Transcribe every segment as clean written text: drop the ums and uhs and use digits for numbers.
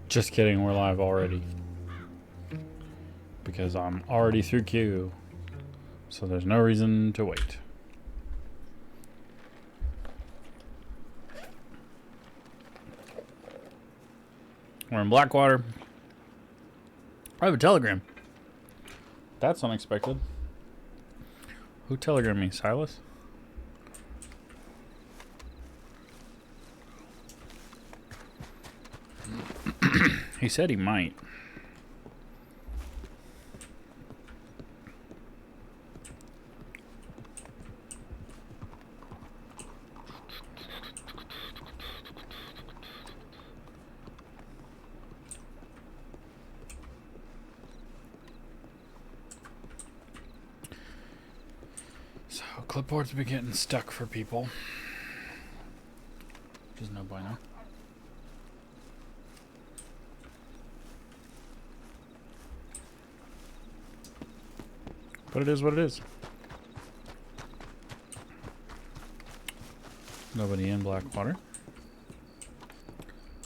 Just kidding, we're live already. Because I'm already through queue. So there's no reason to wait. We're in Blackwater. I have a telegram. That's unexpected. Who telegrammed me? Silas? He said he might. So clipboards be getting stuck for people. Which is no bueno. But it is what it is. Nobody in Blackwater.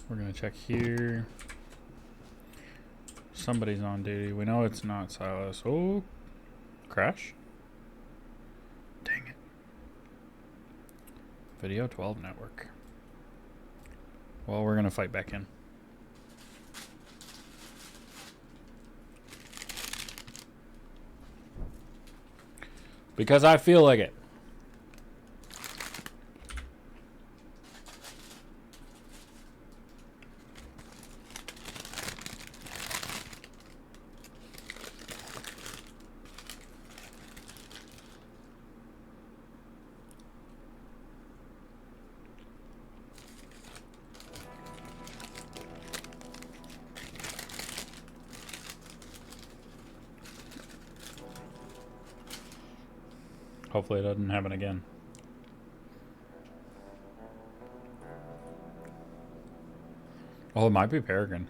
We're gonna check here. Somebody's on duty. We know it's not Silas. Oh, crash. Dang it. Video 12 network. Well, we're gonna fight back in. Because I feel like it. Hopefully it doesn't happen again. Oh, it might be Peregrine.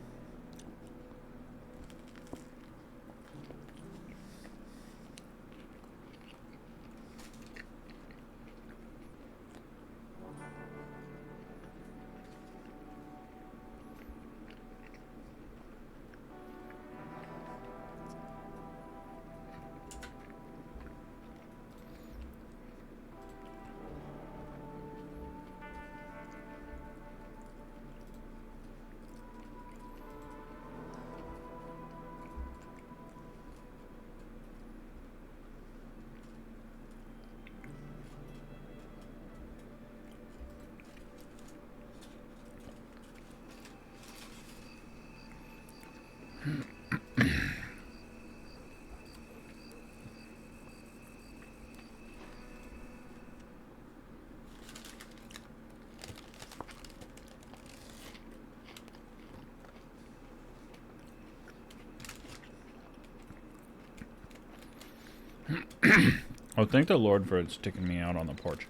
Oh, thank the Lord for it sticking me out on the porch.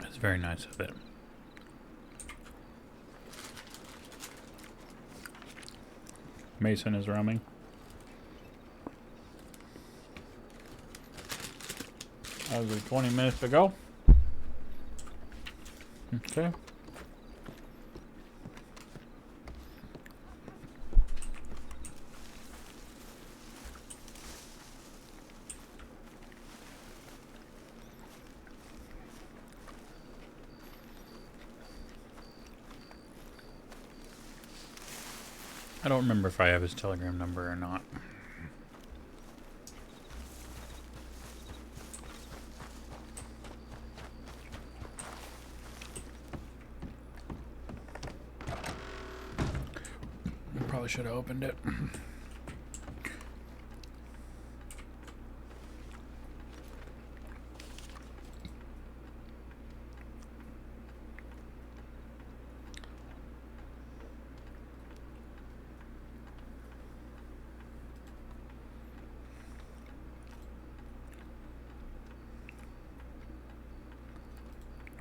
It's very nice of it. Mason is roaming. That was 20 minutes to go. Okay. I don't remember if I have his telegram number or not. Probably should have opened it.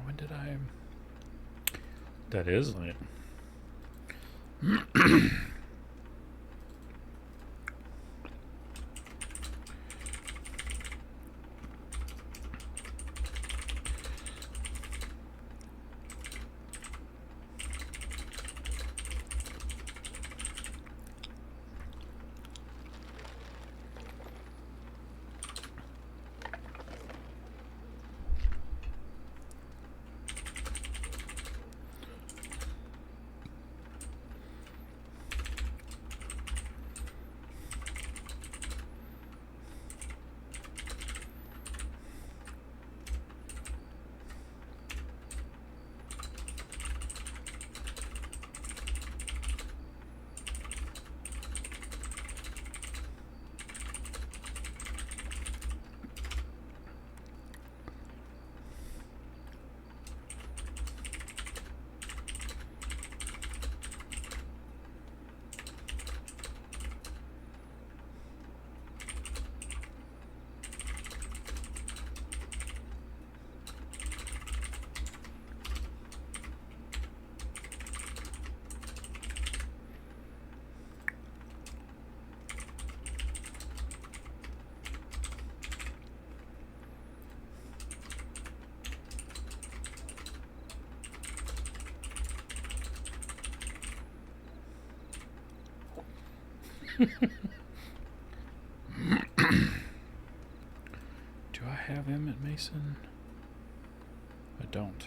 When did I? That is late. Do I have Emmett Mason? I don't.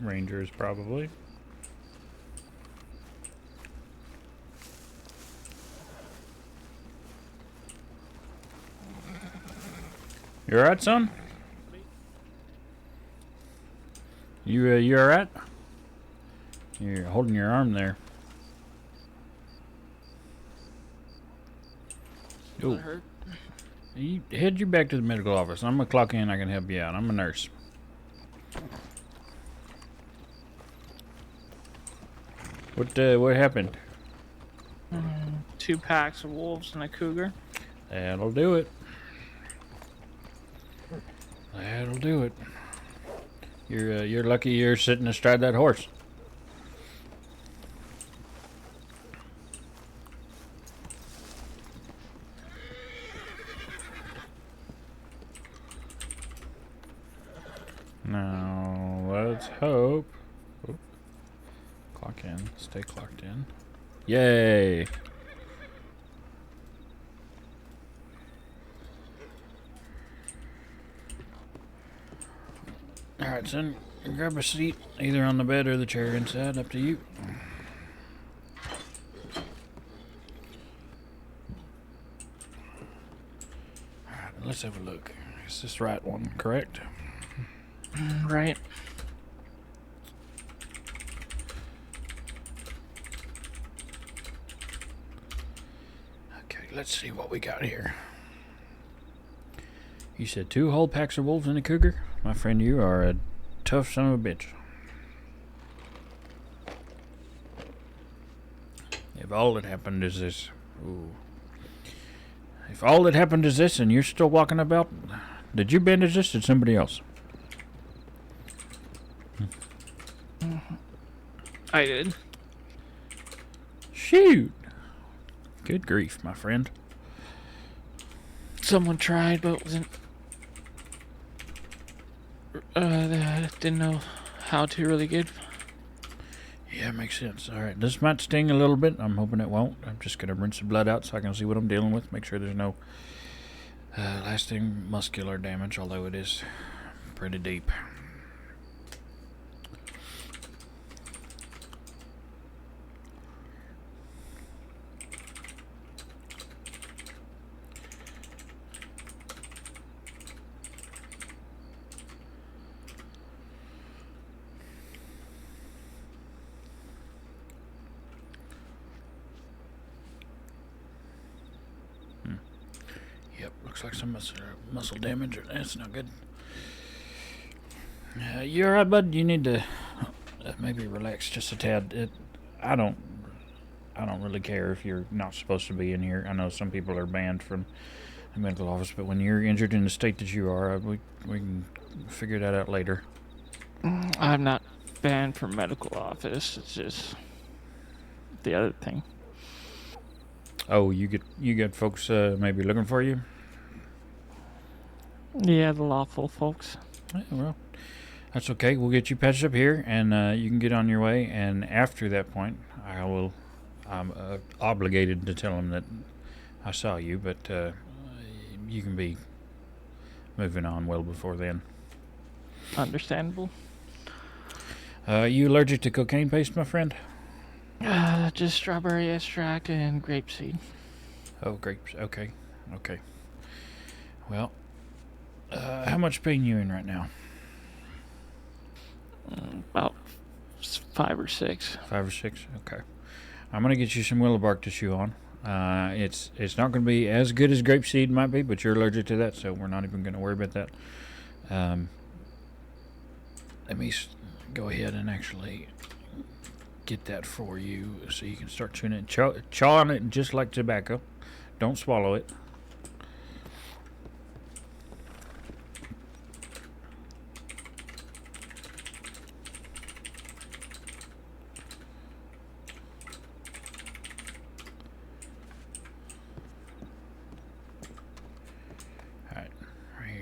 Rangers, probably. You alright, son? You alright? You're holding your arm there. Does it hurt? You head you back to the medical office. I'm gonna clock in. I can help you out. I'm a nurse. What happened? 2 packs of wolves and a cougar. That'll do it. That'll do it. You're lucky you're sitting astride that horse. Now let's hope. Oop. Clock in. Stay clocked in. Yay! Alright, son. Grab a seat, either on the bed or the chair inside. Up to you. Alright, let's have a look. Is this the right one, correct? Right. Okay, let's see what we got here. You said 2 whole packs of wolves and a cougar? My friend, you are a tough son of a bitch. If all that happened is this... Ooh. If all that happened is this and you're still walking about... Did you bandage this or did somebody else? I did. Shoot! Good grief, my friend. Someone tried, but wasn't. Didn't know how to really good. Yeah, makes sense. Alright, this might sting a little bit. I'm hoping it won't. I'm just going to rinse the blood out so I can see what I'm dealing with. Make sure there's no lasting muscular damage, although it is pretty deep. Yep, looks like some muscle damage. That's not good. You alright, bud? You need to maybe relax just a tad. I don't really care if you're not supposed to be in here. I know some people are banned from the medical office, but when you're injured in the state that you are, we can figure that out later. I'm not banned from medical office. It's just the other thing. Oh, you get folks maybe looking for you? Yeah, the lawful folks. Yeah, well, that's okay. We'll get you patched up here, and you can get on your way. And after that point, I'm obligated to tell them that I saw you, but you can be moving on well before then. Understandable. You allergic to cocaine paste, my friend? Just strawberry extract and grapeseed. Oh, grapes. Okay. Well, how much pain you in right now? About 5 or 6. 5 or 6. Okay. I'm gonna get you some willow bark to chew on. It's not gonna be as good as grapeseed might be, but you're allergic to that, so we're not even gonna worry about that. Let me go ahead and actually get that for you so you can start chewing it. Chaw on it just like tobacco. Don't swallow it.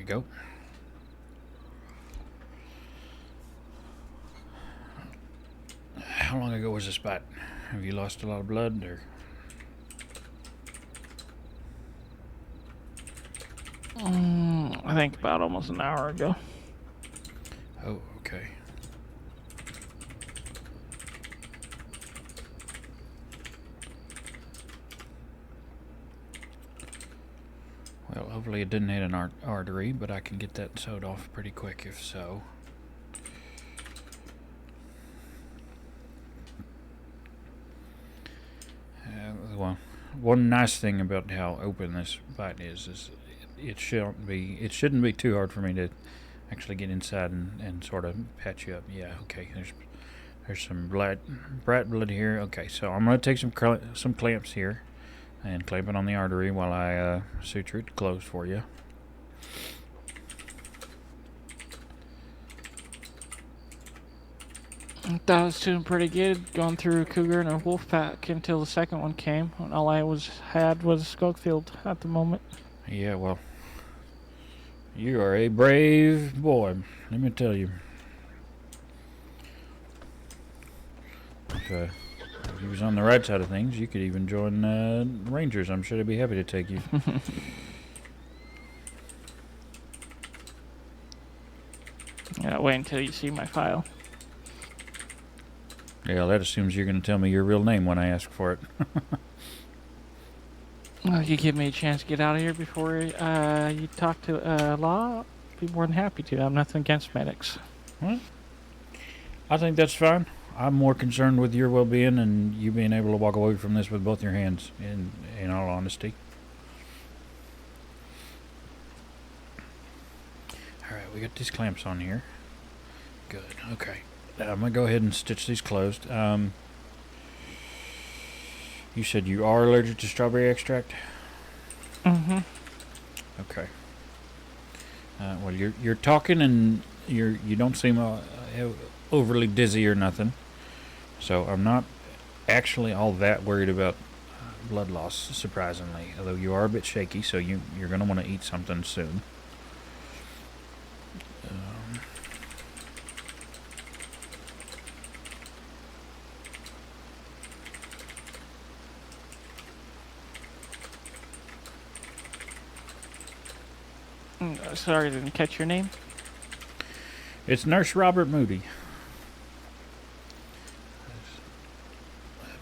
go. How long ago was this bite? Have you lost a lot of blood, or? I think about almost an hour ago. Oh, okay. Well, hopefully it didn't hit an artery, but I can get that sewed off pretty quick if so. Well, one nice thing about how open this bite is it shouldn't be too hard for me to actually get inside and sort of patch you up. Yeah, okay. There's some bright blood here. Okay, so I'm gonna take some clamps here and clamp it on the artery while I suture it closed for you. That was doing pretty good, going through a cougar and a wolf pack until the second one came. And all I had was Schofield at the moment. Yeah, well, you are a brave boy, let me tell you. If you was on the right side of things, you could even join Rangers. I'm sure they'd be happy to take you. Yeah, wait until you see my file. Yeah, that assumes you're going to tell me your real name when I ask for it. Well, you give me a chance to get out of here before you talk to law. I'd be more than happy to. I'm nothing against medics. Well, I think that's fine. I'm more concerned with your well-being and you being able to walk away from this with both your hands, in all honesty. Alright, we got these clamps on here. Good, okay. I'm going to go ahead and stitch these closed. You said you are allergic to strawberry extract? Mm-hmm. Okay. Well, you're talking and you don't seem overly dizzy or nothing. So I'm not actually all that worried about blood loss, surprisingly. Although you are a bit shaky, so you're going to want to eat something soon. Sorry, I didn't catch your name. It's Nurse Robert Moody.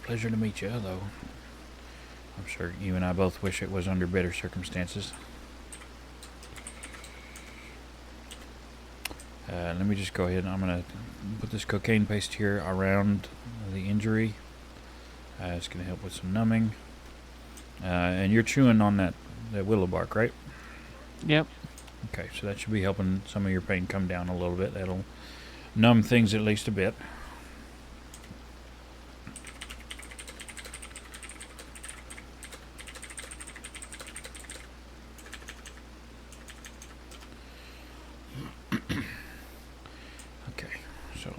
Pleasure to meet you, though I'm sure you and I both wish it was under better circumstances. Let me just go ahead and I'm going to put this cocaine paste here around the injury. It's going to help with some numbing. And you're chewing on that willow bark, right? Yep. Okay, so that should be helping some of your pain come down a little bit. That'll numb things at least a bit. Okay, so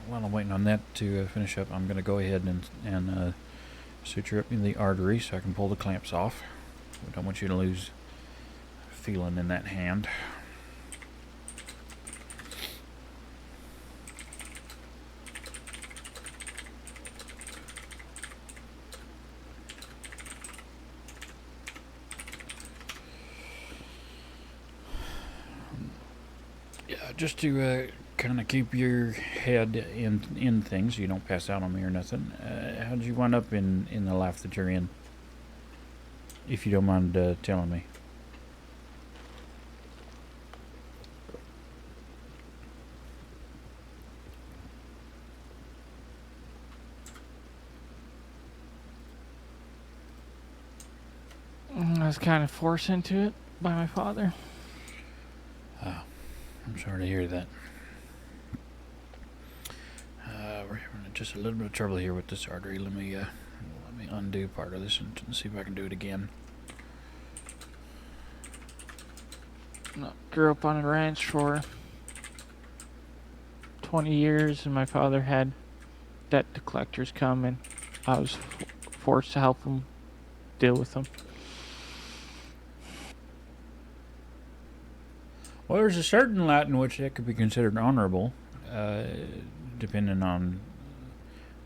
while I'm waiting on that to finish up, I'm going to go ahead and suture up in the artery so I can pull the clamps off. We don't want you to lose feeling in that hand. Yeah, just to kind of keep your head in things, so you don't pass out on me or nothing. How did you wind up in the life that you're in? If you don't mind telling me. I was kind of forced into it by my father. Oh, I'm sorry to hear that. We're having just a little bit of trouble here with this artery. Let me undo part of this and see if I can do it again. Grew up on a ranch for 20 years, and my father had debt collectors come, and I was forced to help them deal with them. Well, there's a certain light in which that could be considered honorable, depending on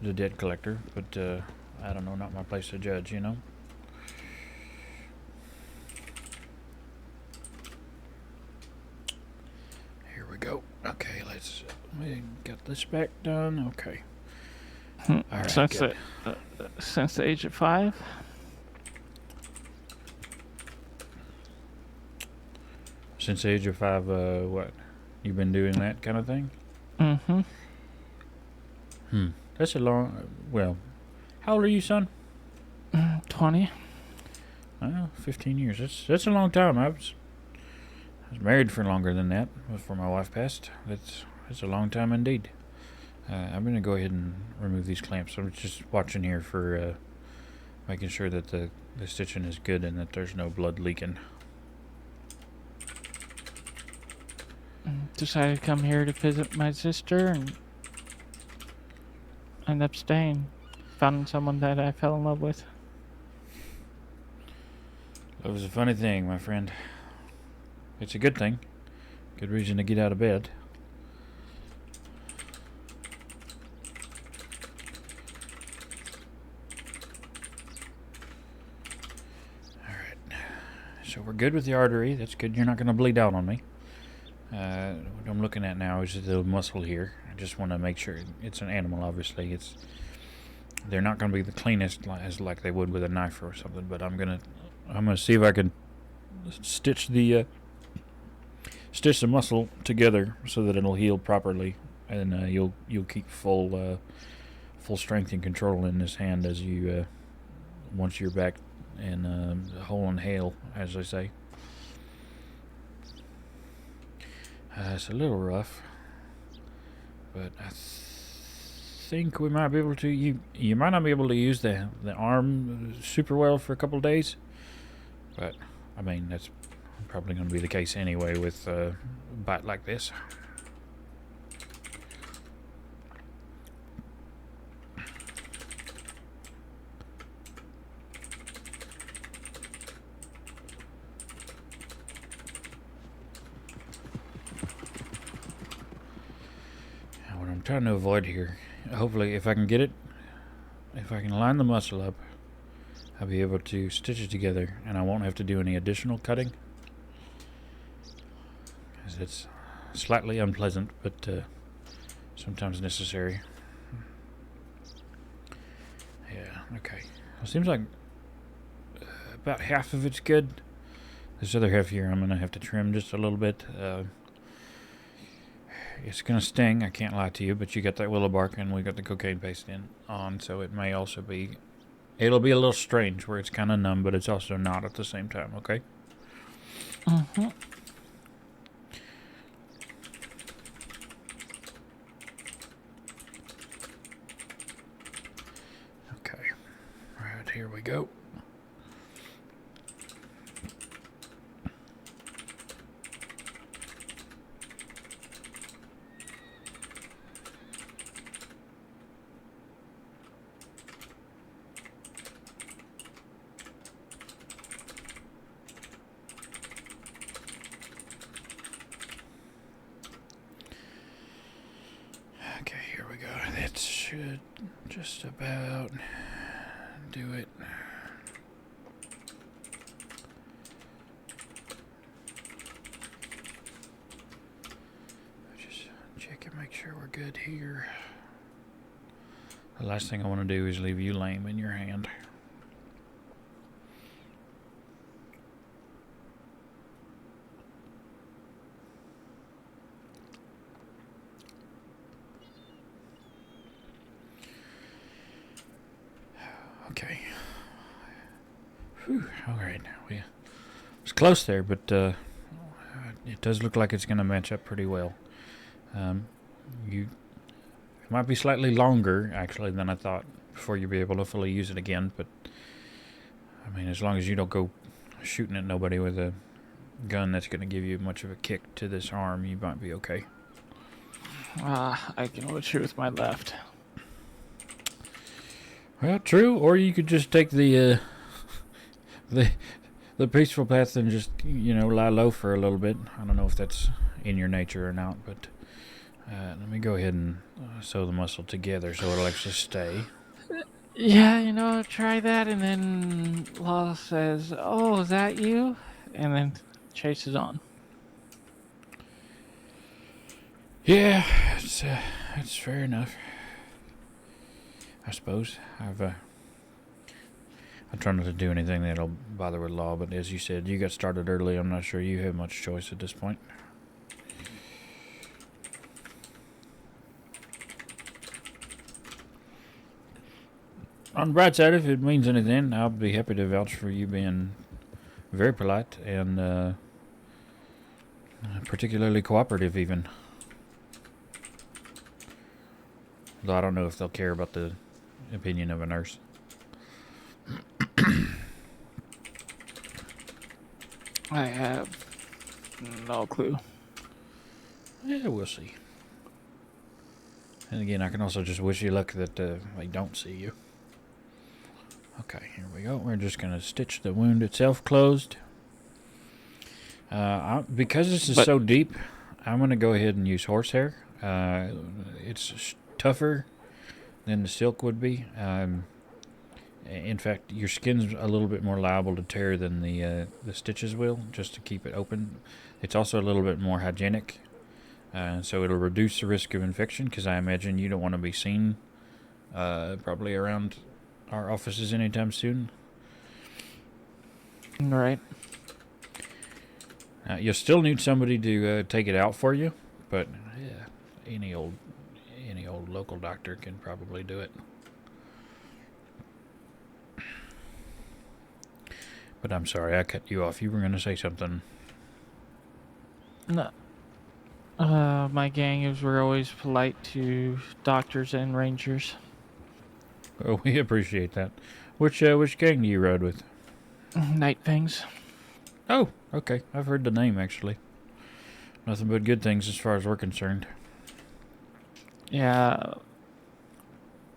the debt collector. But I don't know, not my place to judge, you know. Here we go. Okay, we got this back done. Okay. All right. Since the age of 5. Since the age of 5, what? You've been doing that kind of thing? Mm-hmm. That's a long. Well, how old are you, son? 20. 15 years. That's a long time. I was married for longer than that before my wife passed. That's a long time indeed. I'm gonna go ahead and remove these clamps. I'm just watching here for making sure that the stitching is good and that there's no blood leaking. Decided to come here to visit my sister and end up staying. Found someone that I fell in love with. Love is a funny thing, my friend. It's a good thing. Good reason to get out of bed. Alright. So we're good with the artery. That's good. You're not going to bleed out on me. What I'm looking at now is the muscle here. I just want to make sure it's an animal. Obviously, they're not going to be the cleanest as like they would with a knife or something. But I'm gonna see if I can stitch the muscle together so that it'll heal properly, and you'll keep full strength and control in this hand as you once you're back in whole and hale, as they say. It's a little rough, but I think we might be able to. You might not be able to use the arm super well for a couple of days, but I mean that's probably going to be the case anyway with a bite like this. Trying to avoid here. Hopefully, if I can get it, if I can line the muscle up, I'll be able to stitch it together, and I won't have to do any additional cutting, because it's slightly unpleasant, but sometimes necessary. Yeah. Okay. Well, seems like about half of it's good. This other half here, I'm gonna have to trim just a little bit. It's gonna sting, I can't lie to you, but you got that willow bark and we got the cocaine paste on, so it may also be, it'll be a little strange where it's kind of numb, but it's also not at the same time, okay? Mm-hmm. Okay, right, here we go. That should just about do it. Just check and make sure we're good here. The last thing I want to do is leave you lame in your hand. Okay. Whew. All right. It was close there, but it does look like it's going to match up pretty well. It might be slightly longer, actually, than I thought before you'll be able to fully use it again. But I mean, as long as you don't go shooting at nobody with a gun that's going to give you much of a kick to this arm, you might be okay. I can only shoot with my left. Well, true. Or you could just take the the peaceful path and just, lie low for a little bit. I don't know if that's in your nature or not, but let me go ahead and sew the muscle together so it'll actually stay. Yeah, try that, and then Law says, "Oh, is that you?" And then chases on. Yeah, it's fair enough. I suppose I try not to do anything that'll bother with Law, but as you said, you got started early. I'm not sure you have much choice at this point. On the bright side, if it means anything, I'll be happy to vouch for you being very polite and particularly cooperative, even. Though I don't know if they'll care about the opinion of a nurse. I have no clue. Yeah, we'll see. And again, I can also just wish you luck that they don't see you. Okay, here we go. We're just going to stitch the wound itself closed. Because this is so deep, I'm going to go ahead and use horsehair. It's tougher than the silk would be. In fact, your skin's a little bit more liable to tear than the stitches will, just to keep it open. It's also a little bit more hygienic, so it'll reduce the risk of infection, because I imagine you don't want to be seen probably around our offices anytime soon. Right. You'll still need somebody to take it out for you, but yeah, any old local doctor can probably do it. But I'm sorry, I cut you off. You were going to say something. No. My gang were always polite to doctors and rangers. Oh, we appreciate that. Which gang do you ride with? Night things. Oh, okay. I've heard the name, actually. Nothing but good things as far as we're concerned. Yeah.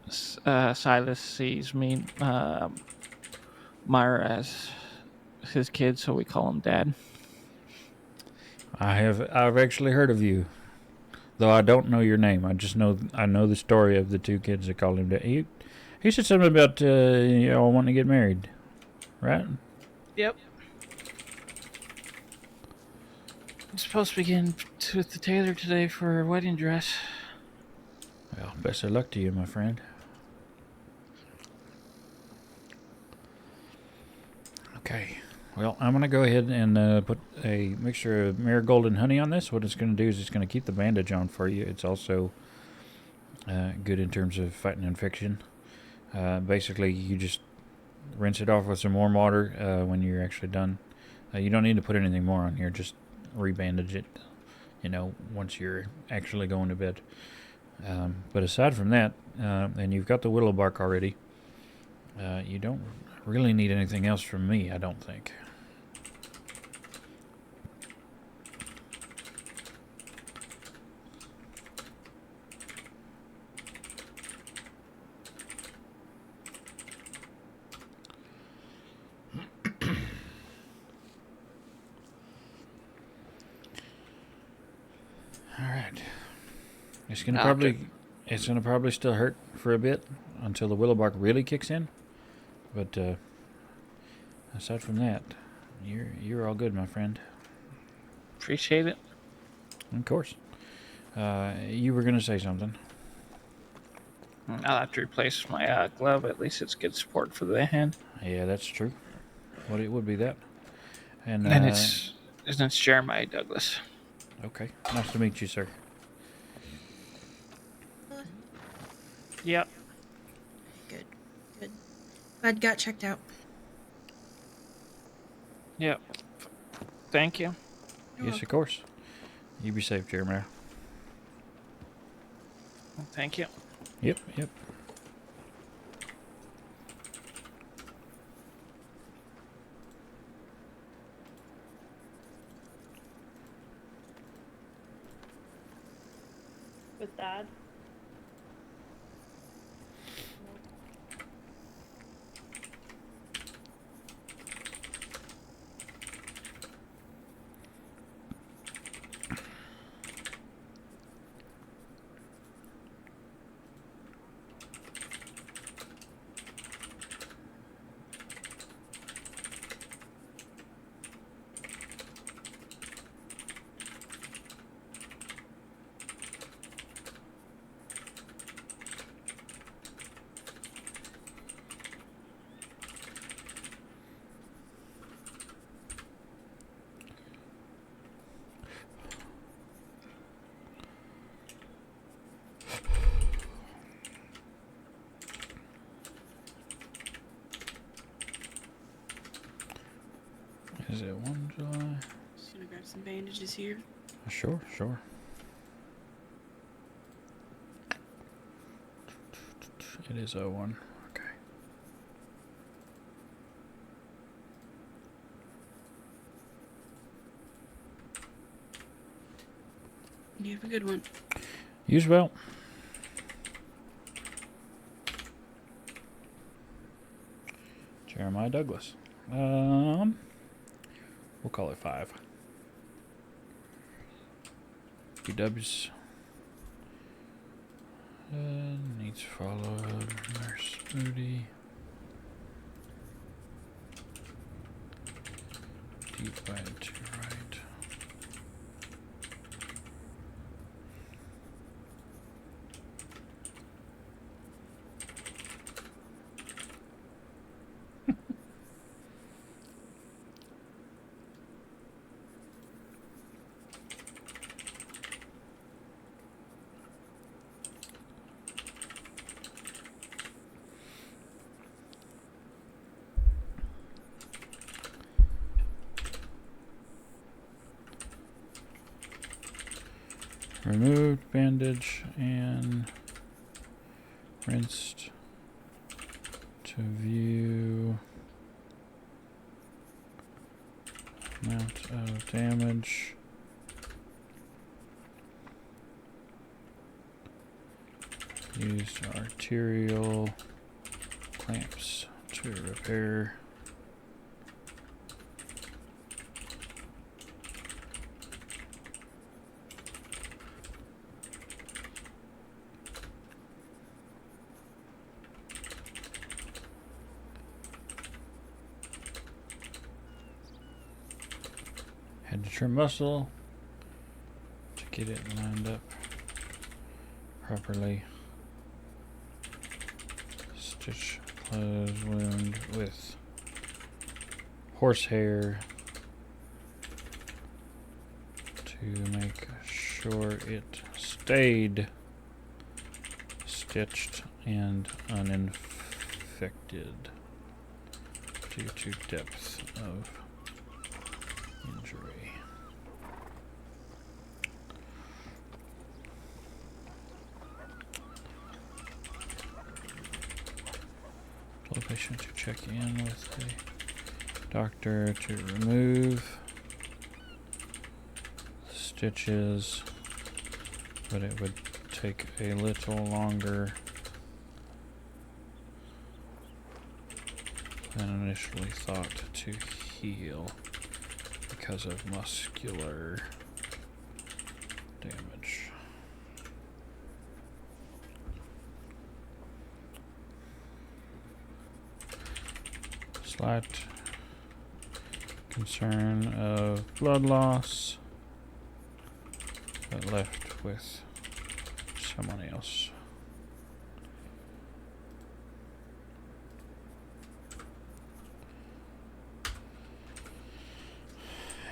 Silas sees me, Myra as his kid, so we call him Dad. I've actually heard of you, though I don't know your name. I know the story of the two kids that call him Dad. He said something about y'all wanting to get married, right? Yep. I'm supposed to be getting with the tailor today for a wedding dress. Well, best of luck to you, my friend. Okay. Well, I'm going to go ahead and put a mixture of marigold and honey on this. What it's going to do is it's going to keep the bandage on for you. It's also good in terms of fighting infection. Basically, you just rinse it off with some warm water when you're actually done. You don't need to put anything more on here. Just rebandage it, once you're actually going to bed. But aside from that, and you've got the willow bark already, you don't really need anything else from me, I don't think. All right. It's gonna probably still hurt for a bit until the willow bark really kicks in. But aside from that, you're all good, my friend. Appreciate it. Of course. You were gonna say something. I'll have to replace my glove. At least it's good support for the hand. Yeah, that's true. What it would be that. And it's Jeremiah Douglas. Okay. Nice to meet you, sir. Yep. Good. Glad got checked out. Yep. Thank you. Yes, of course. You be safe, Jeremiah. Thank you. Yep. With Dad? Is it 1 July? Just gonna grab some bandages here. Sure, sure. It is 01. Okay. You have a good one. Use well. Jeremiah Douglas. We'll call it 5. BW's needs follow-up. Nurse Moody. Deep right to right. Removed bandage and rinsed to view amount of damage. Used arterial clamps to repair. Had to trim muscle to get it lined up properly. Stitch closed wound with horsehair to make sure it stayed stitched and uninfected due to depth of injury. Tell the patient to check in with the doctor to remove stitches, but it would take a little longer than initially thought to heal because of muscular damage. Slight concern of blood loss, but left with someone else.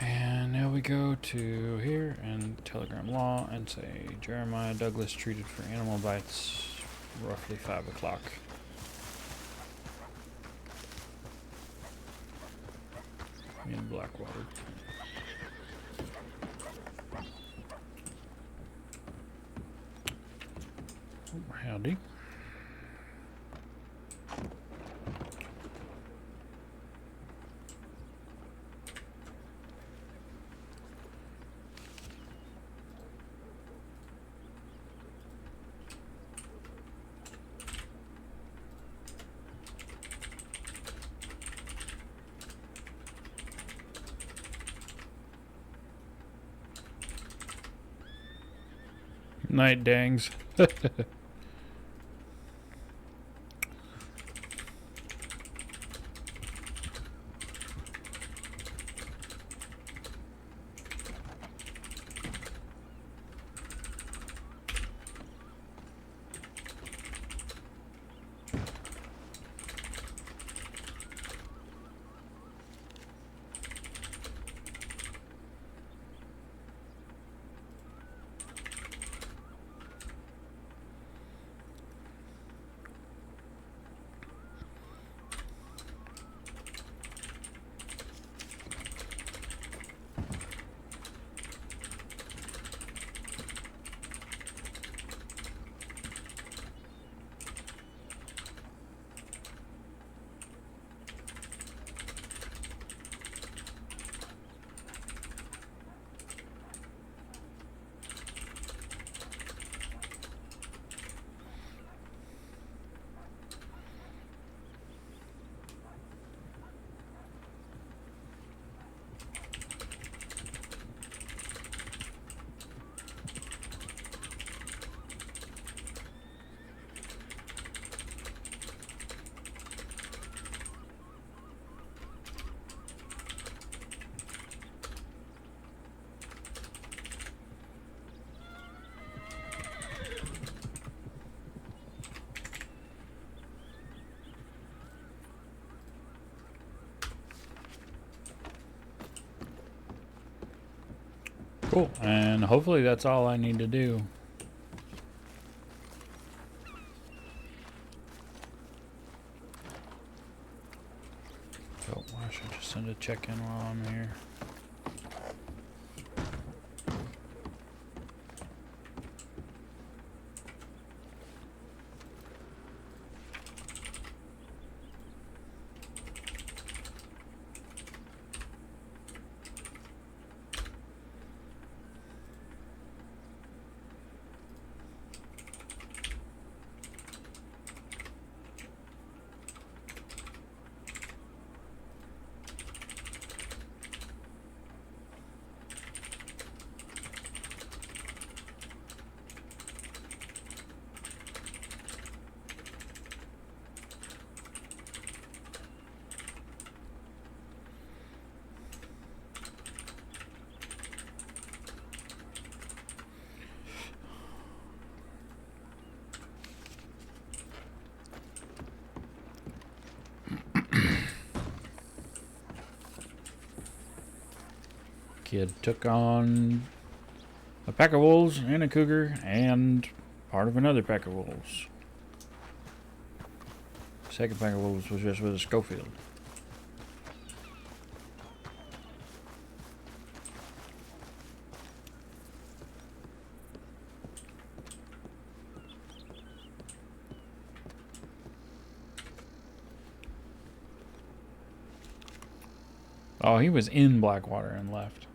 And now we go to here and Telegram Law and say Jeremiah Douglas treated for animal bites, roughly 5 o'clock. In Blackwater. Oh, howdy. Night dangs. Cool. And hopefully that's all I need to do. Oh, I should just send a check-in while I'm here. Kid took on a pack of wolves and a cougar and part of another pack of wolves. Second pack of wolves was just with a Schofield. Oh, he was in Blackwater and left.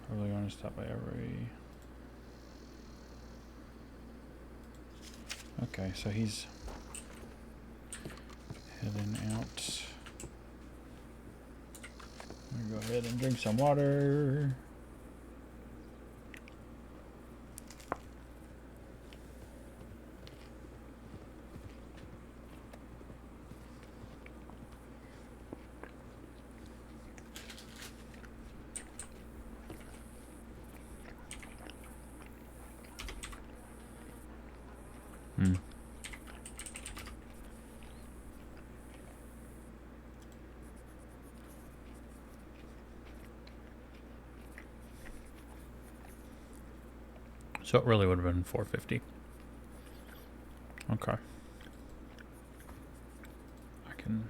Probably going to stop by every... Okay, so he's heading out. I'm gonna go ahead and drink some water. So it really would have been 450. Okay. I can...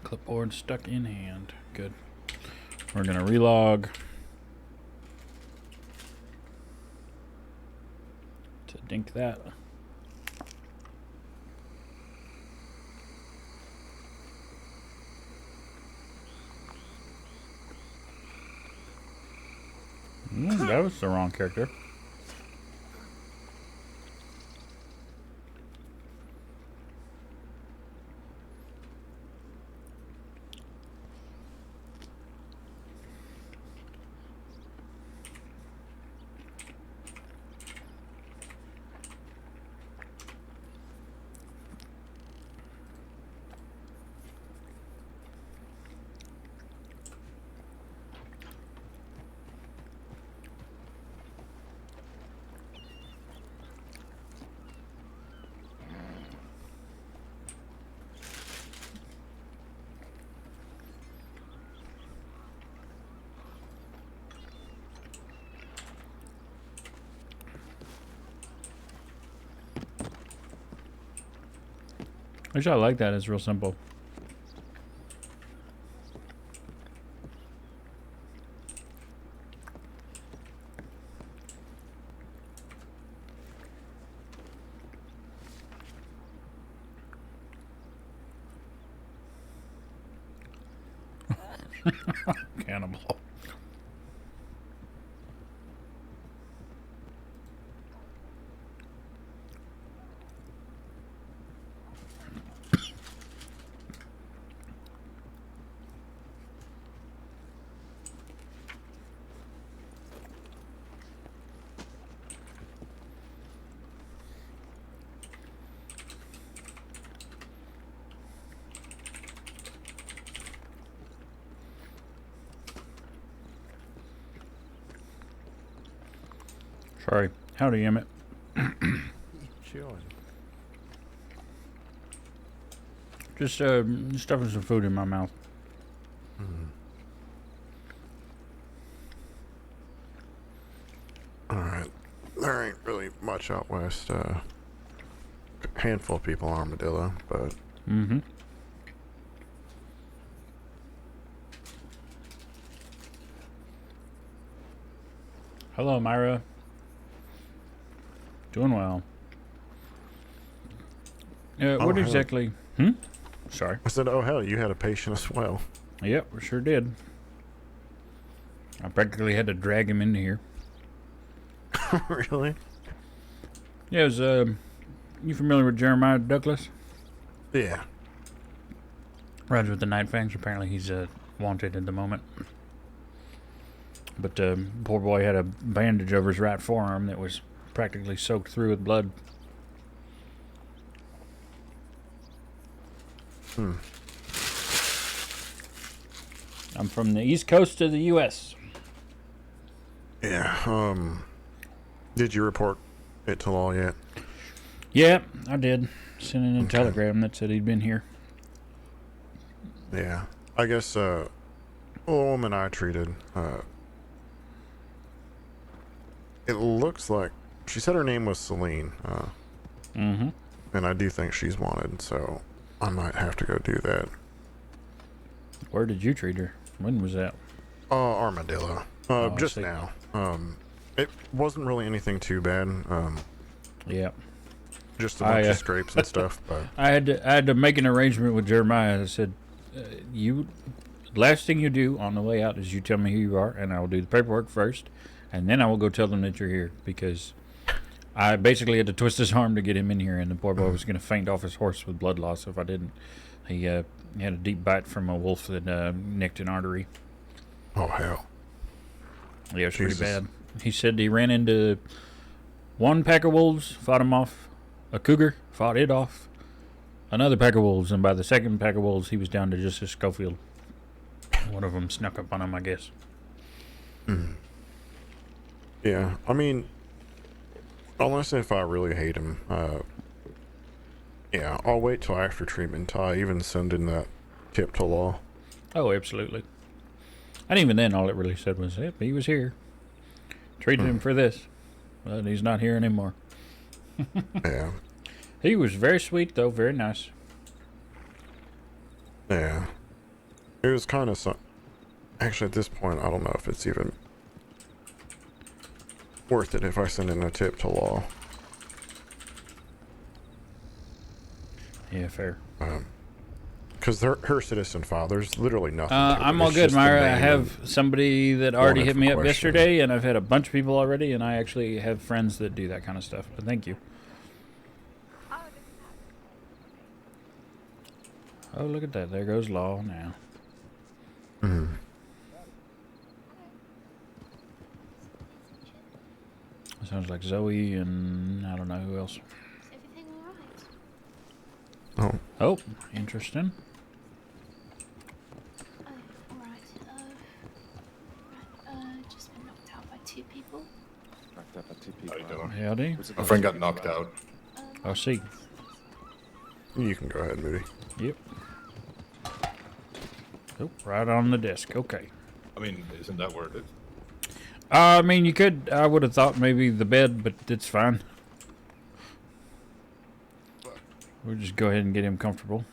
Clipboard stuck in hand. Good. We're gonna relog to dink that. That was the wrong character. Which I like that. It's real simple. Cannibal. Sorry. Howdy, Emmett. Chilling. Just stuffing some food in my mouth. Alright. There ain't really much out west. A handful of people armadillo, but Mm-hmm. Hello, Myra. Doing well. What hell. exactly? Sorry. I said, oh hell, you had a patient as well. Yep, we sure did. I practically had to drag him into here. Really? Yeah, it was, you familiar with Jeremiah Douglas? Yeah. Rides with the Night Fangs. Apparently he's wanted at the moment. But poor boy had a bandage over his right forearm that was practically soaked through with blood. I'm from the east coast of the U.S. Yeah. Did you report it to law yet? Yeah, I did. Sent in a Okay. telegram that said he'd been here. Yeah. I guess, a woman I treated, it looks like, she said her name was Celine, Mm-hmm. and I do think she's wanted, so I might have to go do that. Where did you treat her? When was that? Armadillo. Oh, I Just see. now. It wasn't really anything too bad. Yeah. Just a bunch of scrapes and stuff, but I had to make an arrangement with Jeremiah. I said, last thing you do on the way out is you tell me who you are, and I will do the paperwork first, and then I will go tell them that you're here, because I basically had to twist his arm to get him in here, and the poor boy was going to faint off his horse with blood loss if I didn't. He had a deep bite from a wolf that nicked an artery. oh hell. Yeah, it's pretty Jesus. bad. He said he ran into one pack of wolves, fought him off. A cougar, fought it off. Another pack of wolves, and by the second pack of wolves, he was down to just a Schofield. One of them snuck up on him, I guess. Yeah, I mean, unless if I really hate him, yeah, I'll wait till after treatment till I even send in that tip to law. Oh, absolutely. And even then, all it really said was, yep, he was here. Treated him for this. But he's not here anymore. Yeah, He was very sweet, though, very nice. yeah. It was kind of actually, at this point, I don't know if it's even worth it if I send in a tip to law. Yeah, fair. Because her citizen file, there's literally nothing to it. I'm all It's good, just the Myra. I name have somebody that already wanted hit for me up question. yesterday, and I've had a bunch of people already, and I actually have friends that do that kind of stuff. But thank you. Oh, look at that. There goes Law now. Sounds like Zoe and I don't know who else. Is everything alright? Oh, Oh, interesting. Oh, alright. Just been knocked out by two people. Knocked out by two people. How you doing? Howdy. My friend got knocked out. I'll see. you can go ahead, Moody. Yep. Oh, right on the desk. Okay. I mean, isn't that worth it? I mean, you could. I would have thought maybe the bed, but it's fine. We'll just go ahead and get him comfortable.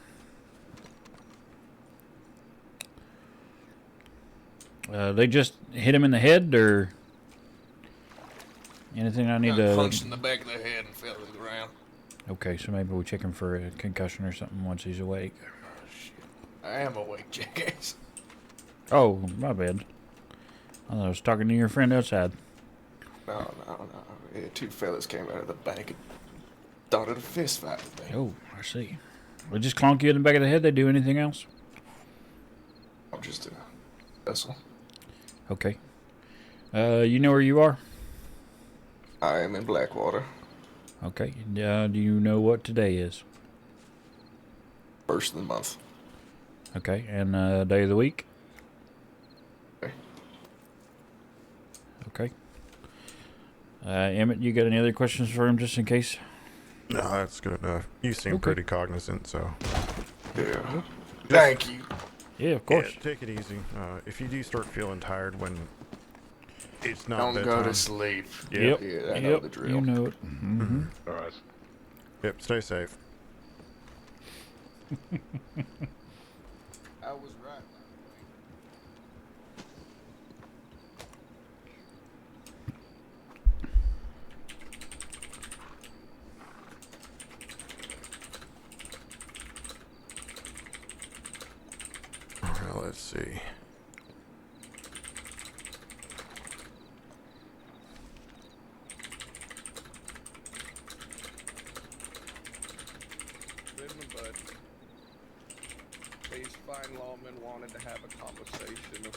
They just hit him in the head, or anything I need to... Punched in the back of the head and fell to the ground. Okay, so maybe we'll check him for a concussion or something once he's awake. Oh, shit. I am awake, jackass. Oh, my bad. I was talking to your friend outside. No. Yeah, two fellas came out of the bank and started a fist fight with me. Oh, I see. They just clonk you in the back of the head. They do anything else? I'm just a vessel. Okay. You know where you are? I am in Blackwater. Okay. Do you know what today is? First of the month. Okay. And day of the week? Okay. Okay. Emmett, you got any other questions for him just in case? No, that's good enough. You seem Okay. pretty cognizant, so. Yeah. Thank you. Yeah, of course. Yeah, take it easy. If you do start feeling tired when it's not Don't bedtime. go to sleep. Yep. Yeah, I know Yep. the drill. You know it. Mm-hmm. All right. Yep, stay safe. I was right. Well, let's see. But these fine lawmen wanted to have a conversation.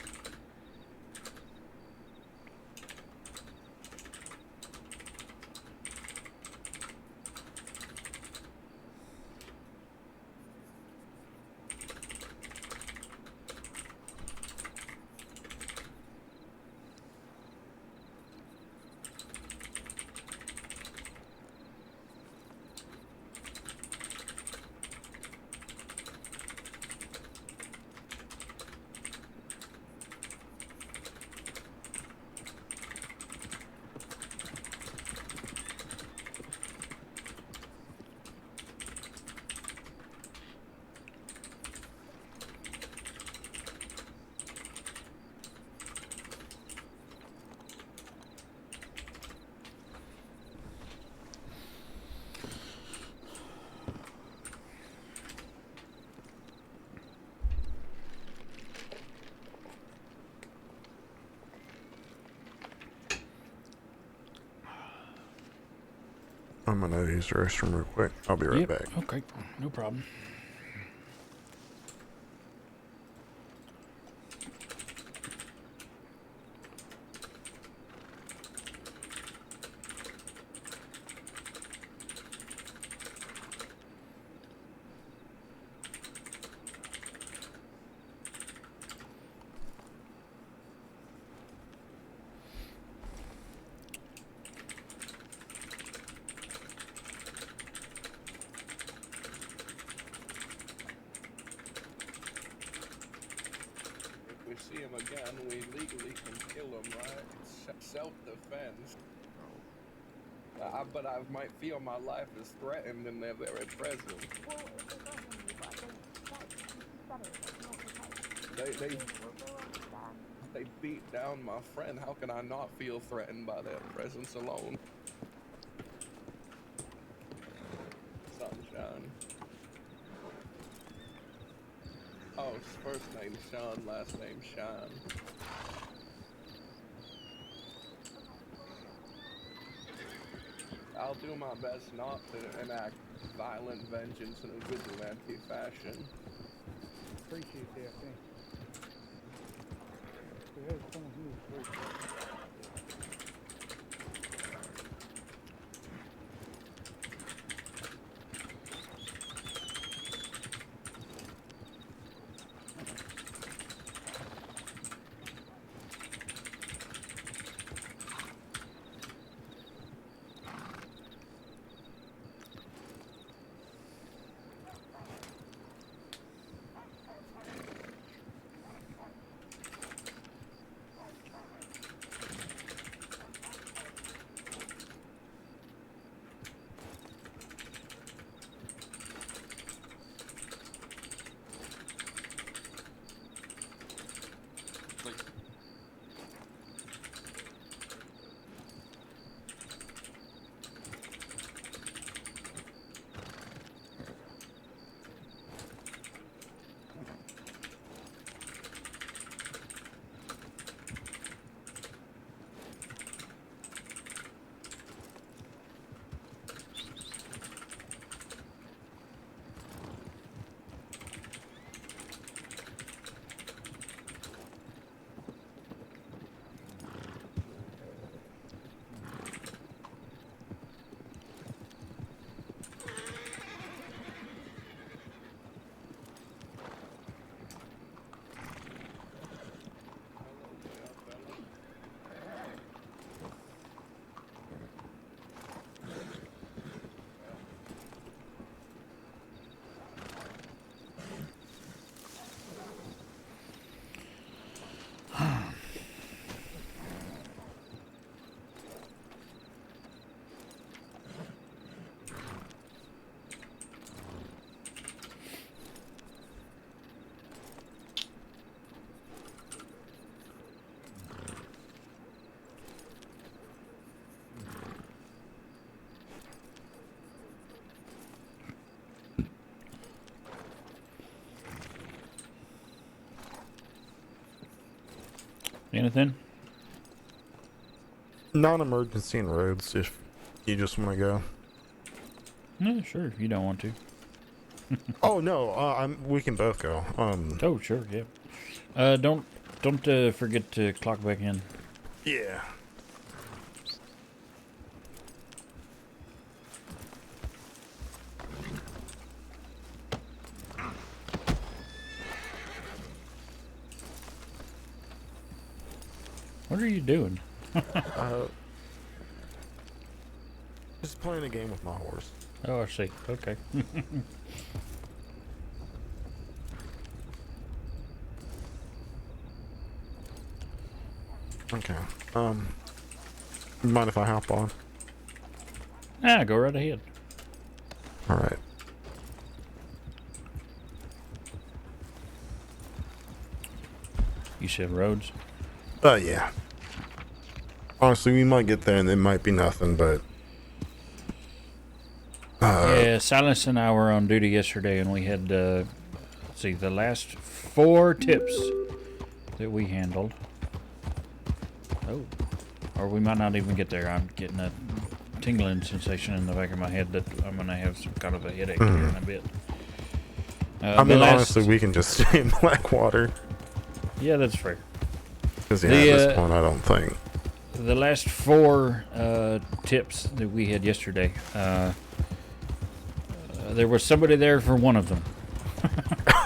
I'm gonna use the restroom real quick. I'll be right Yep. back. Okay. No problem. If we see him again, we legally can kill him, right? It's self-defense. But I might feel my life is threatened in their very presence. They beat down my friend. How can I not feel threatened by their presence alone? Sunshine. Oh, his first name's Sean, last name's Shine. I'll do my best not to enact violent vengeance in a vigilante fashion. Appreciate that, thank you. There's someone who is very Anything? Non-emergency in roads if you just want to go. Yeah, sure. If you don't want to. Oh no, we can both go. Oh, sure. Yeah. Don't forget to clock back in. Yeah. What are you doing? Just playing a game with my horse. Oh, I see. Okay. Okay. Mind if I hop on? Go right ahead. All right. You said roads? Yeah. Honestly, we might get there and it might be nothing, but... Yeah, Silas and I were on duty yesterday, and we had, let's see, the last 4 tips that we handled. Oh. Or we might not even get there. I'm getting a tingling sensation in the back of my head that I'm going to have some kind of a headache here in a bit. I mean, honestly, we can just stay in Blackwater. Yeah, that's fair. Because, yeah, at this point, I don't think. The last 4 tips that we had yesterday, there was somebody there for one of them.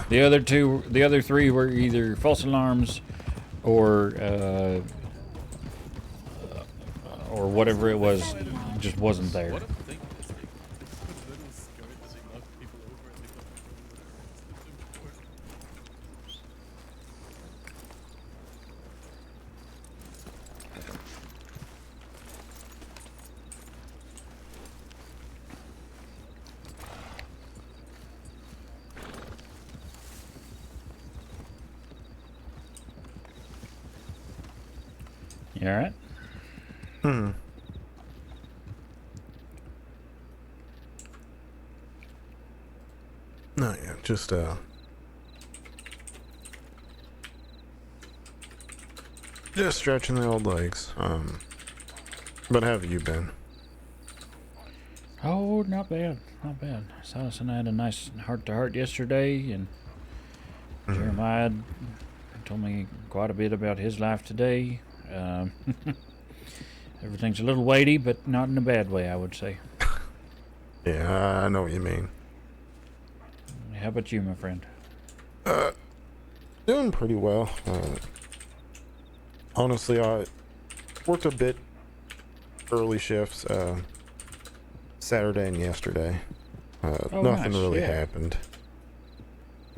The other 3 were either false alarms or whatever it was, just wasn't there. You alright? No, yeah, just stretching the old legs. But how have you been? Oh, not bad, not bad. Silas and I had a nice heart-to-heart yesterday, and Jeremiah told me quite a bit about his life today. Everything's a little weighty, but not in a bad way, I would say. Yeah, I know what you mean. How about you, my friend? Doing pretty well. Honestly, I worked a bit early shifts Saturday and yesterday. Nothing nice. really Yeah. happened.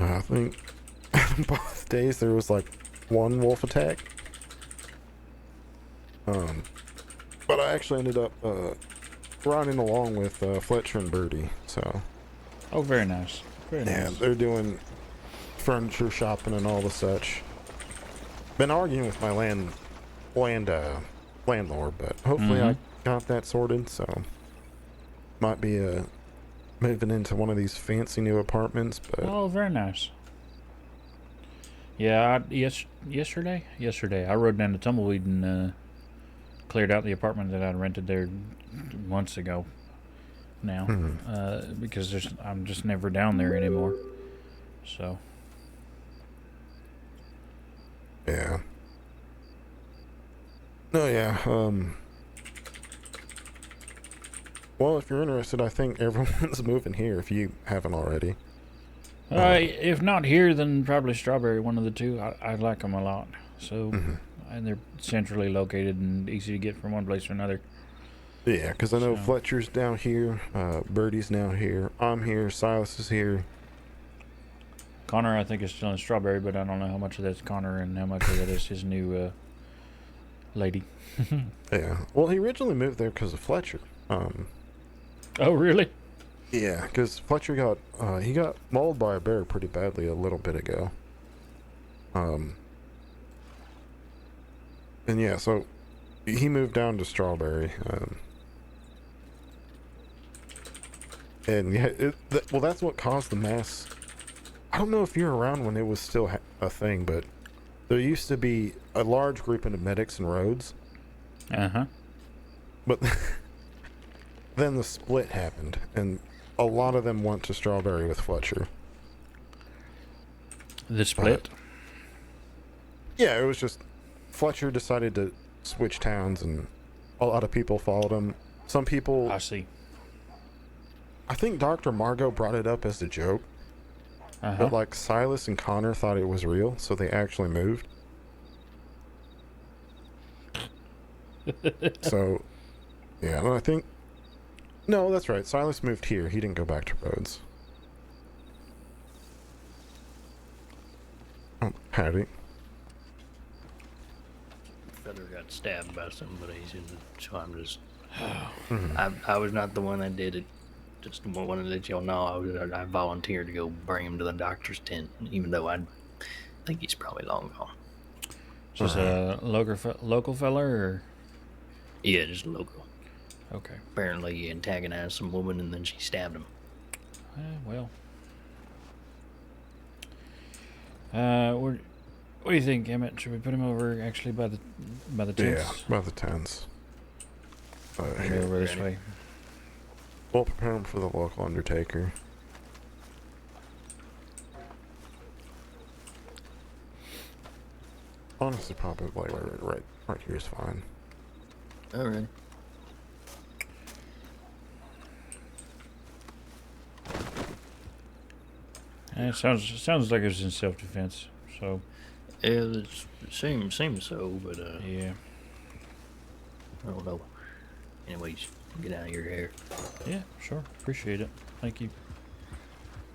I think both days there was like 1 wolf attack. But I actually ended up riding along with Fletcher and Birdie. So Oh, very nice. Very yeah, nice. they're doing furniture shopping and all the such. Been arguing with my landlord, but hopefully I got that sorted. So might be moving into one of these fancy new apartments. But Oh, very nice. Yeah, yesterday I rode down to Tumbleweed and cleared out the apartment that I rented there months ago. Now, because I'm just never down there anymore. So yeah. No, yeah. Well, if you're interested, I think everyone's moving here. If you haven't already. if not here, then probably Strawberry, one of the two. I like them a lot. So, and they're centrally located and easy to get from one place to another. Yeah, because I know So- Fletcher's down here, Birdie's now here, I'm here, Silas is here. Connor, I think, is still in Strawberry, but I don't know how much of that's Connor and how much of that is his new lady. Yeah. Well, he originally moved there because of Fletcher. Oh, really? Yeah, because Fletcher got mauled by a bear pretty badly a little bit ago. And yeah, so he moved down to Strawberry. And yeah, well, that's what caused the mass. I don't know if you're around when it was still a thing, but there used to be a large group of medics and roads, Uh-huh. but then the split happened, and a lot of them went to Strawberry with Fletcher. The split? Yeah, it was just Fletcher decided to switch towns, and a lot of people followed him. Some people, I see. I think Dr. Margot brought it up as a joke, Uh-huh. but like Silas and Connor thought it was real, so they actually moved. So, yeah, and I think, no, that's right. Silas moved here. He didn't go back to Rhodes. Oh, howdy. Feather got stabbed by somebody, so I'm just. I was not the one that did it. Just wanted to let y'all know I volunteered to go bring him to the doctor's tent, even though I think he's probably long gone. Just a local fella, or? Yeah, just local. Okay. Apparently he antagonized some woman and then she stabbed him. Well. What do you think, Emmett? Should we put him over actually by the tents? Yeah, by the tents. Here, over this way. We'll prepare him for the local undertaker. Honestly, probably right here is fine. Alright. It sounds like it's in self-defense. So. Yeah, it seems so, but Yeah. I don't know. Anyways, get out of your hair. Yeah, sure. Appreciate it. Thank you.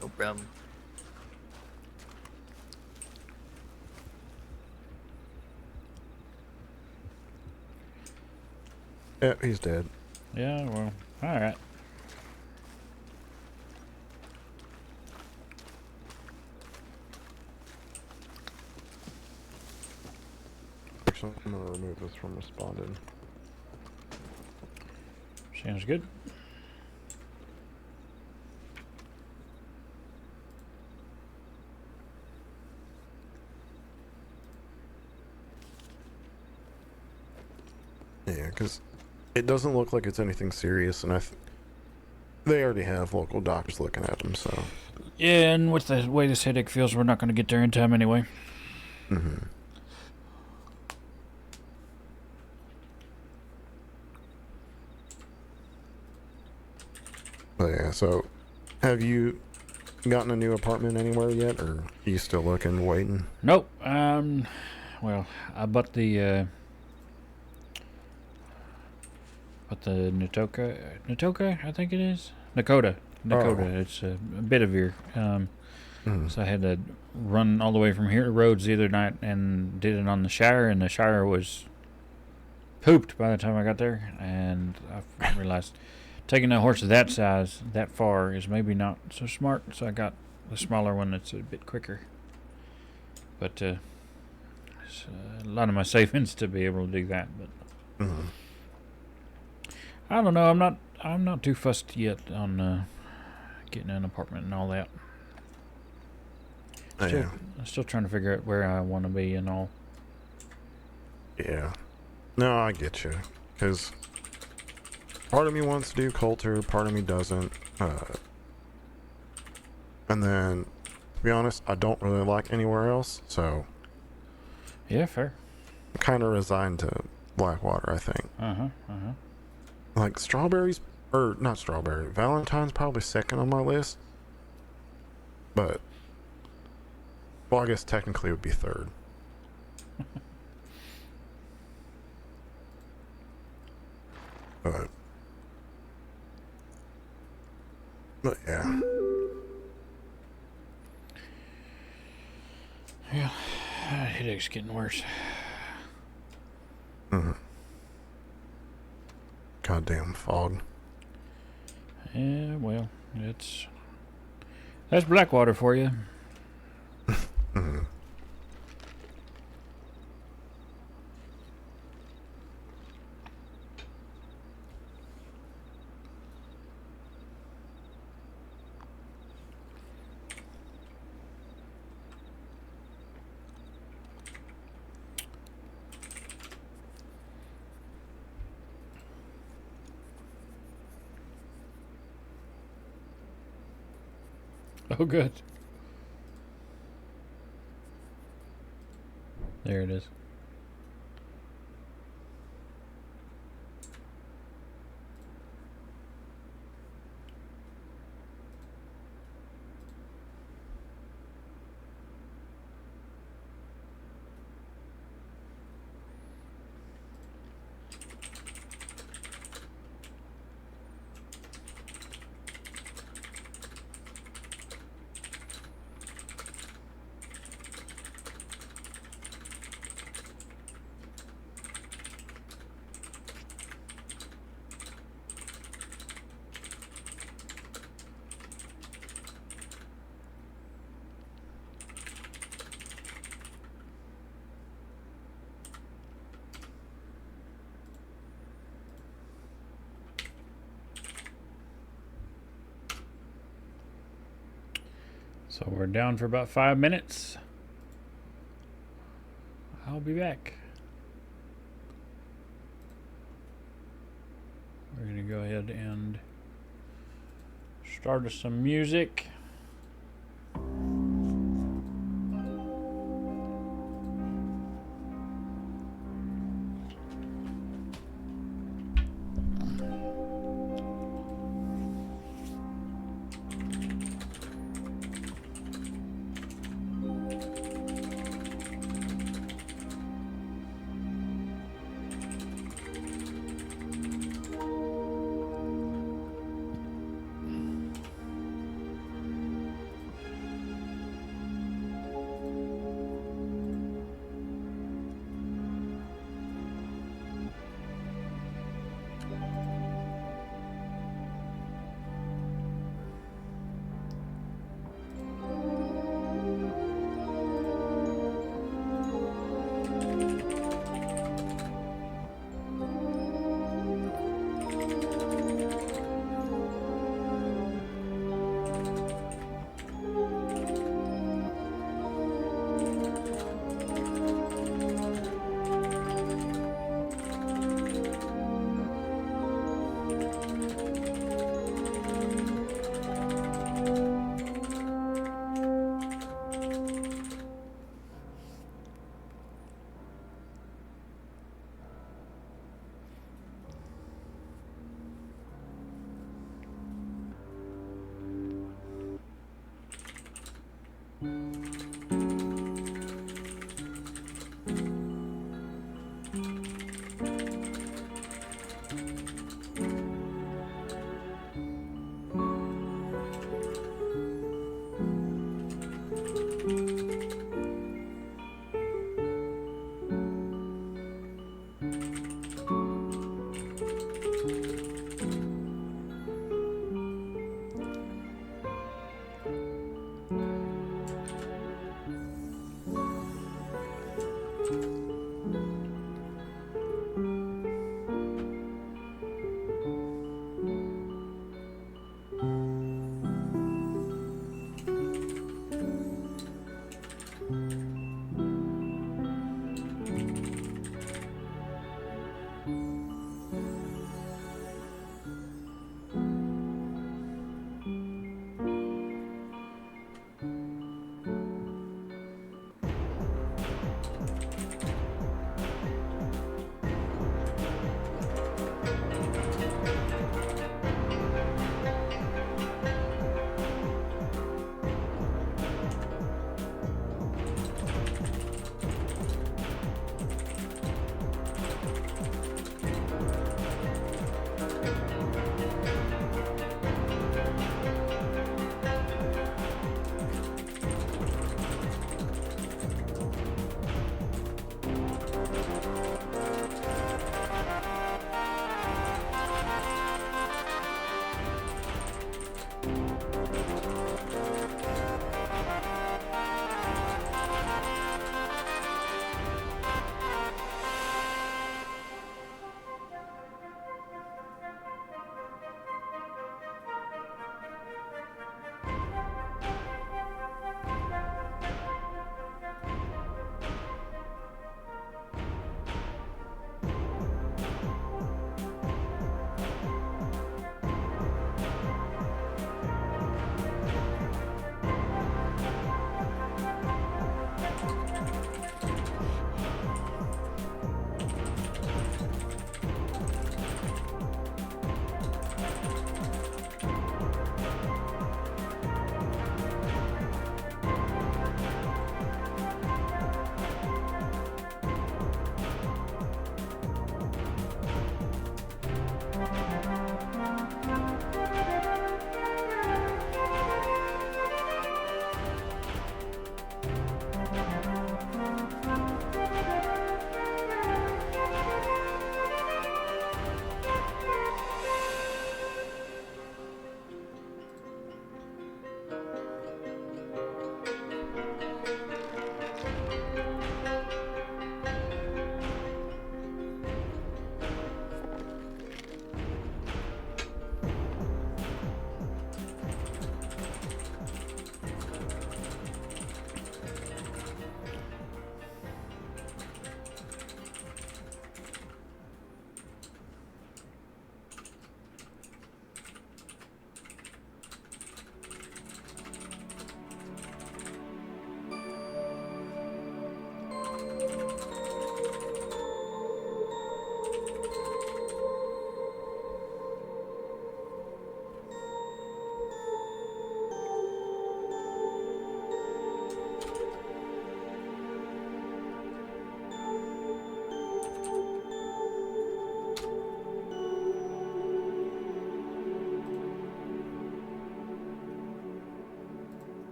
No problem. Yeah, he's dead. Yeah. Well. All right. Actually, I'm gonna remove this from responded. Sounds good. Yeah, because it doesn't look like it's anything serious, and they already have local doctors looking at him, so. Yeah, and with the way this headache feels, we're not going to get there in time anyway. Mm-hmm. But yeah, so have you gotten a new apartment anywhere yet, or are you still looking, waiting? Nope. Well, I bought the Natoka, I think it is. Nakota. Oh. It's a bit of beer. Mm. So I had to run all the way from here to Rhodes the other night and did it on the Shire, and the Shire was pooped by the time I got there, and I realized taking a horse of that size that far is maybe not so smart, so I got the smaller one that's a bit quicker. But it's a lot of my savings to be able to do that, but Mm. I don't know. I'm not too fussed yet on getting an apartment and all that. Yeah. I'm still trying to figure out where I want to be and all. Yeah. No, I get you. Because part of me wants to do Coulter, part of me doesn't. And then, to be honest, I don't really like anywhere else, so Yeah, fair. I'm kind of resigned to Blackwater, I think. Uh-huh. Like, Strawberry's, or not Strawberry, Valentine's probably second on my list. But, well, I guess technically it would be third. But yeah. Yeah, headache's getting worse. Mm. Goddamn fog. Yeah, well, that's Blackwater for you. Mm. Oh, good. There it is. So we're down for about 5 minutes. I'll be back. We're going to go ahead and start us some music.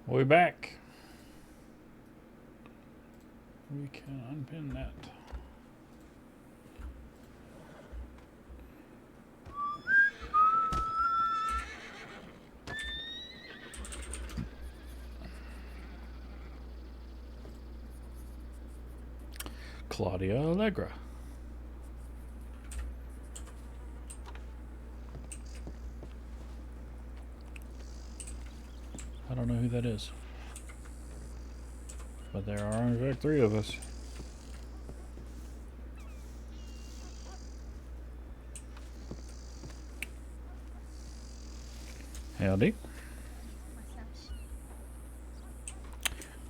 We're back. We can unpin that. Claudia Allegra. I don't know who that is. But there are in fact 3 of us. Howdy.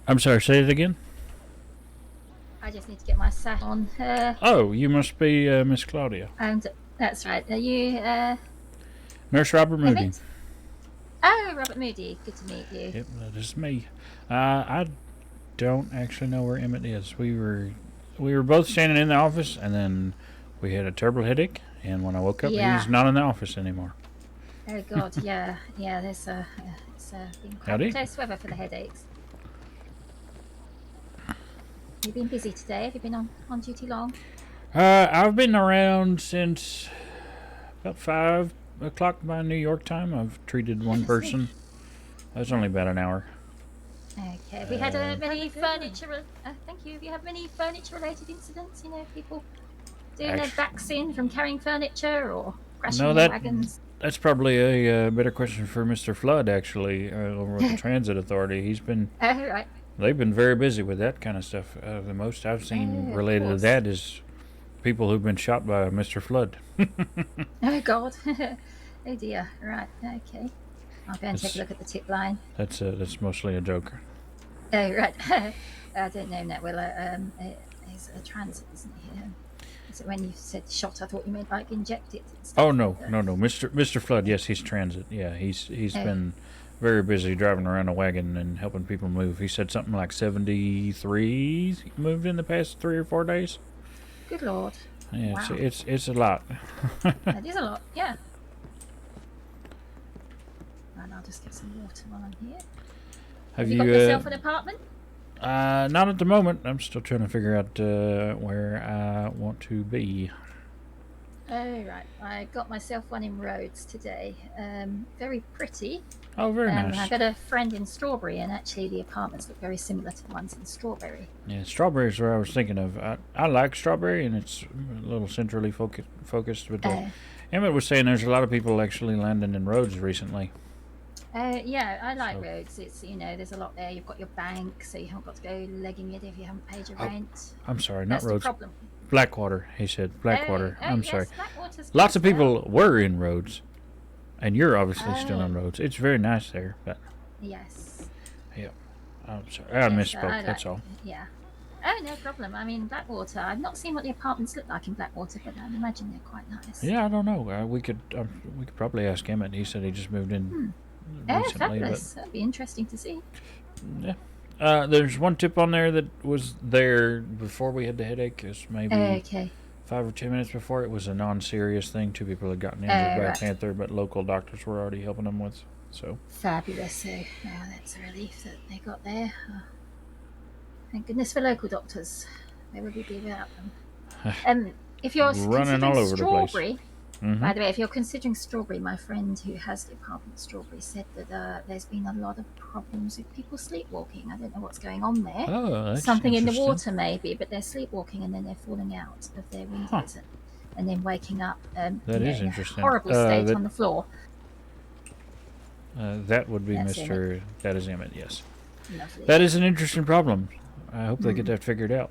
I'm sorry, say it again. I just need to get my sash on. Oh, you must be Miss Claudia. And that's right. Are you Nurse Robert Moody. Emmett? Oh, Robert Moody. Good to meet you. Yep, that is me. I don't actually know where Emmett is. We were both standing in the office, and then we had a terrible headache. And when I woke up, Yeah. he's not in the office anymore. Oh God, yeah. There's it's been Howdy. quite close weather for the headaches. You've been busy today. Have you been on duty long? I've been around since about 5 o'clock by New York time. I've treated one person. That's only about an hour. Okay. Have we had many furniture? Thank you. Have you had many furniture-related incidents? You know, people doing their backs in from carrying furniture or crashing their wagons. That's probably a better question for Mr. Flood, actually, over at the Transit Authority. He's been. Oh, right. They've been very busy with that kind of stuff. The most I've seen related to that is people who've been shot by Mr. Flood. Oh God. Oh dear. Right. Okay. I'll go and take a look at the tip line. That's mostly a joke. Oh right. I don't know that well. He's a transit, isn't he? So when you said shot, I thought you meant like injected and stuff. Oh no. Mr. Flood, yes, he's transit. Yeah, he's been very busy driving around a wagon and helping people move. He said something like 73 moved in the past 3 or 4 days. Good Lord. Yeah, wow. it's a lot. That is a lot, yeah. And I'll just get some water while I'm here. Have you got yourself an apartment? Not at the moment. I'm still trying to figure out where I want to be. Oh, right. I got myself one in Rhodes today. Very pretty. Oh, very nice. I got a friend in Strawberry, and actually the apartments look very similar to the ones in Strawberry. Yeah, Strawberry is where I was thinking of. I like Strawberry, and it's a little centrally focused. But Emmett was saying there's a lot of people actually landing in Rhodes recently. Yeah, I like Rhodes. It's, you know, there's a lot there. You've got your bank, so you haven't got to go legging it if you haven't paid your rent. I'm sorry, not That's Rhodes. the problem. Blackwater, he said. Blackwater. I'm sorry. Blackwater's Lots of people were in Rhodes, and you're obviously still in Rhodes. It's very nice there, but. Yes. Yeah. I'm sorry. I misspoke. That's all. Yeah. Oh, no problem. I mean, Blackwater. I've not seen what the apartments look like in Blackwater, but I imagine they're quite nice. Yeah, I don't know. We could probably ask Emmett. He said he just moved in recently. Fabulous. That'd be interesting to see. Yeah. There's one tip on there that was there before we had the headache. It's maybe 5 or 10 minutes before. It was a non-serious thing. 2 people had gotten injured by a panther, but local doctors were already helping them with. So fabulous. So that's a relief that they got there. Thank goodness for local doctors. Where would we be without them? If you're running all over Strawberry, the place. By the way, if you're considering Strawberry, my friend who has the apartment Strawberry said that there's been a lot of problems with people sleepwalking. I don't know what's going on there. Oh, that's something in the water maybe, but they're sleepwalking and then they're falling out of their windows and then waking up that is interesting. in a horrible state on the floor. That would be Mr. Emmett. That is Emmett, yes. Lovely. That is an interesting problem. I hope they get that figured out.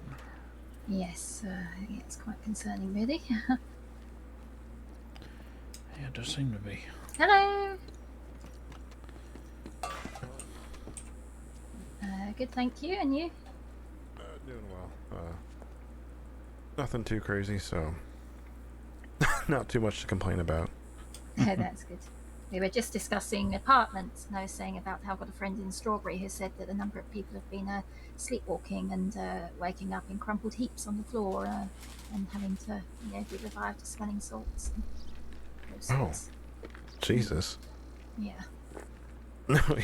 Yes, it's quite concerning, really. Yeah, it does seem to be. Hello. Good, thank you. And you? Doing well. Nothing too crazy, so not too much to complain about. Oh, that's good. We were just discussing apartments, and I was saying about how I've got a friend in Strawberry who said that a number of people have been sleepwalking and waking up in crumpled heaps on the floor and having to, be revived to smelling salts. And those sorts. Jesus. Yeah.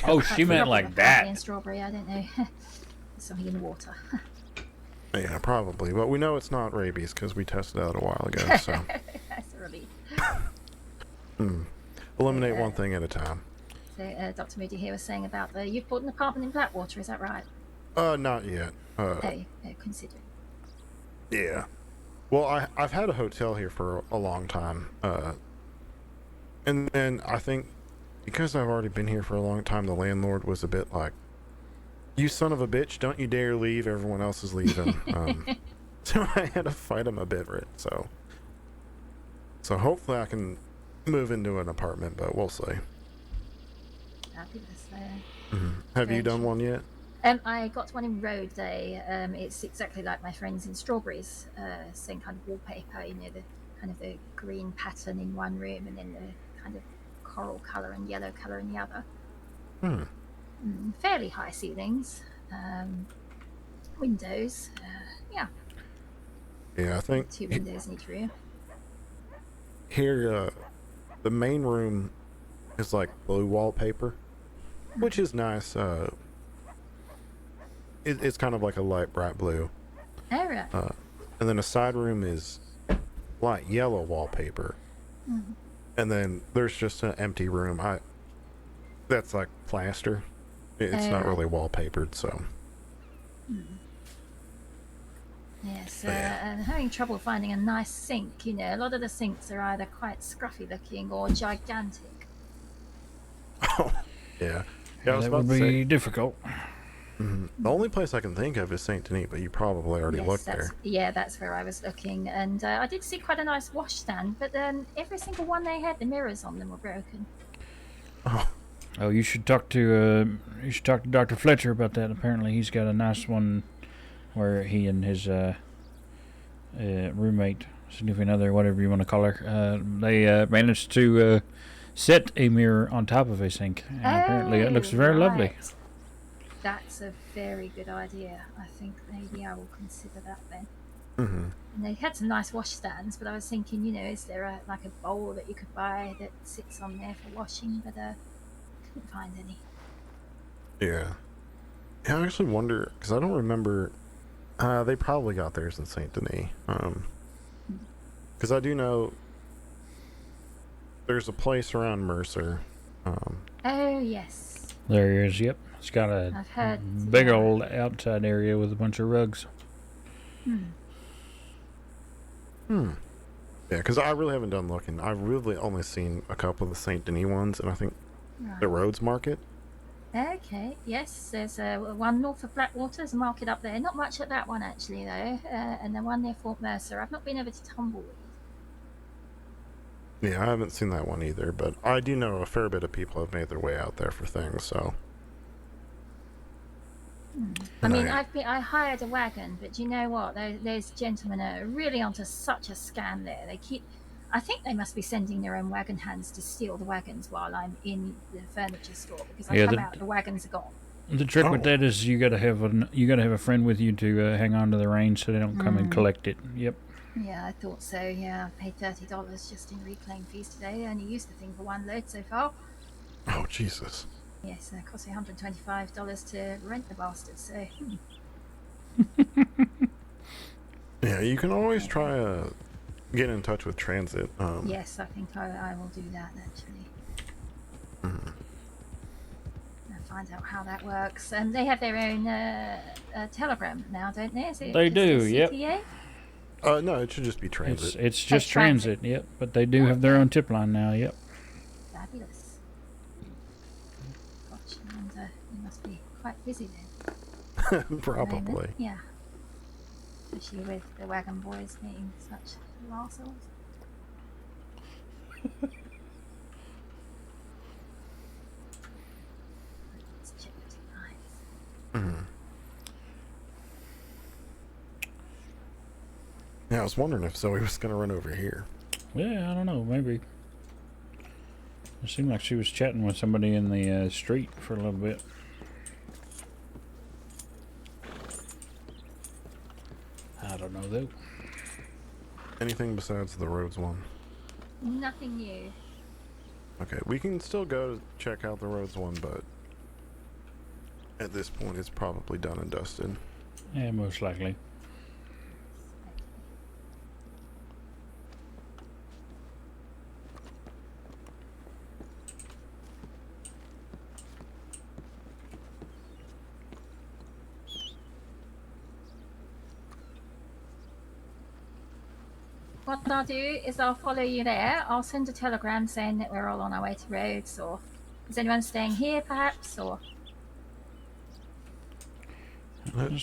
Oh, she meant like In that. Strawberry, I don't know. Something in the water. Yeah, probably. But we know it's not rabies because we tested it out a while ago. So That's a relief. eliminate one thing at a time. So Dr. Moody here was saying about you've bought an apartment in Blackwater, is that right? Not yet. Considering. Yeah. Well, I've had a hotel here for a long time. And then I think because I've already been here for a long time, the landlord was a bit like, "You son of a bitch, don't you dare leave, everyone else is leaving." So I had to fight him a bit, right? So hopefully I can move into an apartment, but we'll see. Fabulous. Have you done one yet? I got one in Road Day. It's exactly like my friends in Strawberries. Same kind of wallpaper, you know, the kind of the green pattern in one room and then the kind of coral colour and yellow colour in the other. Fairly high ceilings. Windows. Yeah. Yeah, I think 2 windows in each room. here, the main room is like blue wallpaper, which is nice. It's kind of like a light bright blue. Oh, right. And then a side room is light yellow wallpaper. And then there's just an empty room. That's like plaster. It's not really wallpapered, so. Yes, I'm having trouble finding a nice sink. You know, a lot of the sinks are either quite scruffy looking or gigantic. Oh, yeah. Yeah, I was That about would to be say, difficult. the only place I can think of is Saint Denis, but you probably already looked there. Yeah, that's where I was looking, and I did see quite a nice washstand, but every single one they had, the mirrors on them were broken. Oh, you should talk to Dr. Fletcher about that. Apparently, he's got a nice one where he and his roommate, significant other, whatever you want to call her, they managed to set a mirror on top of a sink, and apparently it looks very lovely. That's a very good idea. I think maybe I will consider that then. Mm-hmm. And they had some nice washstands, but I was thinking, you know, is there a bowl that you could buy that sits on there for washing? But couldn't find any. Yeah. I actually wonder, because I don't remember. They probably got theirs in Saint Denis. Because I do know there's a place around Mercer. Oh yes. There he is. Yep, it's got a I've heard big old outside area with a bunch of rugs. Yeah, because I really haven't done looking. I've really only seen a couple of the Saint Denis ones, and I think the Rhodes Market. Okay, yes, there's one north of Blackwater, there's a market up there. Not much at that one actually though, and the one near Fort Mercer. I've not been over to Tumbleweed. Yeah, I haven't seen that one either, but I do know a fair bit of people have made their way out there for things, so. I mean, I hired a wagon, but you know what? Those gentlemen are really onto such a scam there. I think they must be sending their own wagon hands to steal the wagons while I'm in the furniture store, because I come out, the wagons are gone. The trick with that is you gotta have a friend with you to hang on to the reins so they don't come and collect it. Yep. Yeah, I thought so. Yeah, I paid $30 just in reclaim fees today. I only used the thing for one load so far. Oh Jesus. Yes, it cost me $125 to rent the bastard. So. Yeah, you can always try get in touch with transit. Yes, I think I will do that actually. I'll find out how that works. And they have their own telegram now, don't they? Is it They do, CTA? No, it should just be transit. It's just transit, yep. But they do have their own tip line now, yep. Fabulous. Gosh, and you must be quite busy then. Probably. Yeah. Especially with the wagon boys being such assholes. Let's check the tonight. Yeah, I was wondering if Zoe was going to run over here. Yeah, I don't know, maybe. It seemed like she was chatting with somebody in the street for a little bit. I don't know, though. Anything besides the Rhodes one? Nothing new. Okay, we can still go check out the Rhodes one, but at this point, it's probably done and dusted. Yeah, most likely. What I'll do is I'll follow you there. I'll send a telegram saying that we're all on our way to Rhodes, or is anyone staying here, perhaps, or... I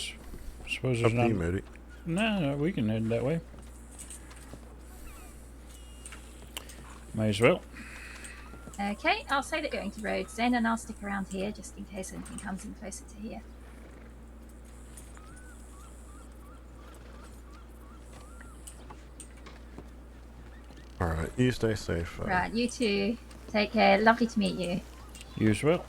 suppose Up there's to not... you, Moody. No, we can head that way. May as well. Okay, I'll say that we're going to Rhodes then, and I'll stick around here just in case anything comes in closer to here. Alright, you stay safe. Right, you too. Take care. Lovely to meet you. You as well.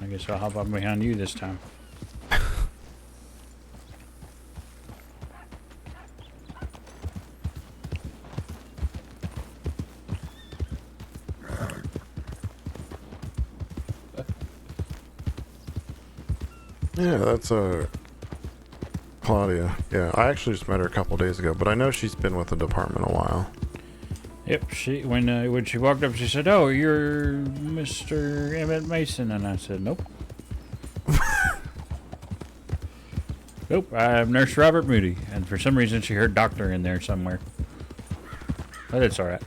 I guess I'll hop up behind you this time. Yeah, that's Claudia. Yeah, I actually just met her a couple days ago, but I know she's been with the department a while. Yep, when she walked up, she said, "Oh, you're Mr. Emmett Mason," and I said, "Nope." Nope, I'm Nurse Robert Moody, and for some reason she heard doctor in there somewhere. But it's all right.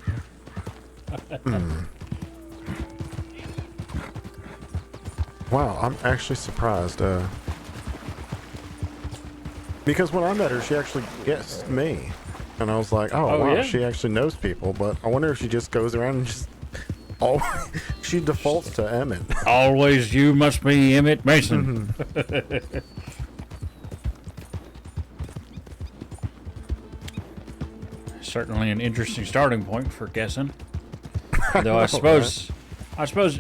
Wow, I'm actually surprised. Because when I met her, she actually guessed me. And I was like, oh wow, yeah? she actually knows people, but I wonder if she just goes around and just... Oh, she defaults to Emmett. Always you must be Emmett Mason. Certainly an interesting starting point for guessing. Though I suppose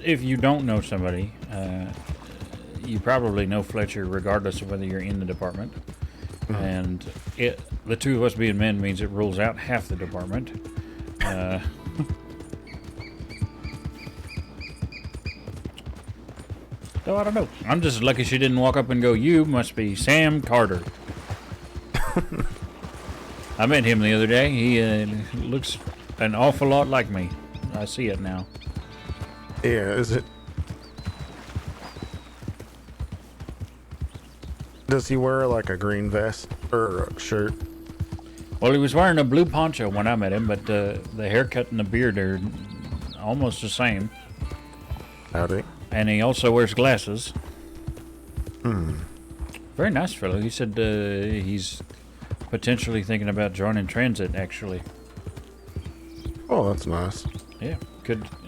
if you don't know somebody, you probably know Fletcher regardless of whether you're in the department. And the two of us being men means it rules out half the department. Though I don't know. I'm just lucky she didn't walk up and go, "You must be Sam Carter." I met him the other day. He looks an awful lot like me. I see it now. Yeah, is it... Does he wear like a green vest or a shirt? Well, he was wearing a blue poncho when I met him, but the haircut and the beard are almost the same. Howdy. And he also wears glasses. Very nice fellow. He said he's potentially thinking about joining transit, actually. Oh, that's nice. Yeah,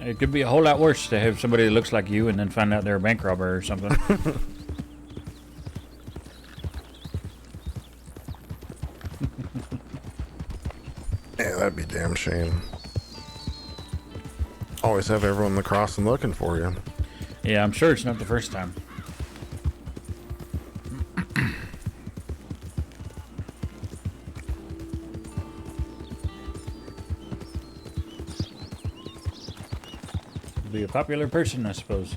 it could be a whole lot worse to have somebody that looks like you and then find out they're a bank robber or something. Yeah, that'd be a damn shame. Always have everyone in the crossing looking for you. Yeah, I'm sure it's not the first time. Be a popular person, I suppose.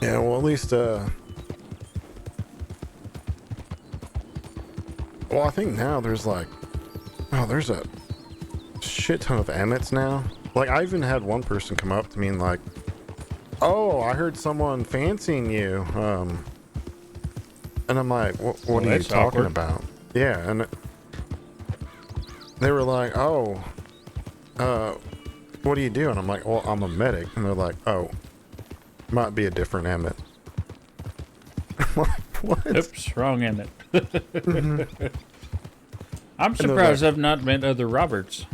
Yeah, well, at least, well, I think now there's like, there's a shit ton of Emmets now. Like, I even had one person come up to me and like, "Oh, I heard someone fancying you." And I'm like, what are you talking about? Yeah, and they were like, "Oh, what do you do?" And I'm like, "Well, I'm a medic." And they're like, "Oh, might be a different Emmett." I'm like, what? Oops, wrong Emmett. I'm surprised I've not met other Roberts.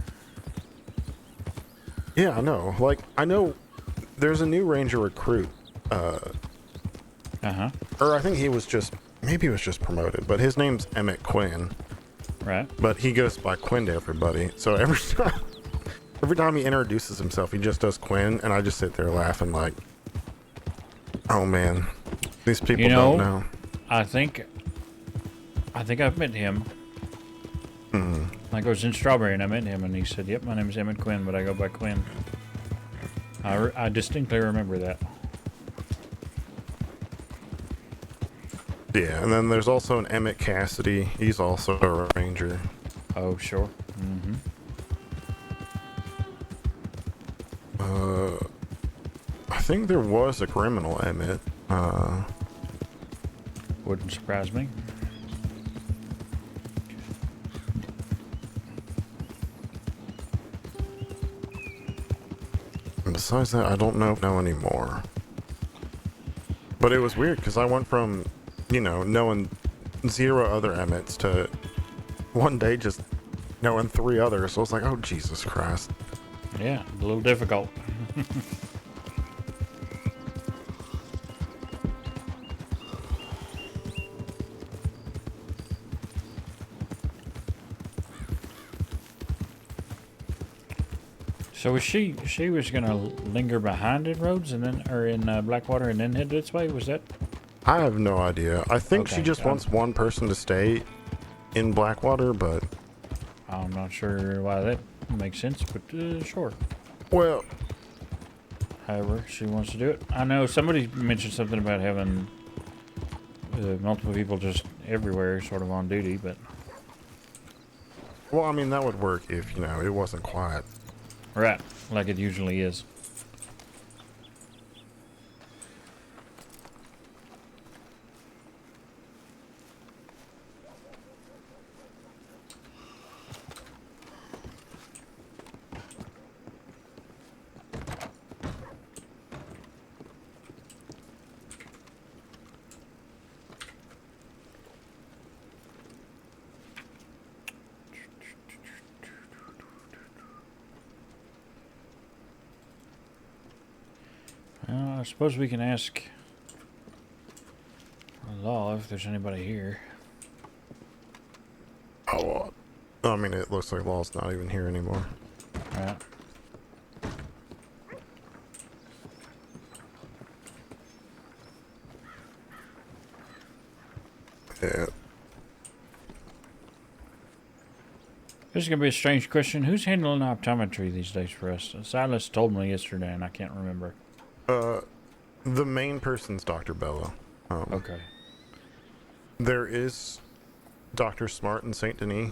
Yeah, I know. Like, I know there's a new Ranger recruit. Or I think maybe he was just promoted, but his name's Emmett Quinn. Right. But he goes by Quinn to everybody. So every time he introduces himself, he just does Quinn, and I just sit there laughing like, oh man, these people don't know. I think I've met him. Like I was in Strawberry and I met him and he said, "Yep, my name is Emmett Quinn, but I go by Quinn." I distinctly remember that. Yeah, and then there's also an Emmett Cassidy. He's also a ranger. Oh, sure. Mm-hmm. I think there was a criminal Emmett. Wouldn't surprise me. And besides that, I don't know anymore. But it was weird because I went from, knowing 0 other Emmets to one day just knowing 3 others. So I was like, oh, Jesus Christ. Yeah, a little difficult. So was she was gonna linger behind in Rhodes and then, or in Blackwater and then head this way? Was that? I have no idea. I think she Okay, just wants one person to stay in Blackwater, but I'm not sure why that makes sense, but sure. well, However she wants to do it. I know somebody mentioned something about having multiple people just everywhere, sort of on duty, but I mean that would work if it wasn't quiet. right, like it usually is. I suppose we can ask Law if there's anybody here. Oh, I mean it looks like Law's not even here anymore. Right. Yeah. This is going to be a strange question. Who's handling optometry these days for us? Silas told me yesterday, and I can't remember. The main person's Dr. Bella. Okay. There is Dr. Smart in Saint Denis,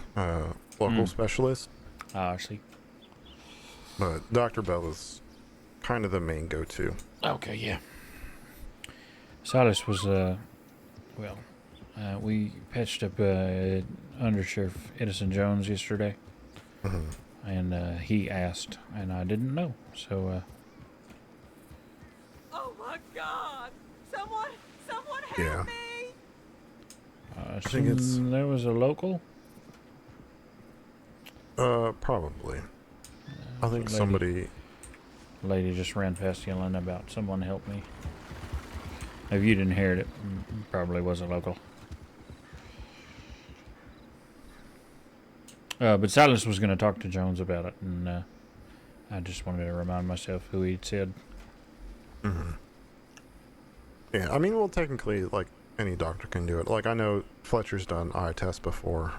local specialist, I see. but Dr. Bella's kind of the main go-to. Okay, yeah. Silas was, we patched up Under Sheriff Edison Jones yesterday, and he asked, and I didn't know, so, Oh my God! Someone help Yeah. me! I think it's- assume there was a local? Probably. I think Lady. somebody... Lady just ran past yelling about someone help me. If you didn't hear it, probably wasn't local. But Silas was going to talk to Jones about it, and I just wanted to remind myself who he'd said. Yeah, I mean, well, technically, like, any doctor can do it. Like, I know Fletcher's done eye tests before.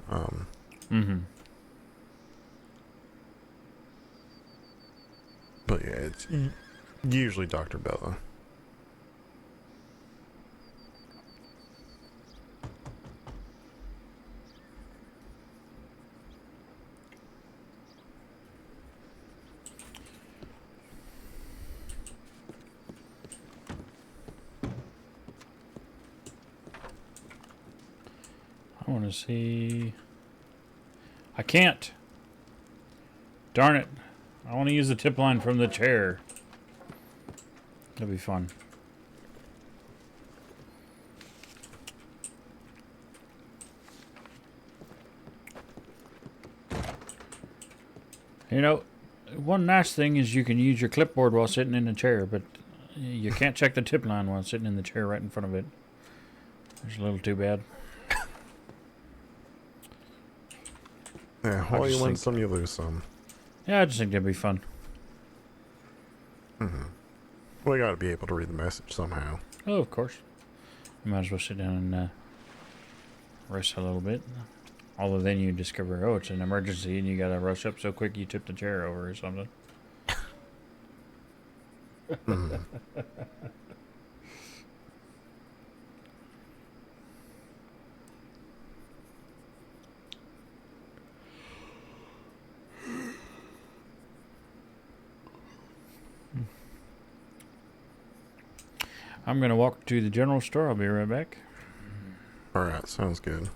But yeah, it's usually Dr. Bella. I want to see... I can't! Darn it. I want to use the tip line from the chair. That'll be fun. You know, one nice thing is you can use your clipboard while sitting in the chair, but you can't check the tip line while sitting in the chair right in front of it. It's a little too bad. Yeah, I while you just win think- some, you lose some. Yeah, I just think that'd be fun. We gotta be able to read the message somehow. Oh, of course. You might as well sit down and rest a little bit. Although then you discover, oh, it's an emergency and you gotta rush up so quick you tip the chair over or something. I'm gonna walk to the general store. I'll be right back. Alright, sounds good.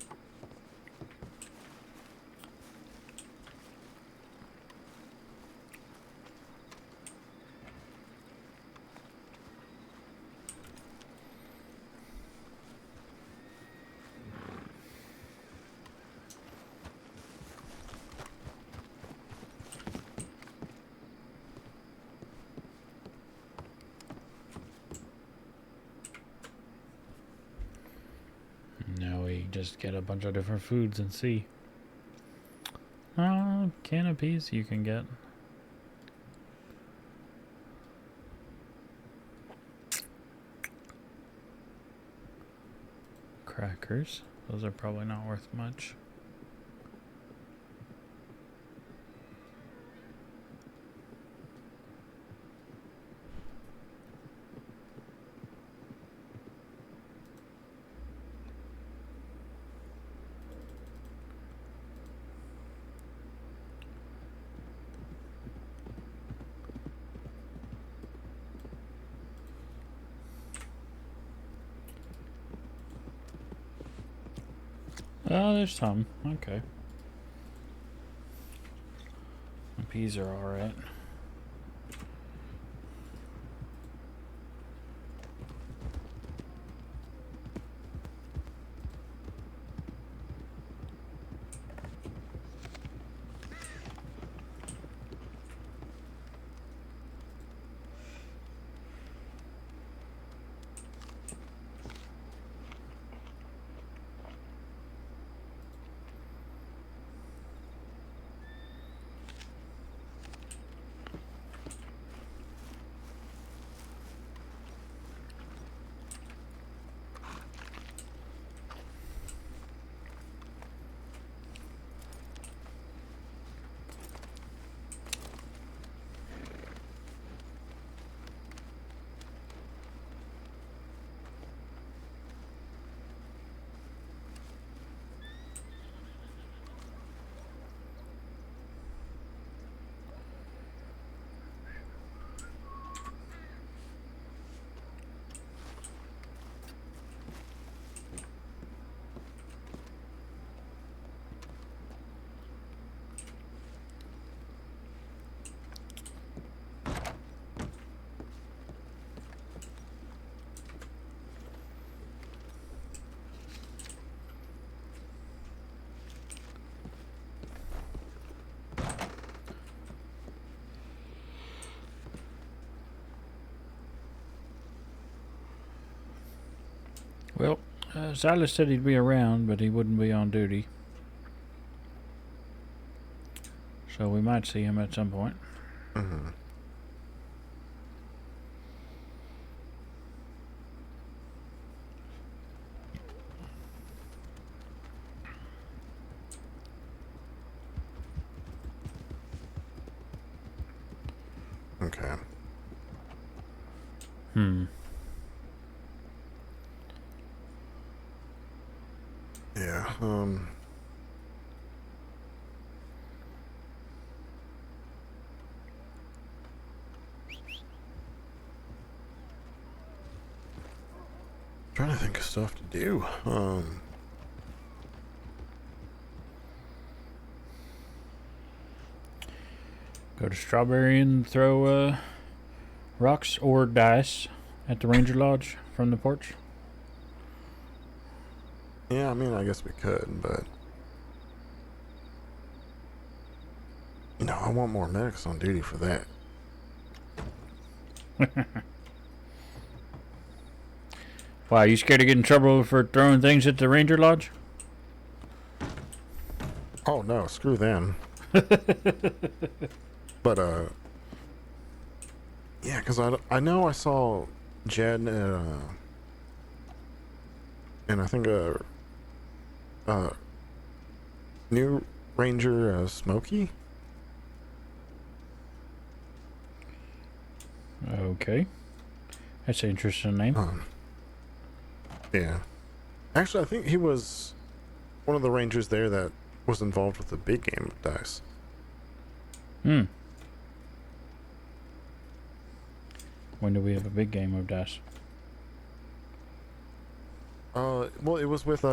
Now we just get a bunch of different foods and see. Can of peas you can get. Crackers. Those are probably not worth much. Oh, there's some. Okay. The peas are alright. Well, Silas said he'd be around, but he wouldn't be on duty. So we might see him at some point. Mm-hmm. Okay. Yeah, trying to think of stuff to do. Go to Strawberry and throw rocks or dice at the Ranger Lodge from the porch. Yeah, I mean, I guess we could, but you know, I want more medics on duty for that. Why, you scared to get in trouble for throwing things at the Ranger Lodge? Oh no, screw them. But yeah, because I know I saw Jed and I think New Ranger Smokey. Okay. That's an interesting name. Yeah. Actually, I think he was one of the Rangers there that was involved with the big game of dice. Hmm. When do we have a big game of dice? Well, it was with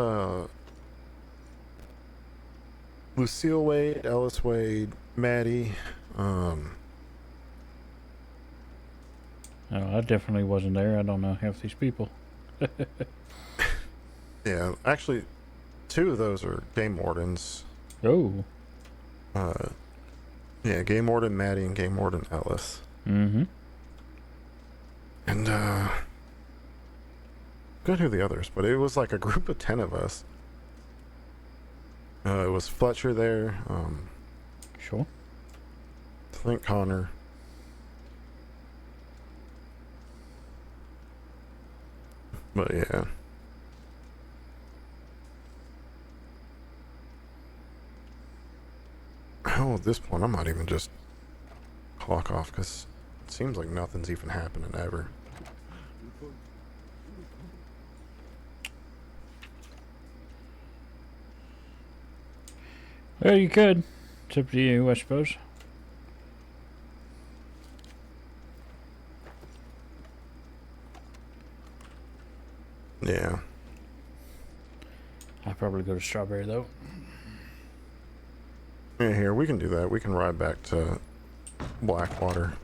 Lucille Wade, Ellis Wade, Maddie. Oh, I definitely wasn't there. I don't know half these people. Yeah, actually, 2 of those are game wardens. Oh. Yeah, game warden Maddie and game warden Ellis. Mm-hmm. And forgot who the others, but it was like a group of 10 of us. It was Fletcher there. Sure. I think Connor. But yeah. Hell, at this point, I might even just clock off because it seems like nothing's even happening ever. Well, you could. It's up to you, I suppose. Yeah. I'd probably go to Strawberry, though. Yeah, here, we can do that. We can ride back to Blackwater.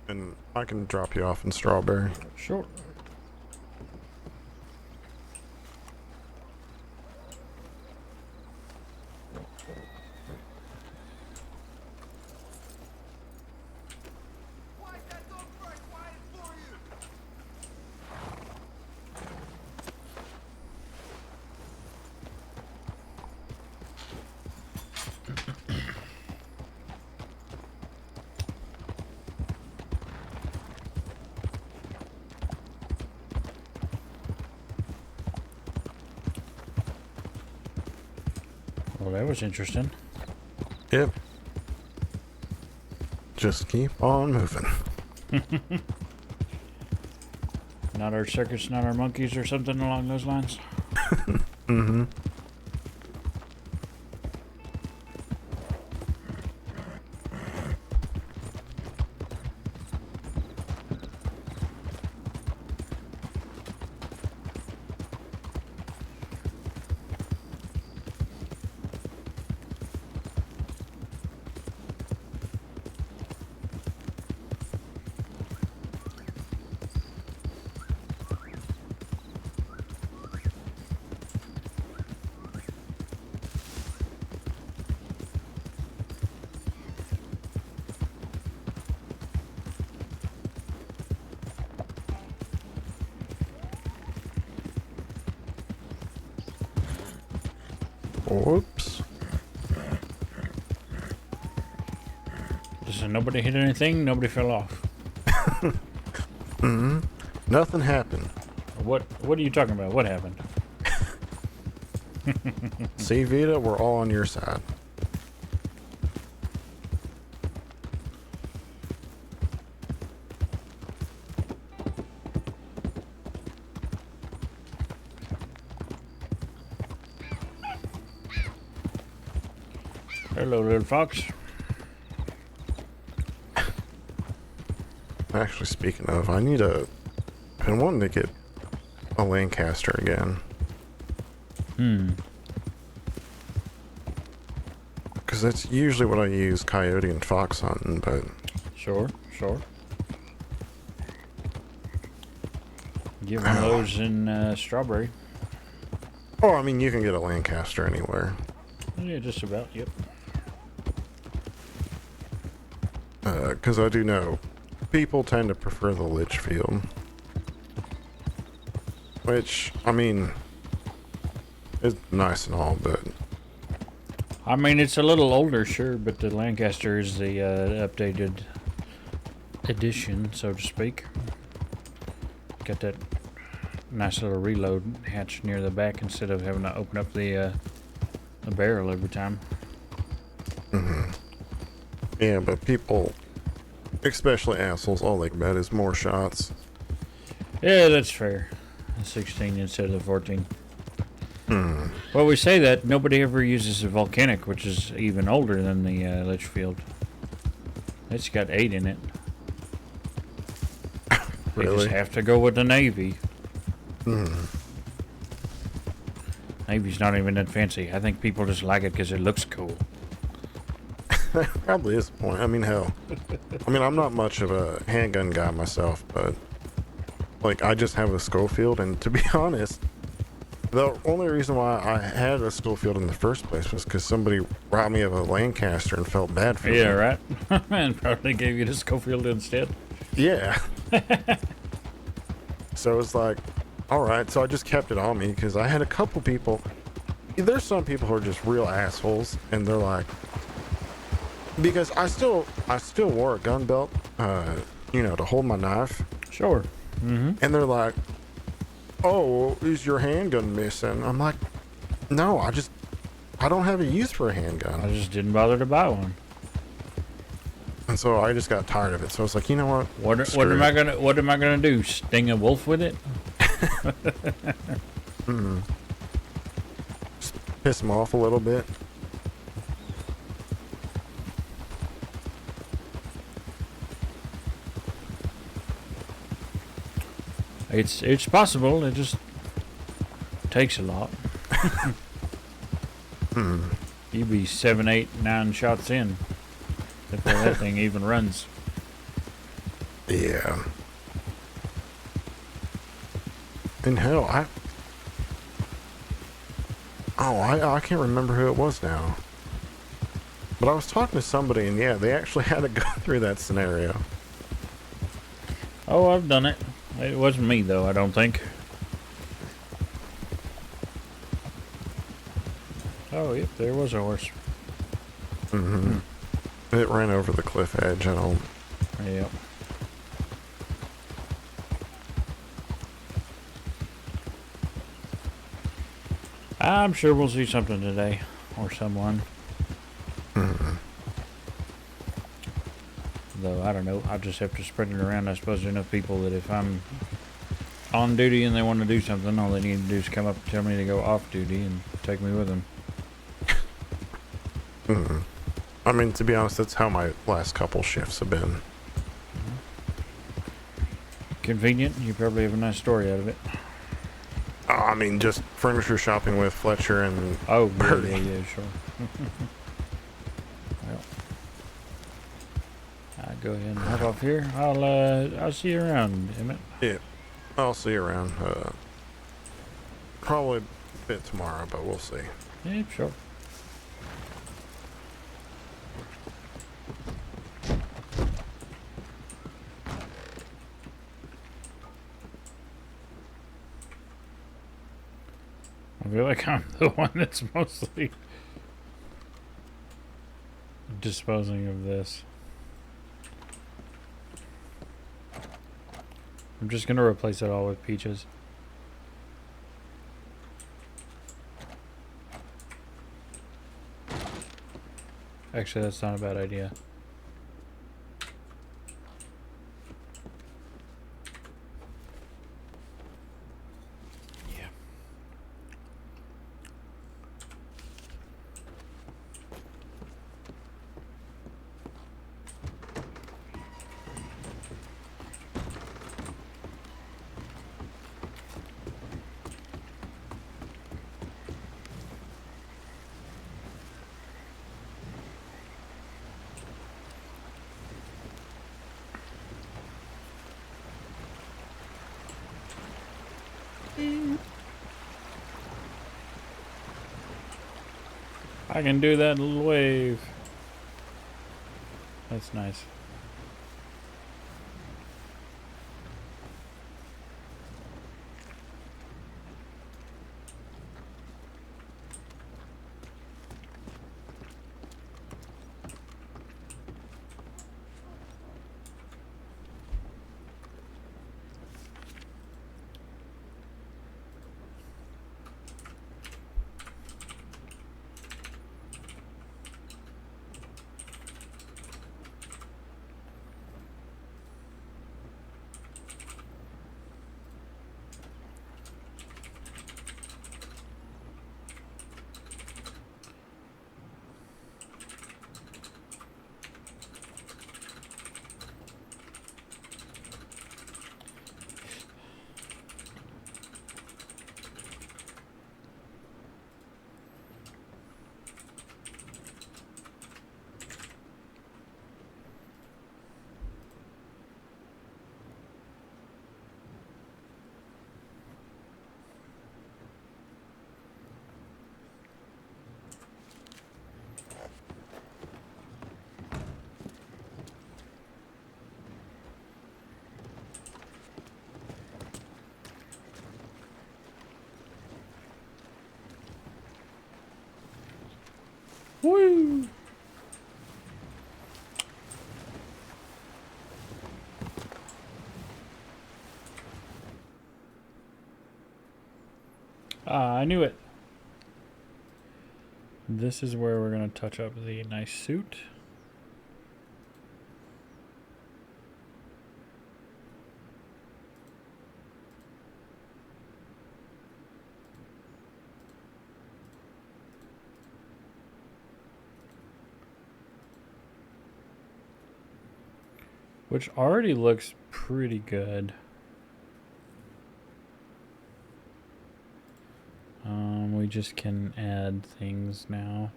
And I can drop you off in Strawberry. Sure. Well, that was interesting. Yep. Just keep on moving. Not our circus, not our monkeys, or something along those lines. Mm-hmm. Whoops. So nobody hit anything, nobody fell off. Mm-hmm. Nothing happened. What are you talking about? What happened? See, Vita, we're all on your side. Hello, little fox. Actually, speaking of, I've been wanting to get a Lancaster again. Because that's usually what I use coyote and fox hunting, but... Sure. Get one of those in Strawberry. Oh, I mean, you can get a Lancaster anywhere. Yeah, just about, yep. Because I do know people tend to prefer the Litchfield. Which, I mean, is nice and all, but... I mean, it's a little older, sure, but the Lancaster is the updated edition, so to speak. Got that nice little reload hatch near the back instead of having to open up the barrel every time. Yeah, but people, especially assholes, all they think about is more shots. Yeah, that's fair. 16 instead of the 14. Well, we say that nobody ever uses a volcanic, which is even older than the Litchfield. It's got 8 in it. They Really? just have to go with the Navy. Navy's not even that fancy. I think people just like it because it looks cool. That probably is the point. I mean, hell. I mean, I'm not much of a handgun guy myself, but like, I just have a Schofield, and to be honest, the only reason why I had a Schofield in the first place was because somebody robbed me of a Lancaster and felt bad for me. Yeah, right? And probably gave you the Schofield instead. Yeah. So it's like, alright, so I just kept it on me because I had a couple people. There's some people who are just real assholes, and they're like, because I still wore a gun belt, to hold my knife. Sure. And they're like, oh, is your handgun missing? I'm like, no, I don't have a use for a handgun. I just didn't bother to buy one. And so I just got tired of it. So I was like, you know what? What am I gonna do? Sting a wolf with it? Just piss them off a little bit. It's possible. It just takes a lot. You'd be 7, 8, 9 shots in before that thing even runs. Yeah. And hell, I can't remember who it was now. But I was talking to somebody, and yeah, they actually had to go through that scenario. Oh, I've done it. It wasn't me though, I don't think. Oh, yep, there was a horse. It ran over the cliff edge. I don't. Yep. I'm sure we'll see something today, or someone. Though, I don't know, I'll just have to spread it around. I suppose enough people that if I'm on duty and they want to do something, all they need to do is come up and tell me to go off duty and take me with them. I mean, to be honest, that's how my last couple shifts have been. Convenient. You probably have a nice story out of it. I mean, just furniture shopping with Fletcher and Oh, Birdie. yeah, sure. Well, I'll go ahead and hop off here. I'll see you around, Emmett. Yeah, I'll see you around. Probably a bit tomorrow, but we'll see. Yeah, sure. I feel like I'm the one that's mostly disposing of this. I'm just gonna replace it all with peaches. Actually, that's not a bad idea. I can do that little wave. That's nice. Woo! Ah, I knew it. This is where we're going to touch up the nice suit. Which already looks pretty good. We just can add things now.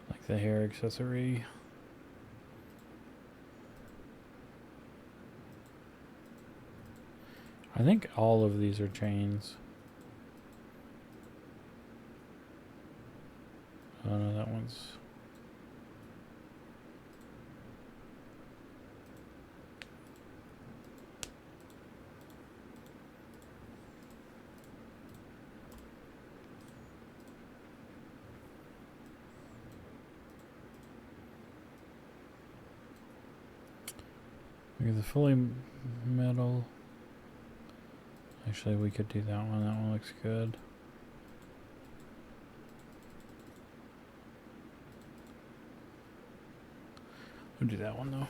Like the hair accessory. I think all of these are chains. Oh no, that one's... Maybe the fully metal. Actually, we could do that one. That one looks good. We'll do that one though.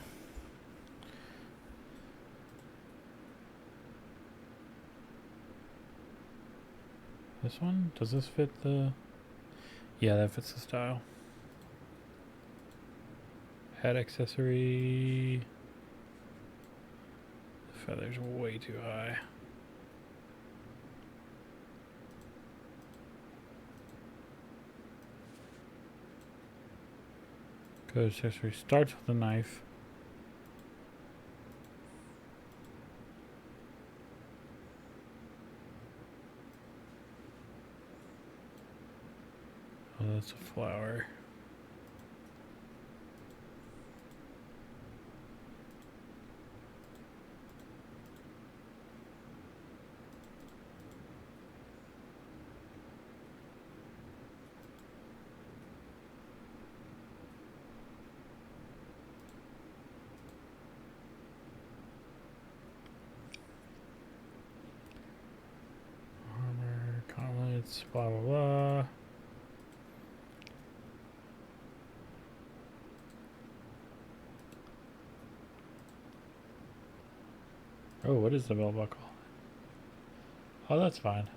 This one? Does this fit the... Yeah, that fits the style. Head accessory. The feather's way too high. Good accessory starts with a knife. Oh, that's a flower. Armor, gauntlets, blah blah blah. Oh, what is the belt buckle? Oh, that's fine.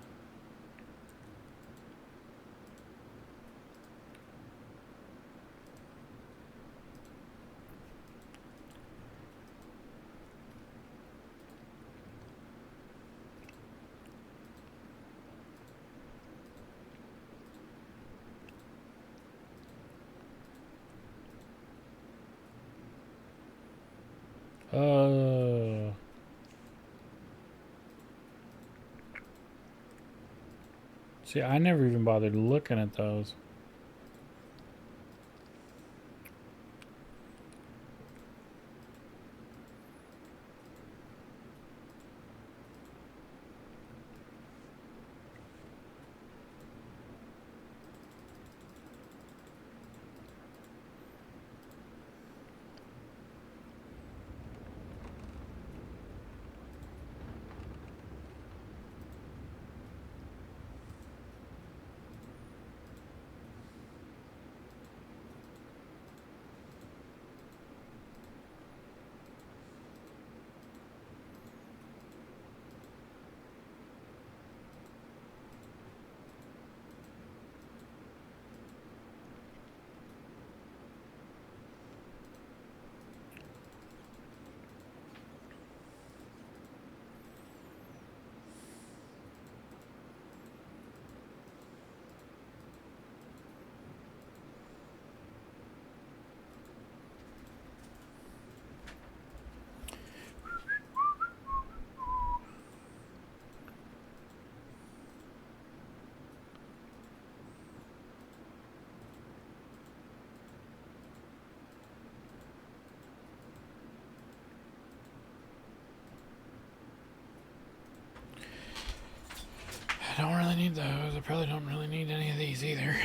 Oh. See, I never even bothered looking at those. need those. I probably don't really need any of these either.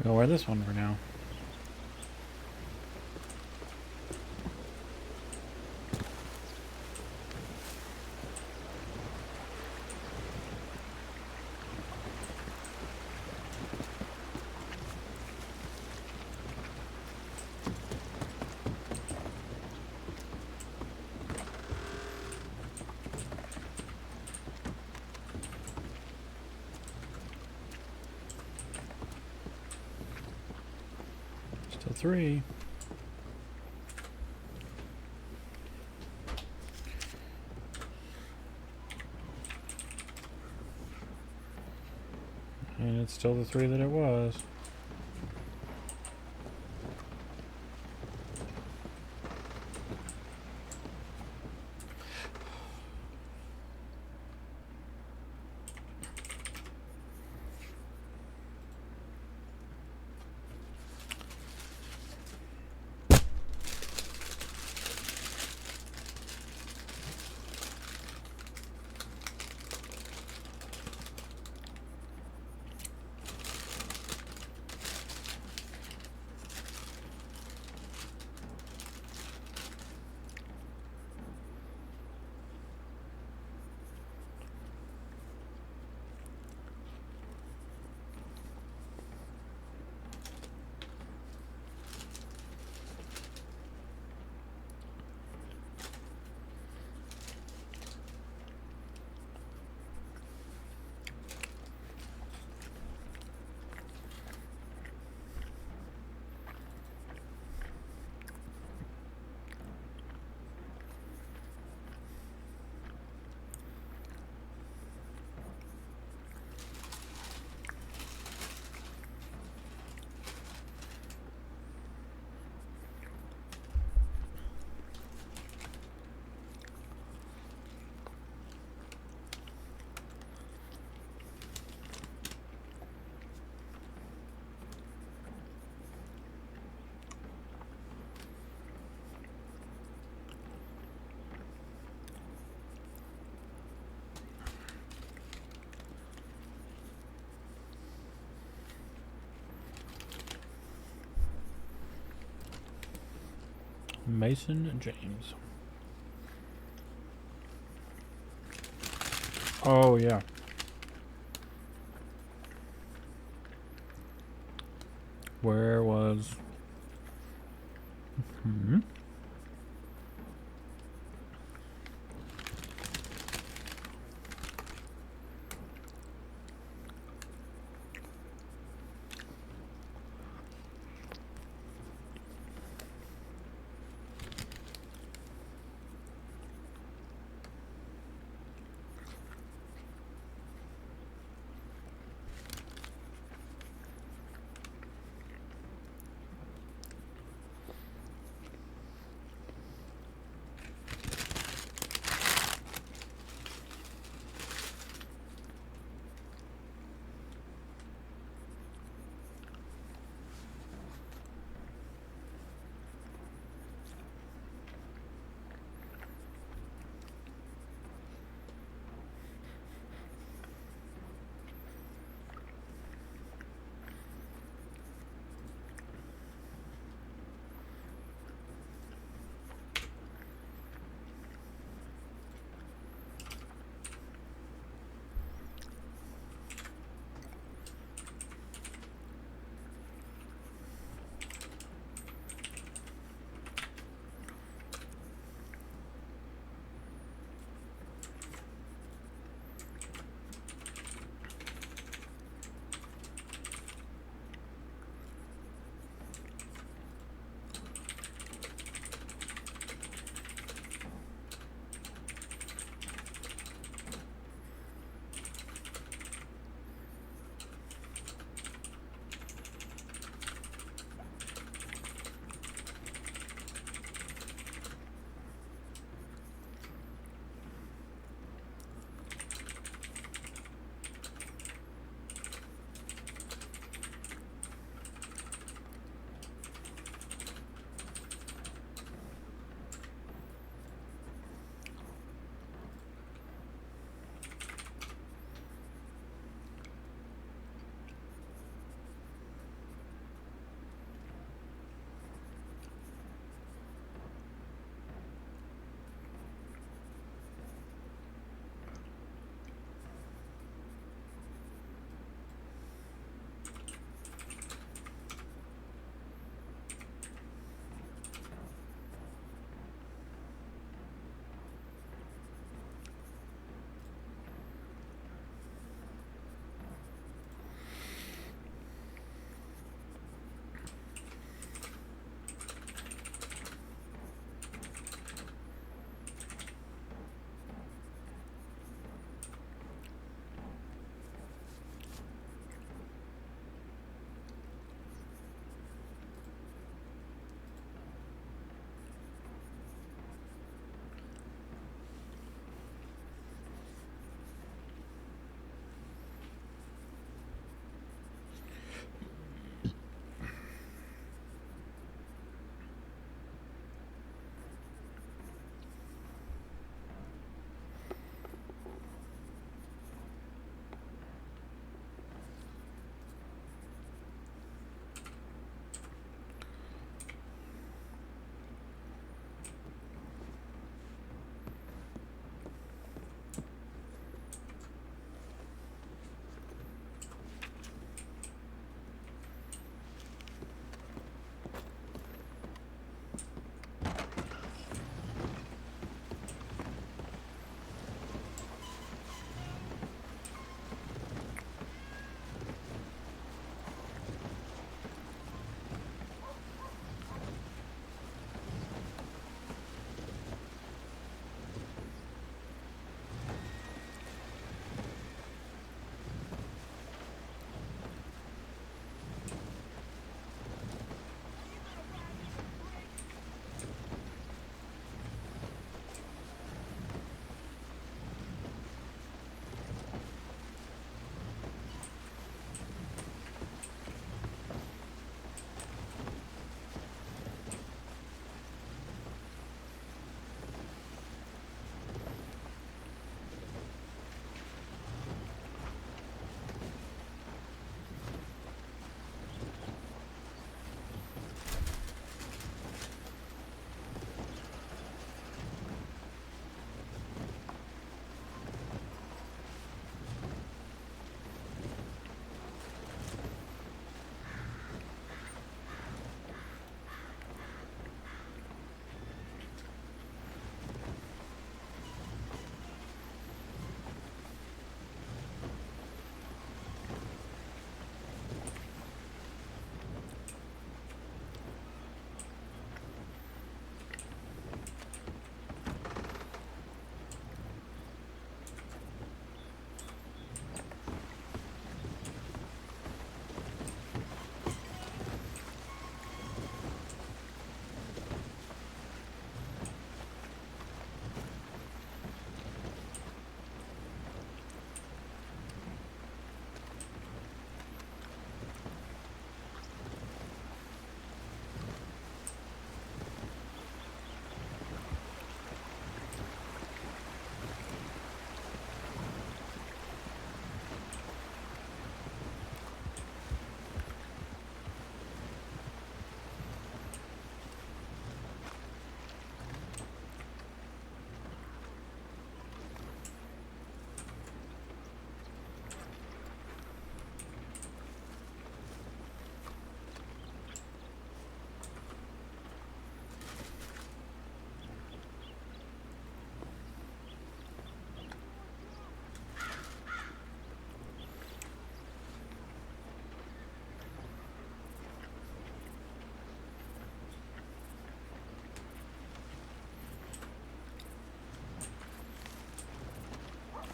We'll wear this one for now. Still 3. And it's still the 3 that it was. Mason James. Oh, yeah. Where was... Hmm?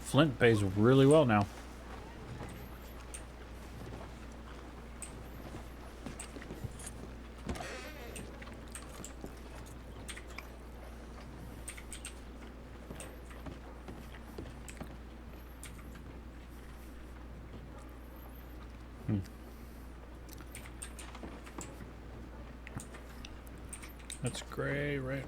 Flint pays really well now. That's great, right?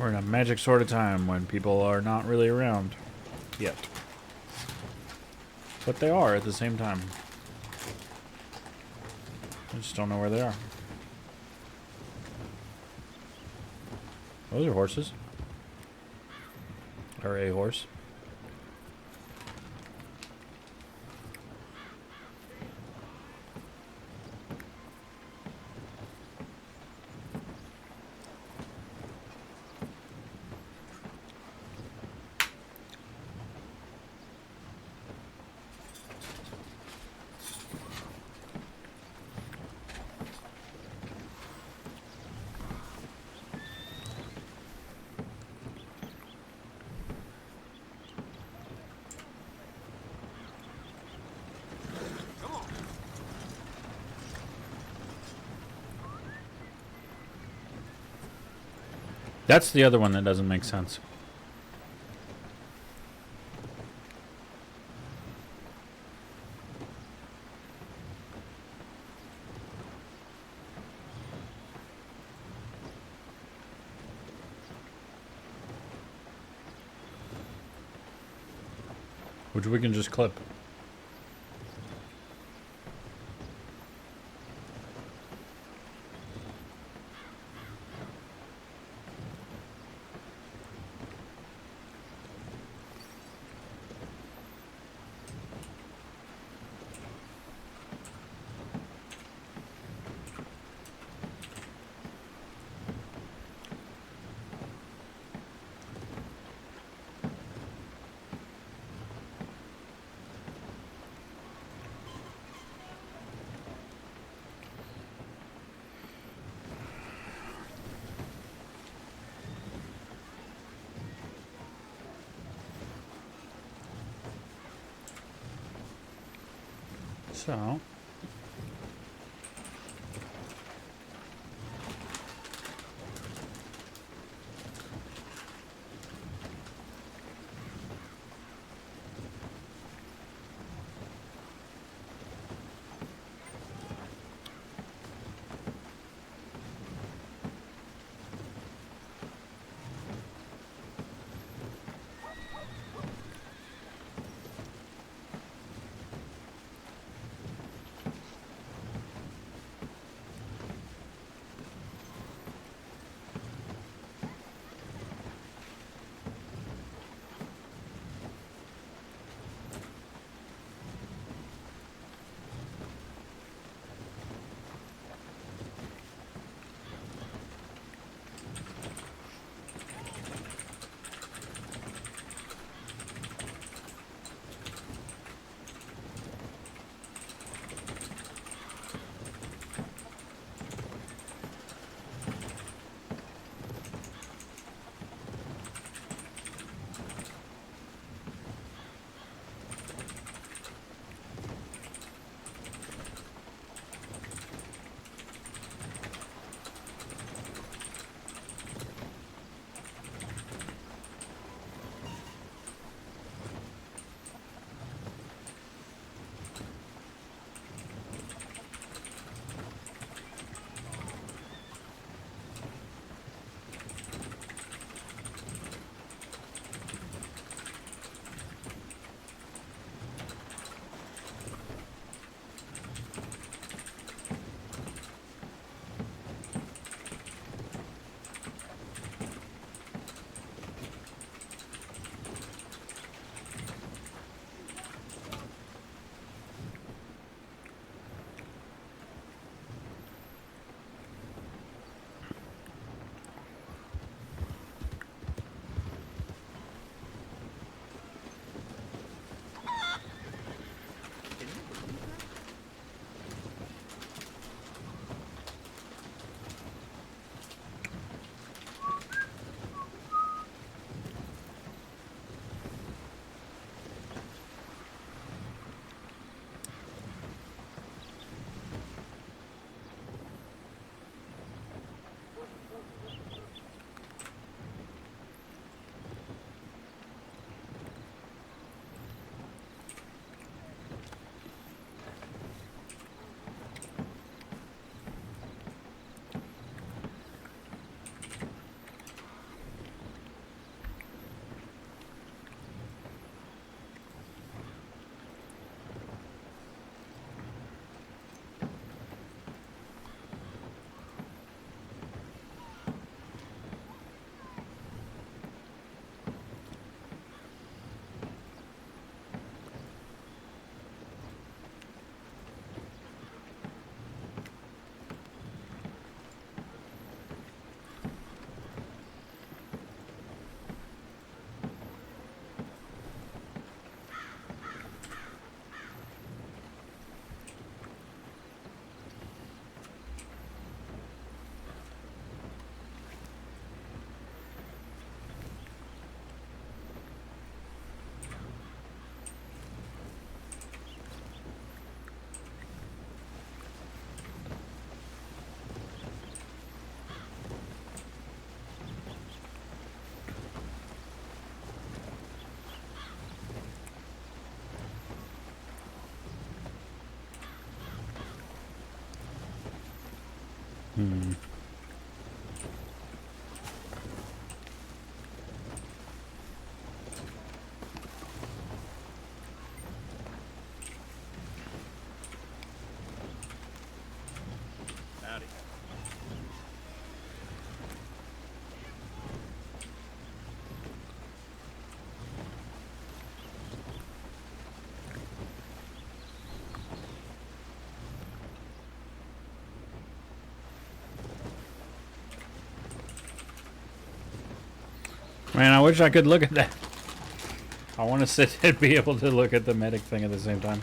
We're in a magic sort of time when people are not really around yet. But they are at the same time. I just don't know where they are. Those are horses. Or a horse. That's the other one that doesn't make sense. Which we can just clip. So, Howdy. Man, I wish I could look at that. I want to sit and be able to look at the medic thing at the same time.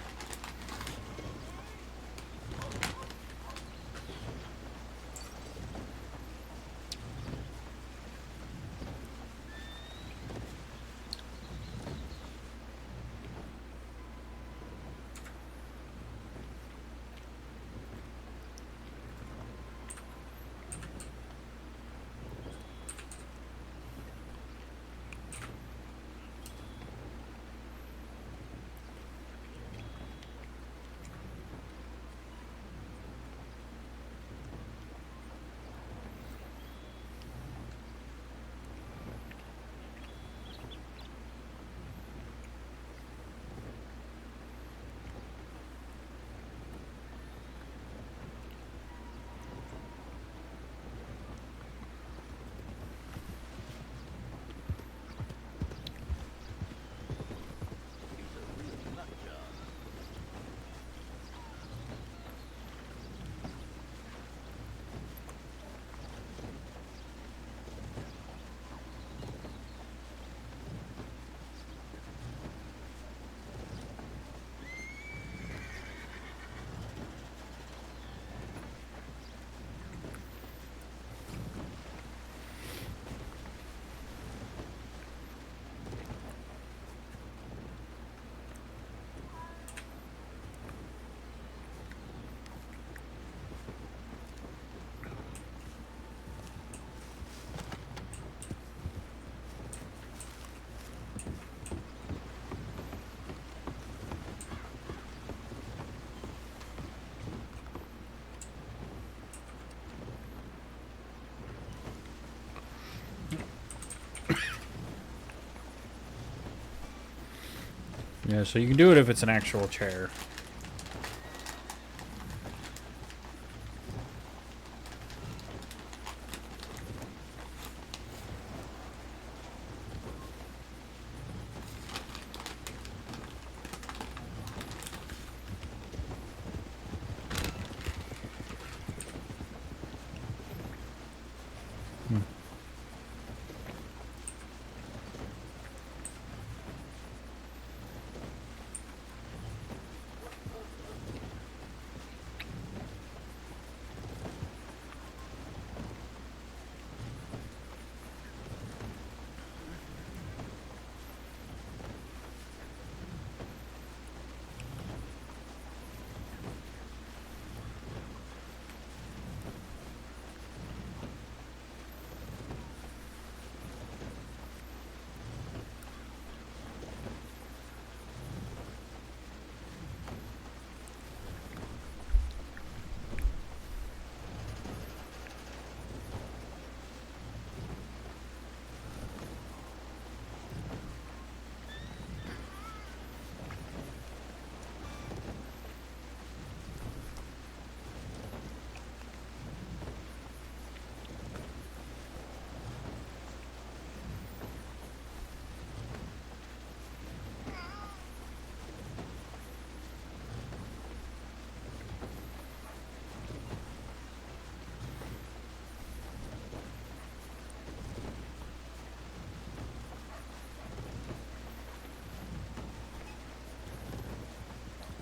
Yeah, so you can do it if it's an actual chair.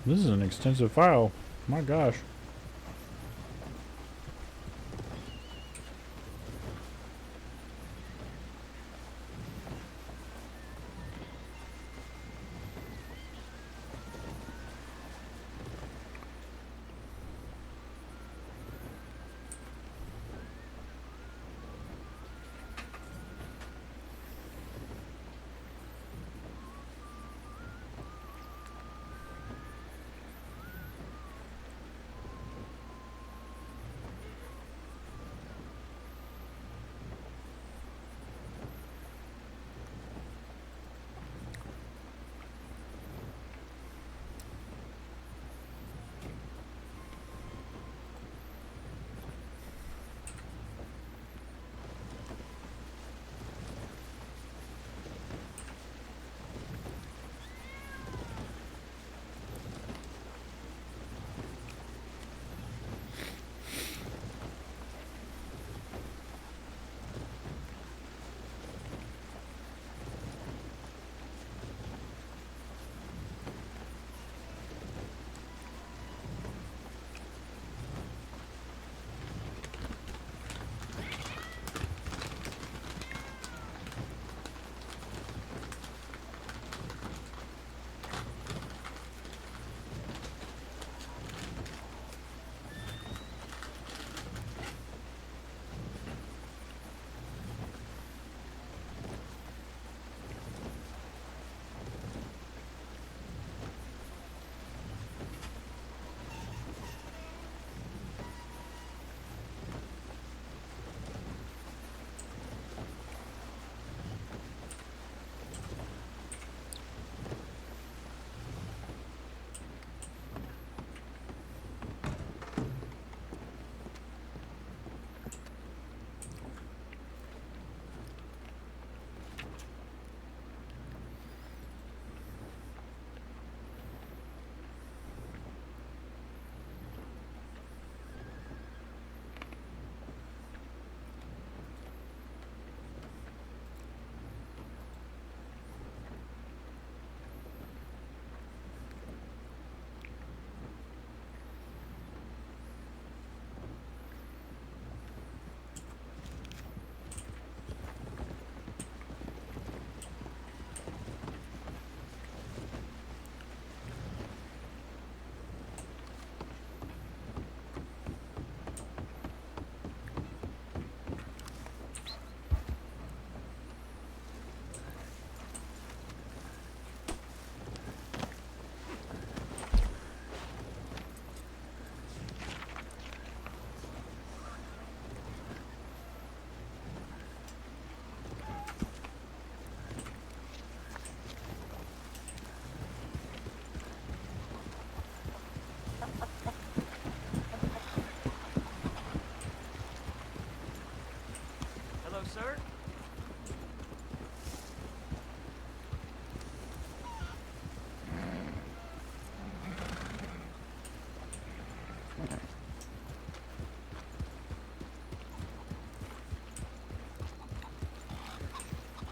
This is an extensive file. My gosh.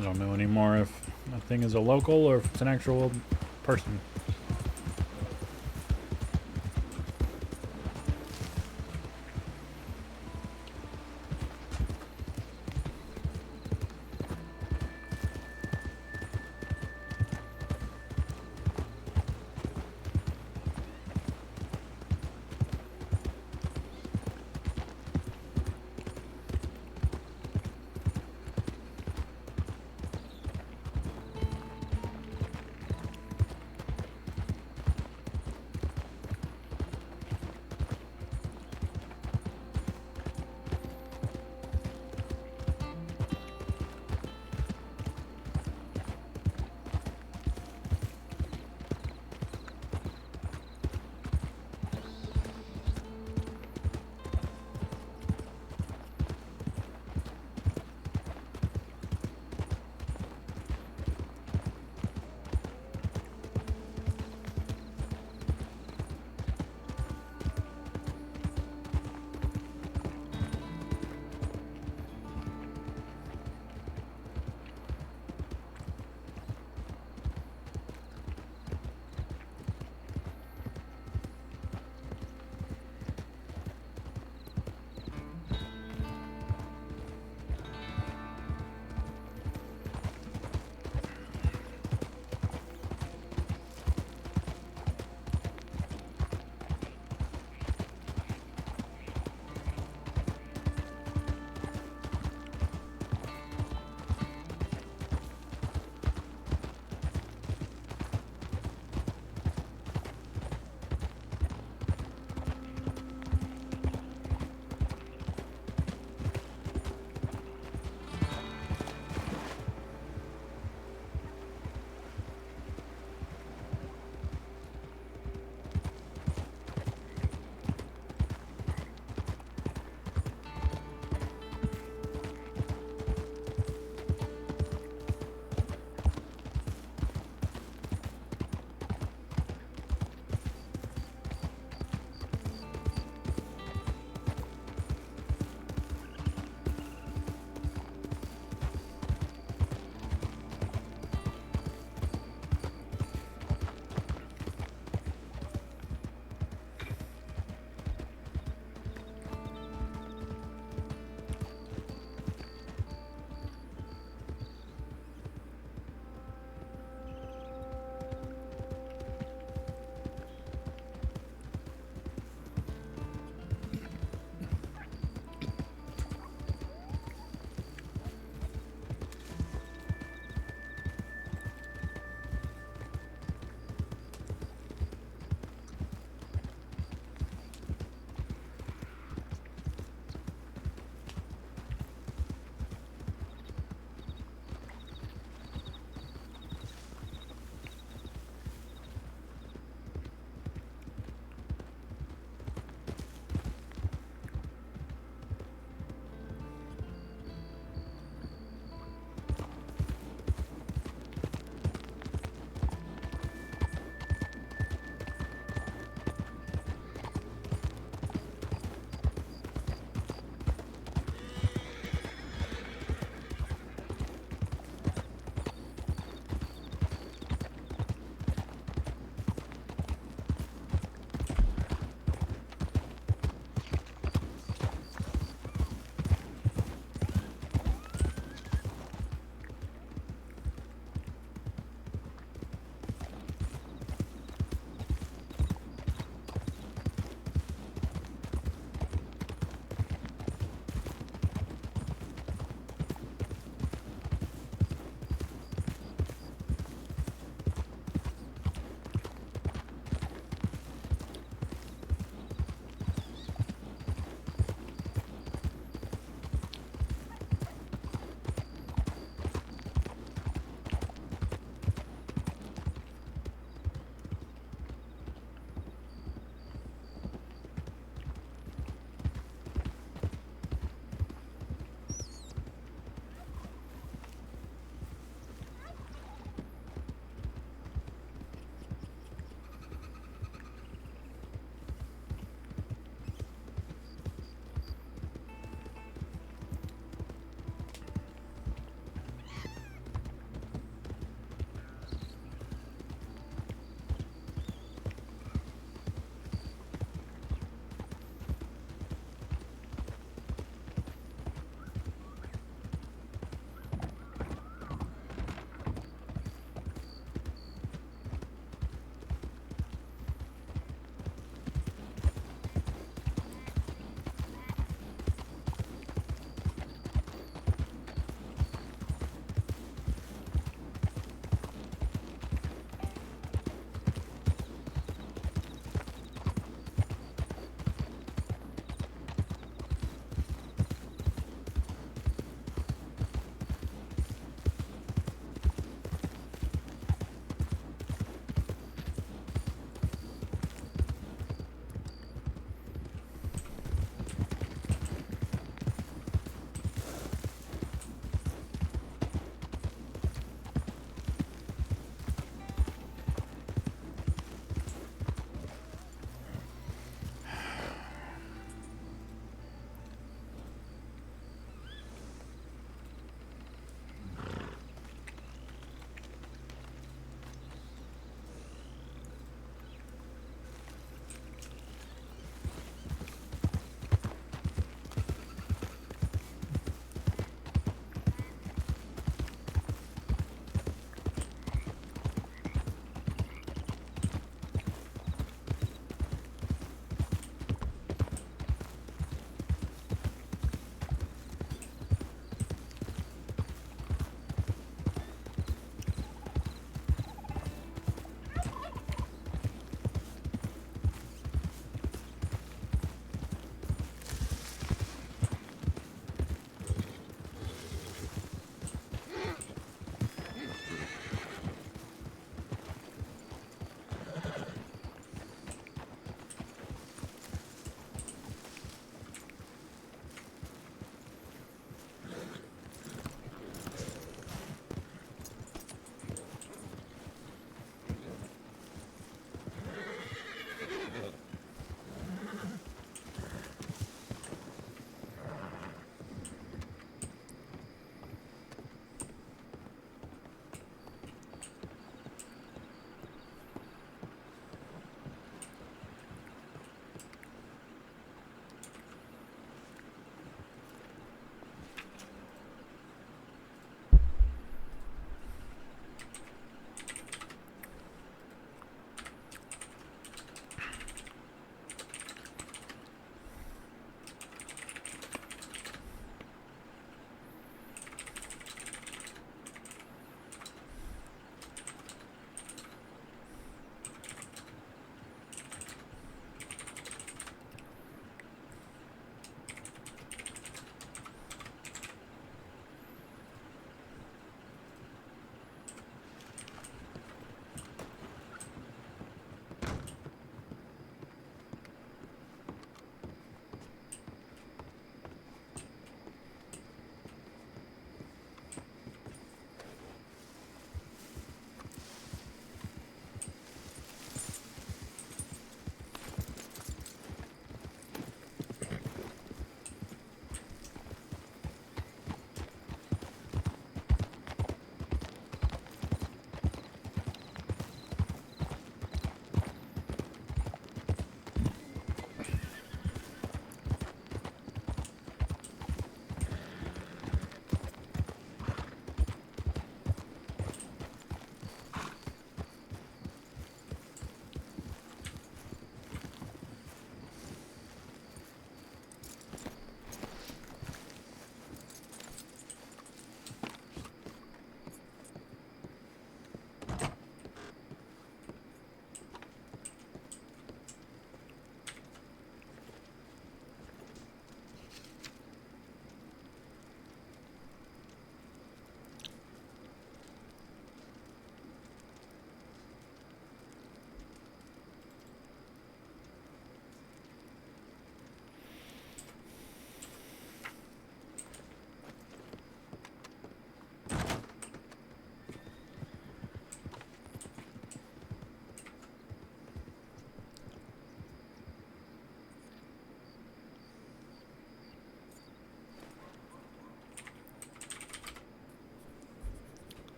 I don't know anymore if that thing is a local or if it's an actual person.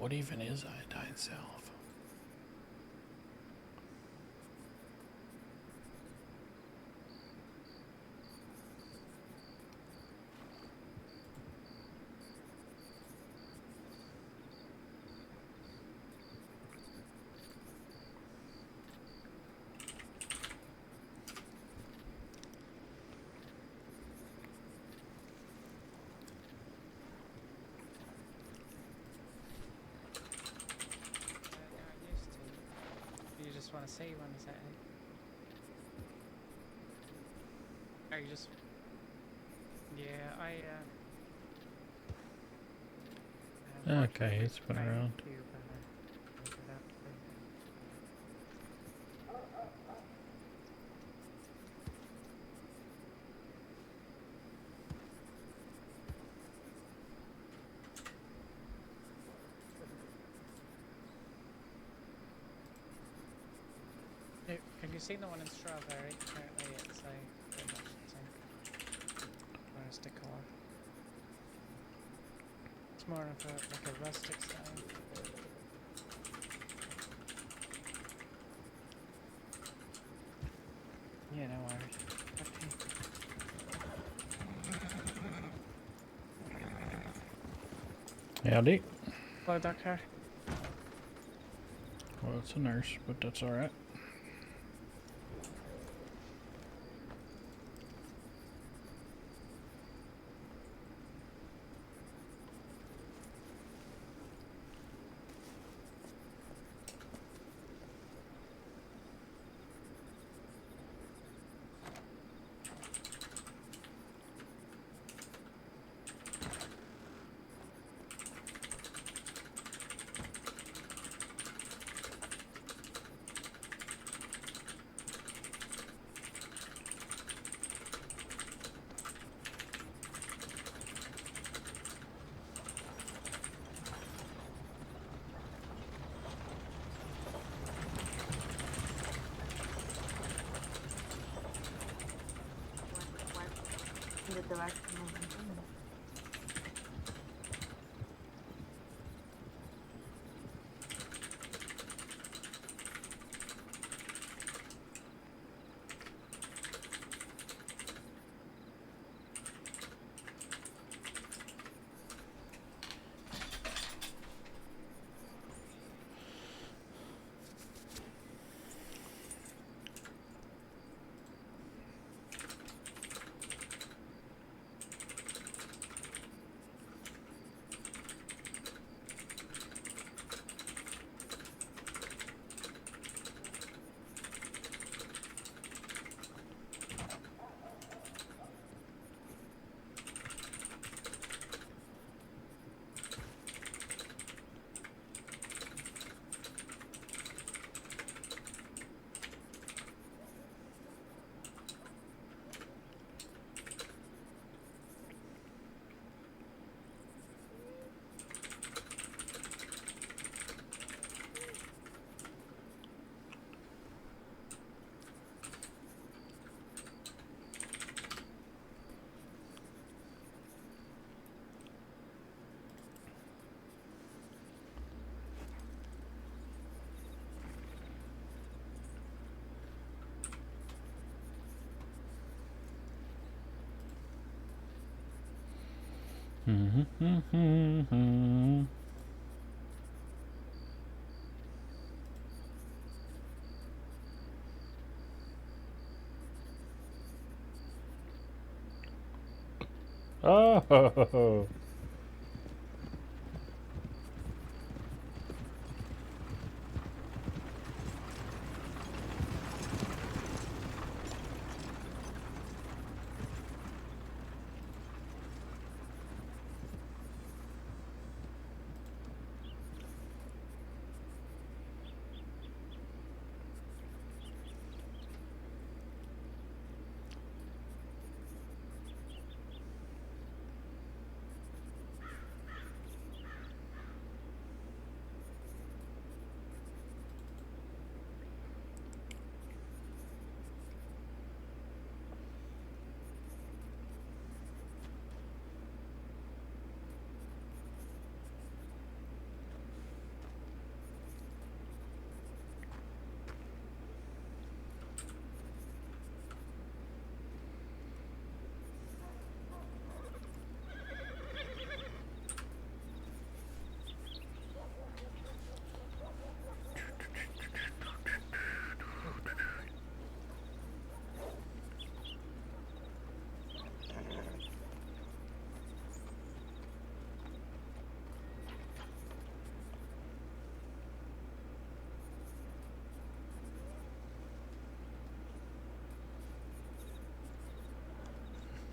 What even is iodine salve? You just want to save on the side. Or you just... Yeah, Okay, it's been around. Have you seen the one in Strawberry? Apparently it's like pretty much the same. Rustic color. It's more of a like a rustic style. Yeah, no worries. Okay. Howdy. Hello, Doctor. Well, it's a nurse, but that's all right. The direct movement. Oh.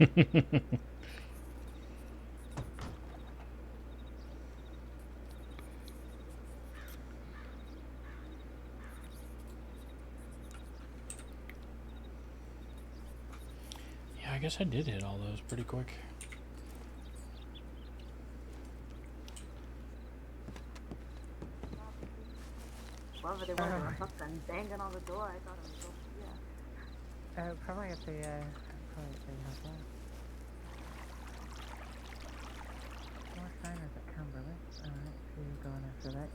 Yeah, I guess I did hit all those pretty quick. Whatever they wanted to fuck and banging on the door, I thought it was yeah. Probably at the house. More signers at Cumberland. Alright, so you're going after that.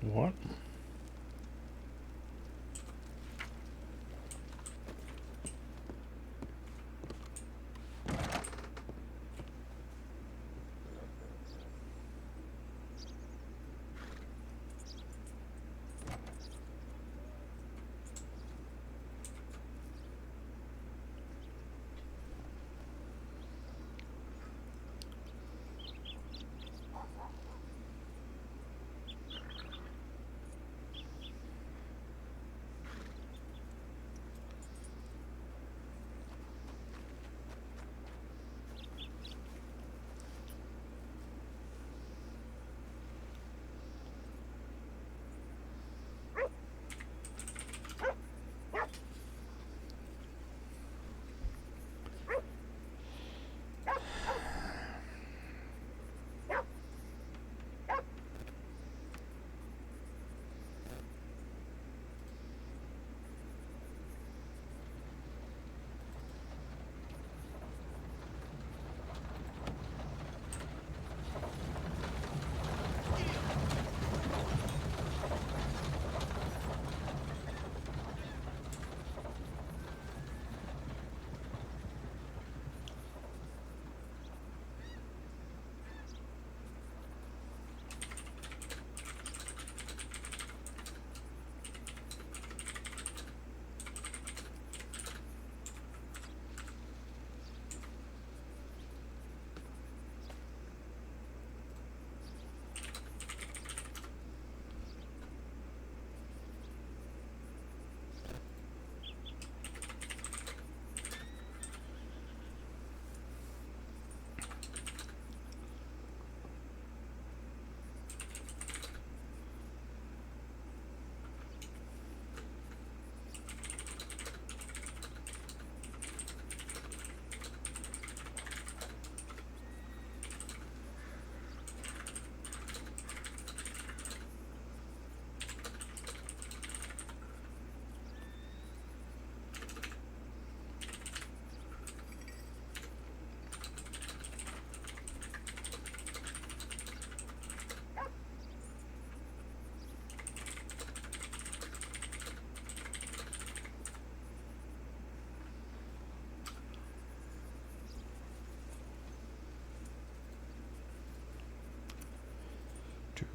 What?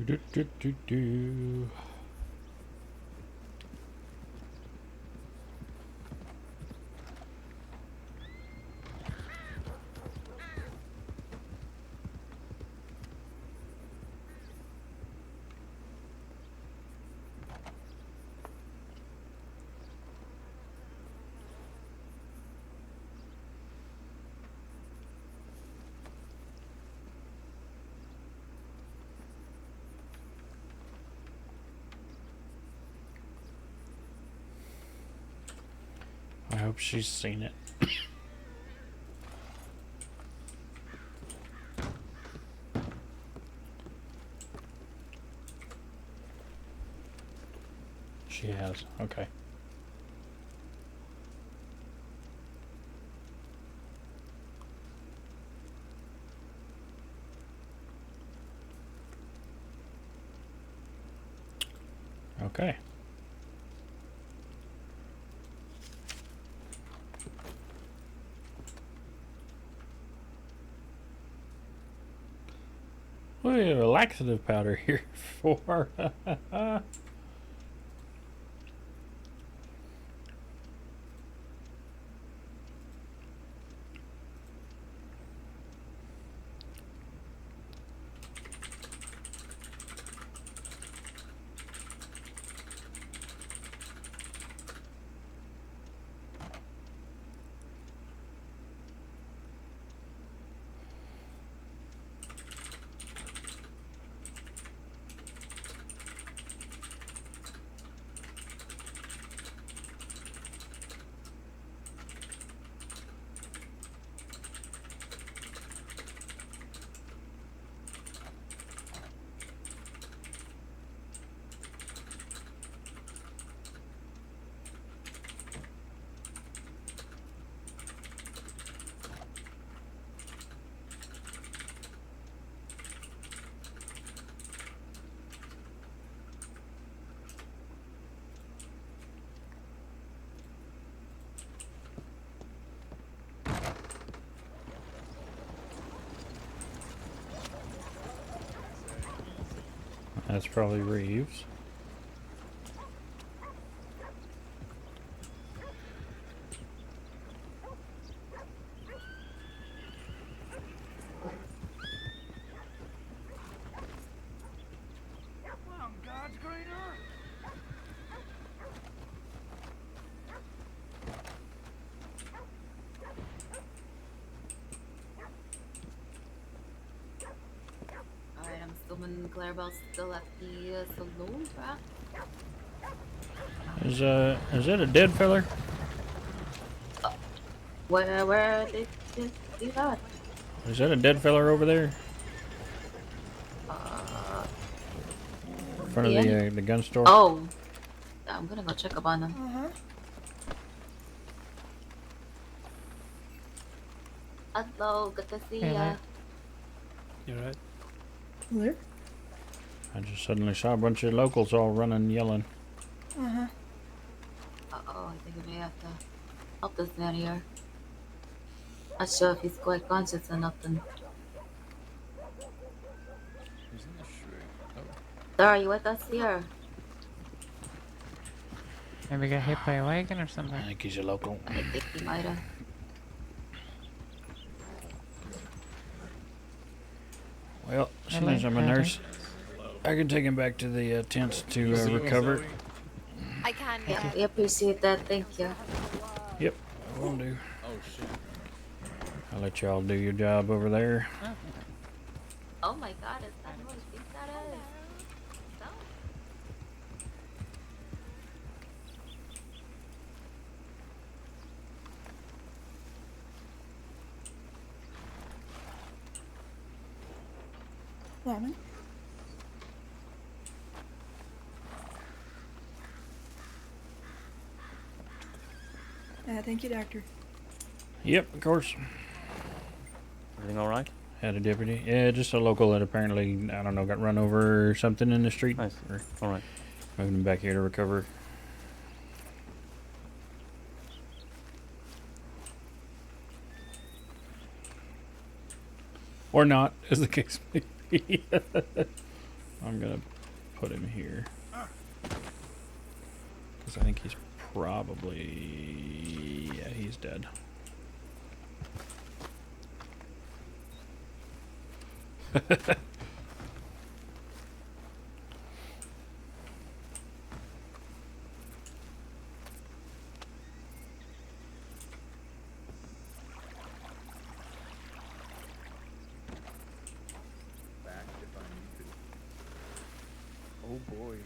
Do, do, do, do. I hope she's seen it. she has. Okay. Okay. We have a laxative powder here for. That's probably Reeves. Well, God's great earth. Alright, I'm assuming Clarabelle's still at the saloon, right? Is that a dead feller? Where did you see that? Is that a dead feller over there? In front of the gun store? Oh. Yeah, I'm gonna go check up on him. Hello, good to see ya. You right? There? I just suddenly saw a bunch of locals all running, yelling. Uh-huh. Uh-oh, I think we may have to help this man here. Not sure if he's quite conscious or nothing. Sir, are you with us here? Maybe got hit by a wagon or something. I think he's a local. I think he might have. Well, seeing as I'm a nurse, I can take him back to the tents to recover. I can, yeah. We appreciate that, thank you. Yep, I will do. Oh shit. I'll let y'all do your job over there. Oh my god, is that who I think that is? No? Lemon? Thank you, Doctor. Yep, of course. Everything all right? Had a deputy. Yeah, just a local that apparently, I don't know, got run over or something in the street. Nice. All right. Moving him back here to recover. Or not, as the case may be. I'm gonna put him here. Because I think he's probably... yeah, he's dead. Back if I need to. Oh boy.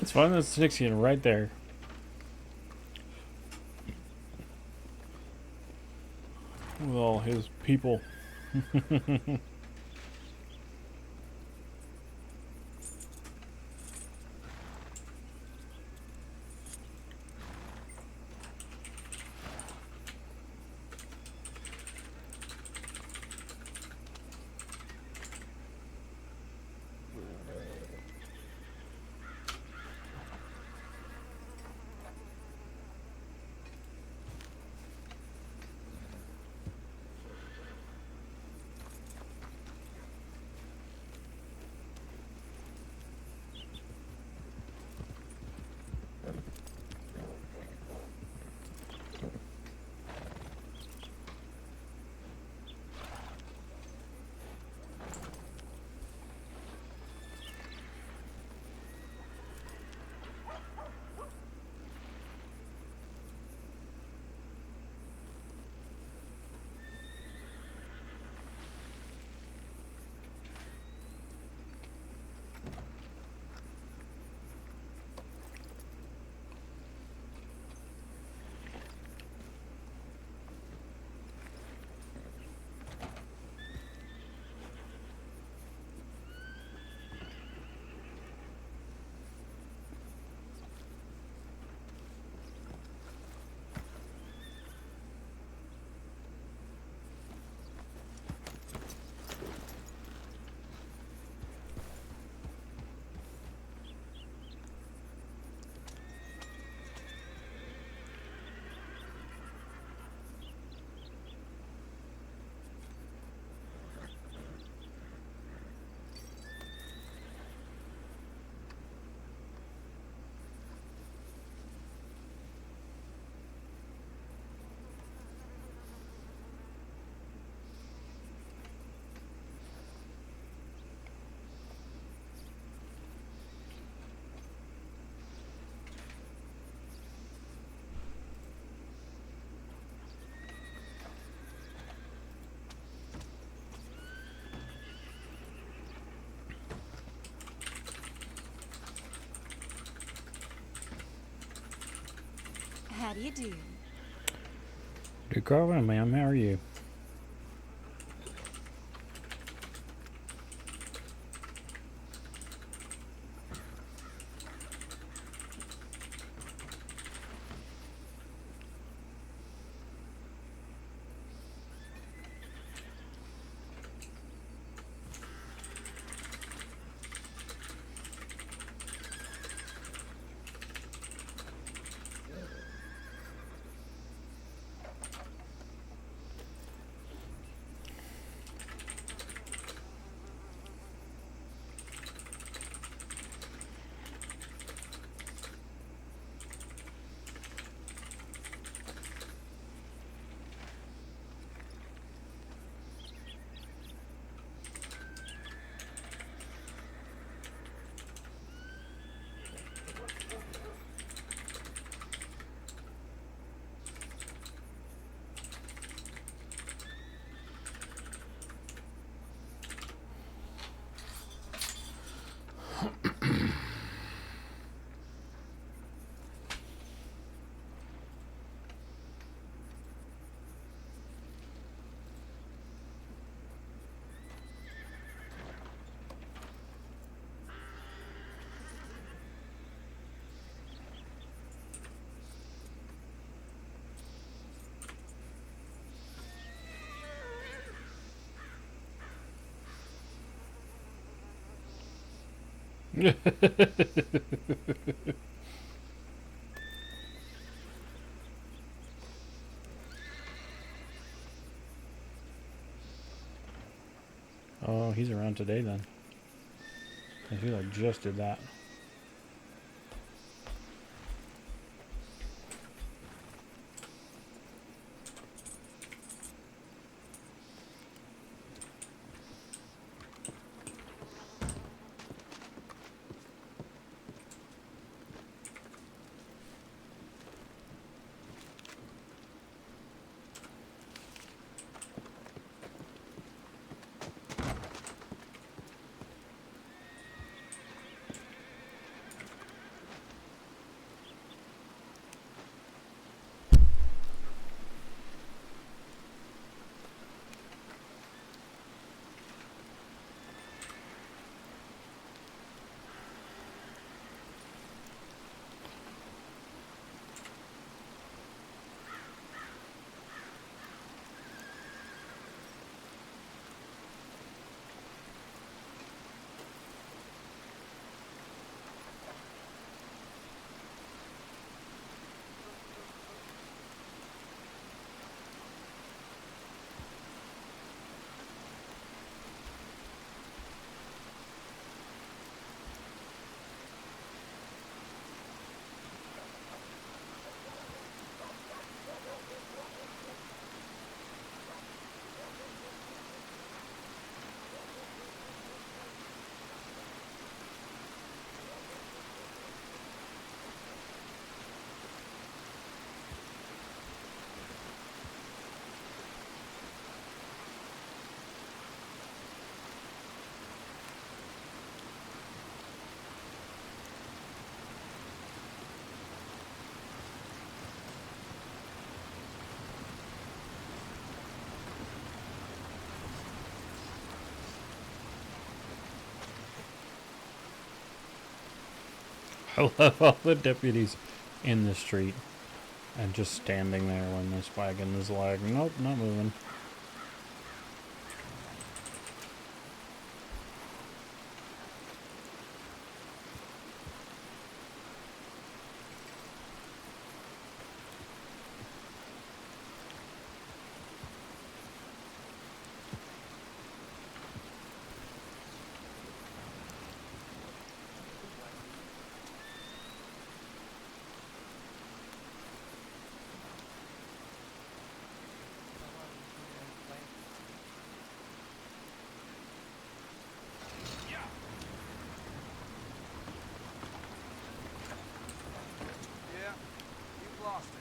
It's fun. That's Nixian right there. With all his people. How do you do? Good Carlin, ma'am. How are you? Oh, he's around today then. I feel like just did that. I love all the deputies in the street and just standing there when this wagon is like, nope, not moving. Yeah, you've lost it.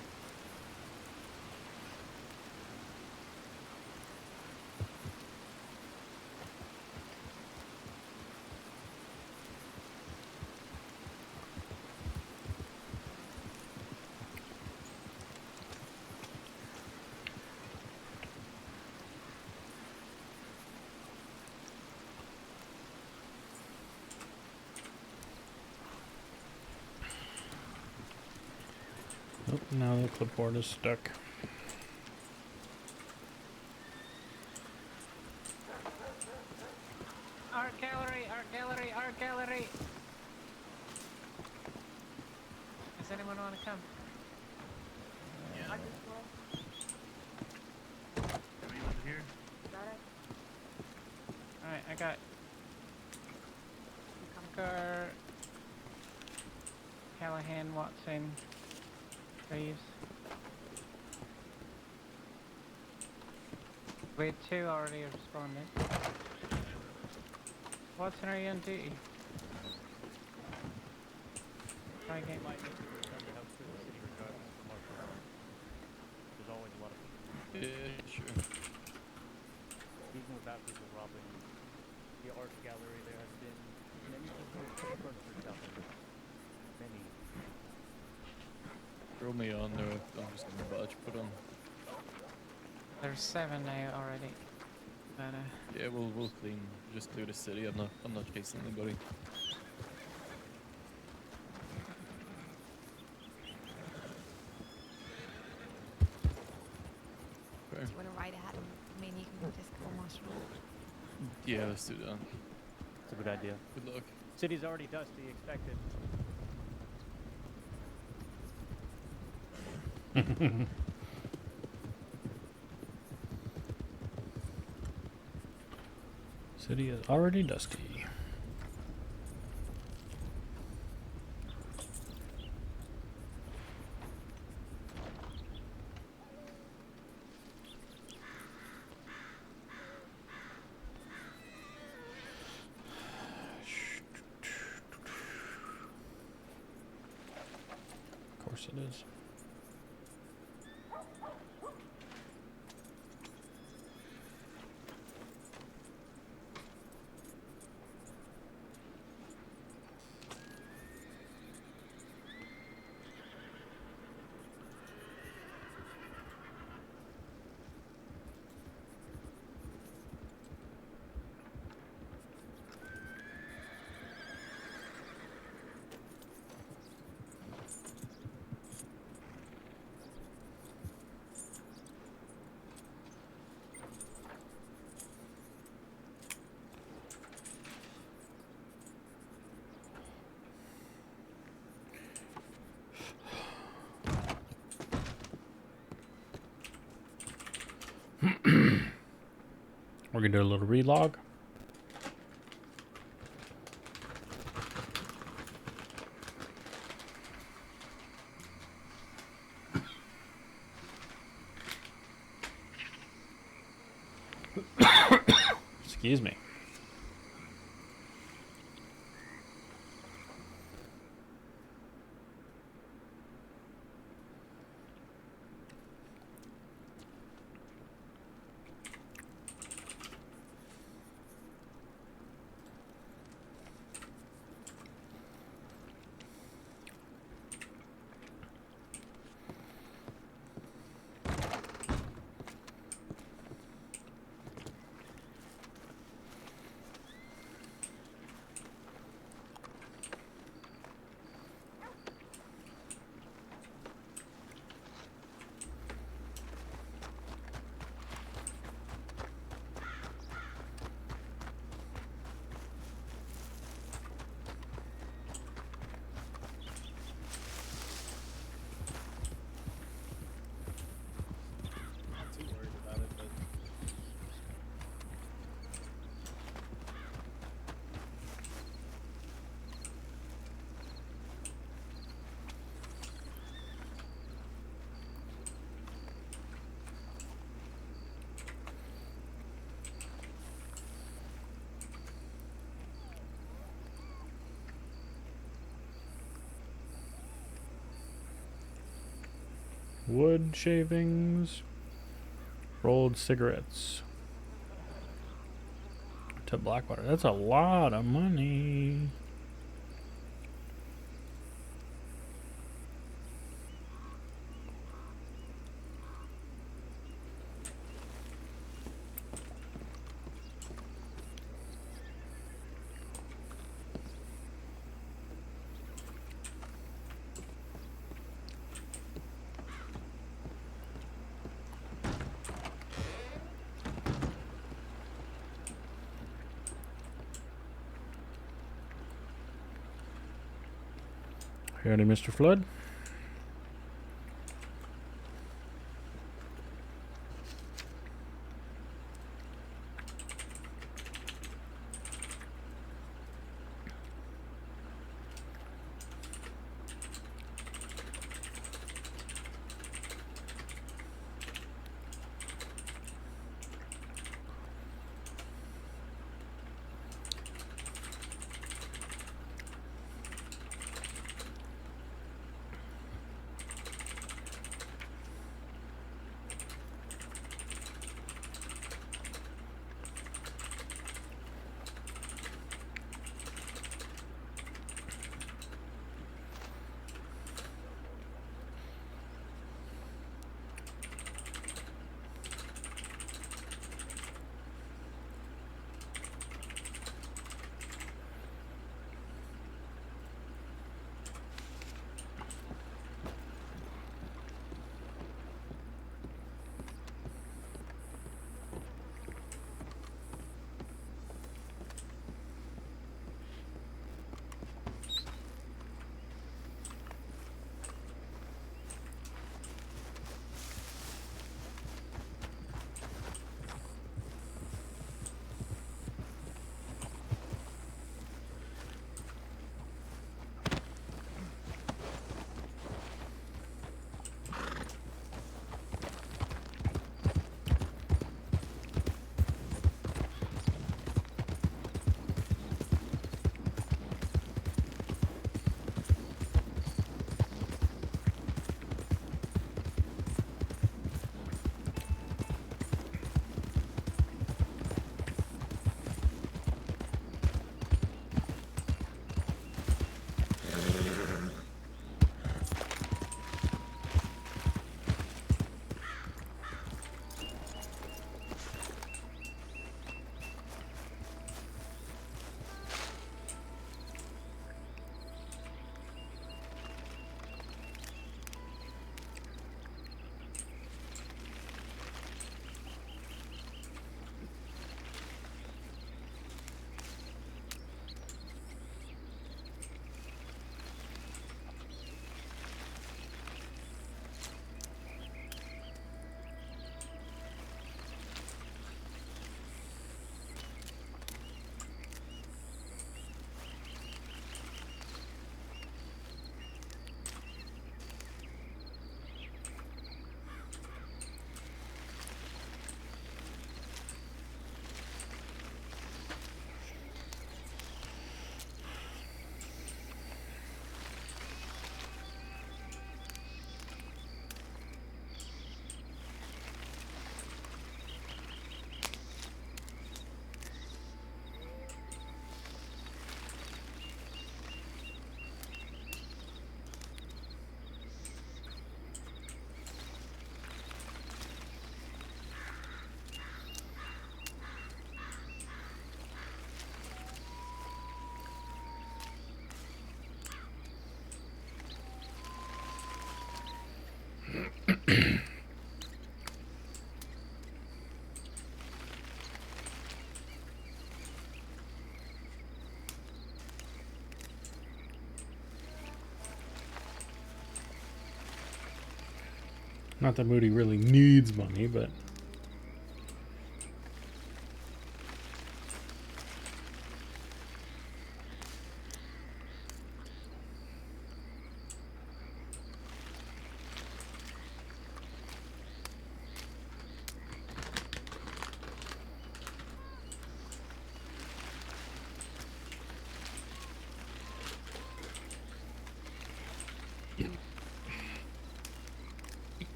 Oh, now the clipboard is stuck. Art gallery, art gallery, art gallery. Does anyone want to come? Yeah. Anyone here? Alright, I got Car, Callahan, Watson, Reeves. We had 2 already responded. Watson, are you on duty? Try again. There's always a lot of people. Yeah, sure. Even without people robbing the art gallery, there has been many people furniture shopping. Many. Throw me on there. I'm just gonna badge put on. There's 7 now already. But Yeah, we'll clean just through the city. I'm not chasing anybody. Okay. Do you want to ride ahead? I mean, you can just go marshal. Yeah, let's do that. It's a good idea. Good luck. City's already dusty, expected. City is already dusty. Of course it is. We're gonna do a little relog. Excuse me. wood shavings, rolled cigarettes to Blackwater. That's a lot of money. Howdy, Mr. Flood. Not that Moody really needs money, but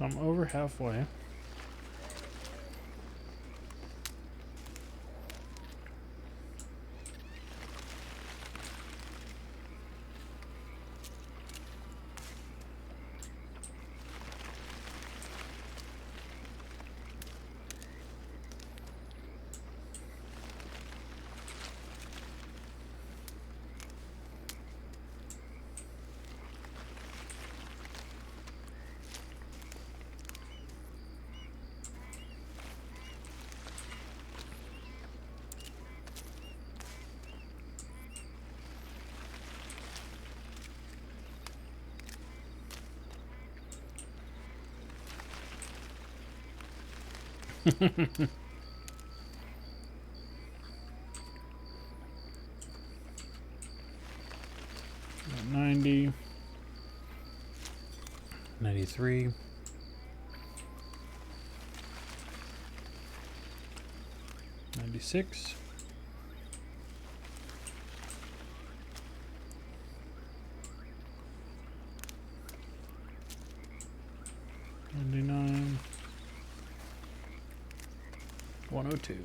So I'm over halfway. Got 90, 93, 96, 99, 102.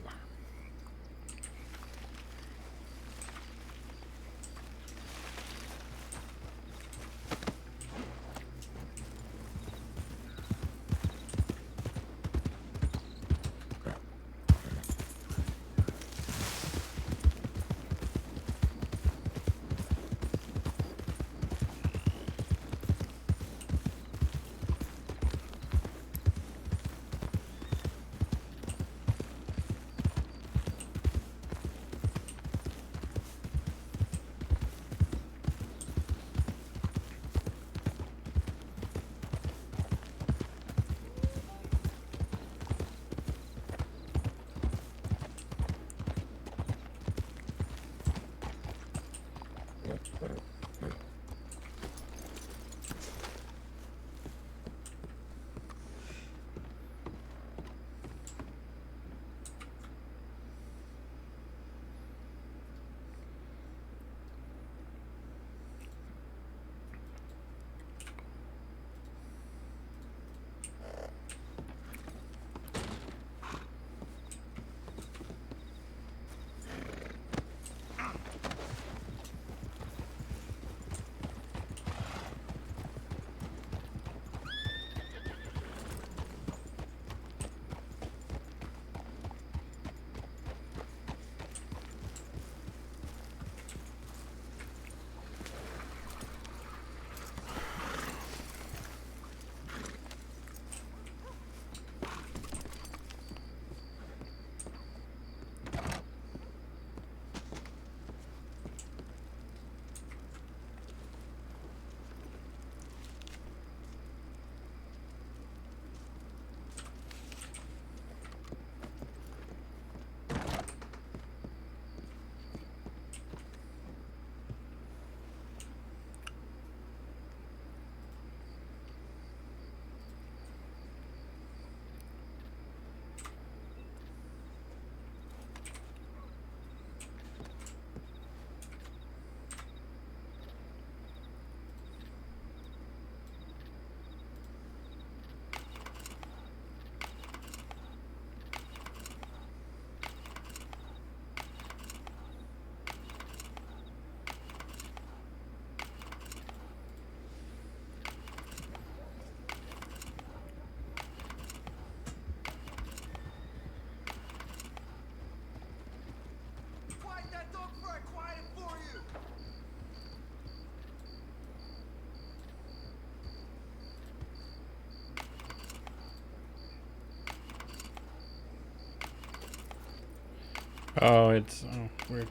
Oh, it's weird.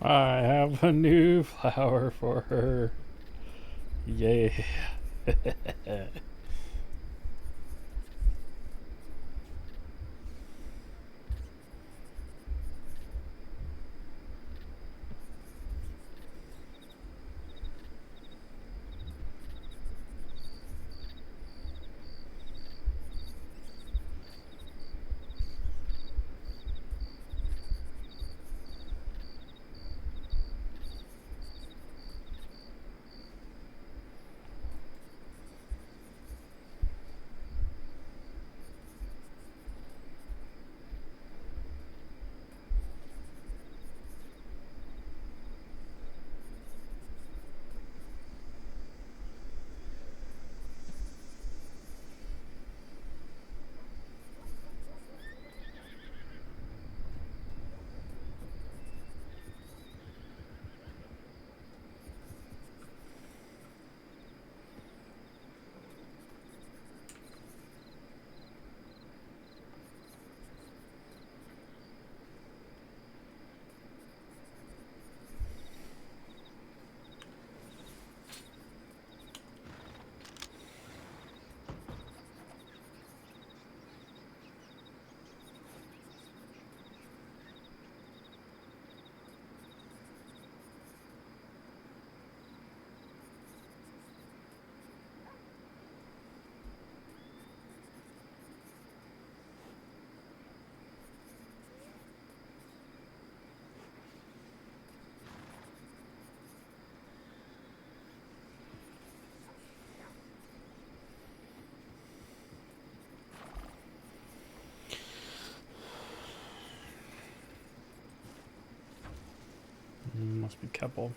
I have a new flower for her. Yeah. Must be Keppel.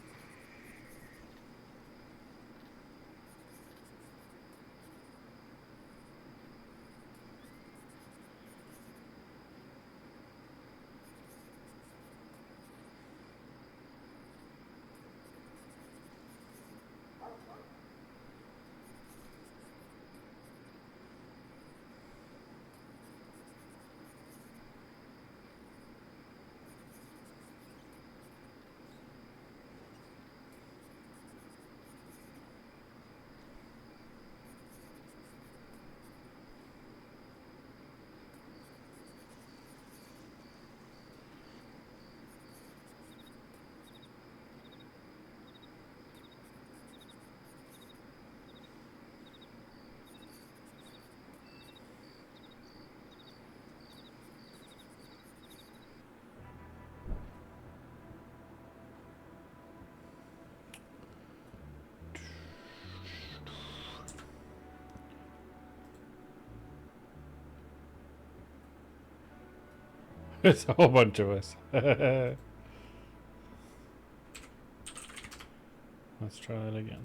It's a whole bunch of us. Let's try that again.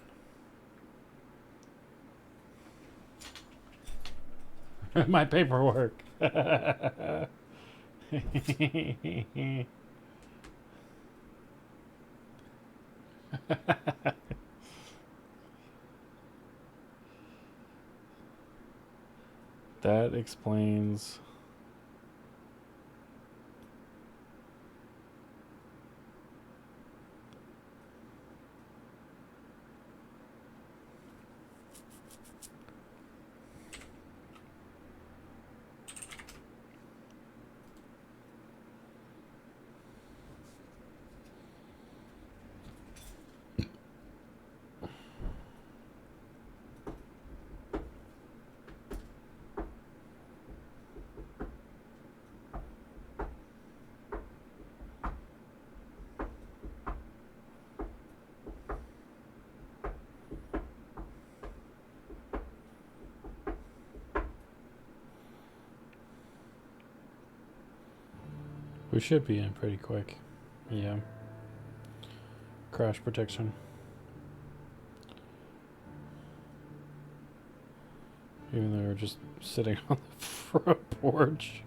My paperwork. That explains. We should be in pretty quick. Yeah. Crash protection. Even though we're just sitting on the front porch.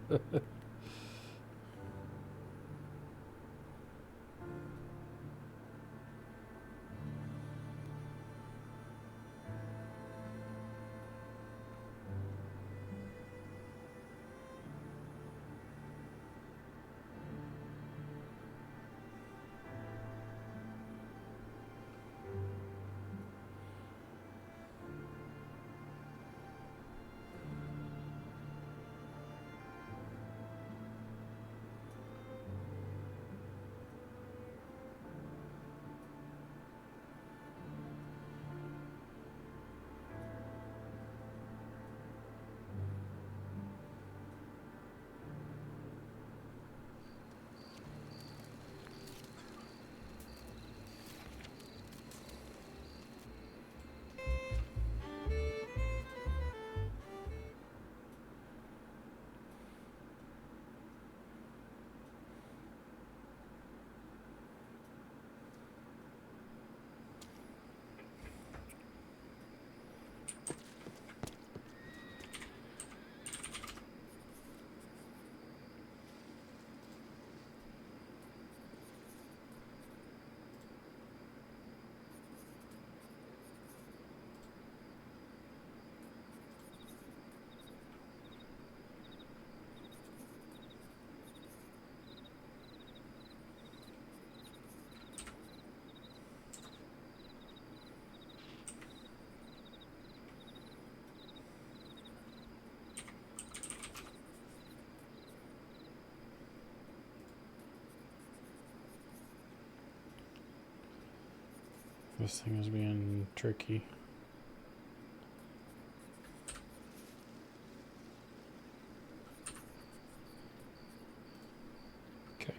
This thing is being tricky. Okay.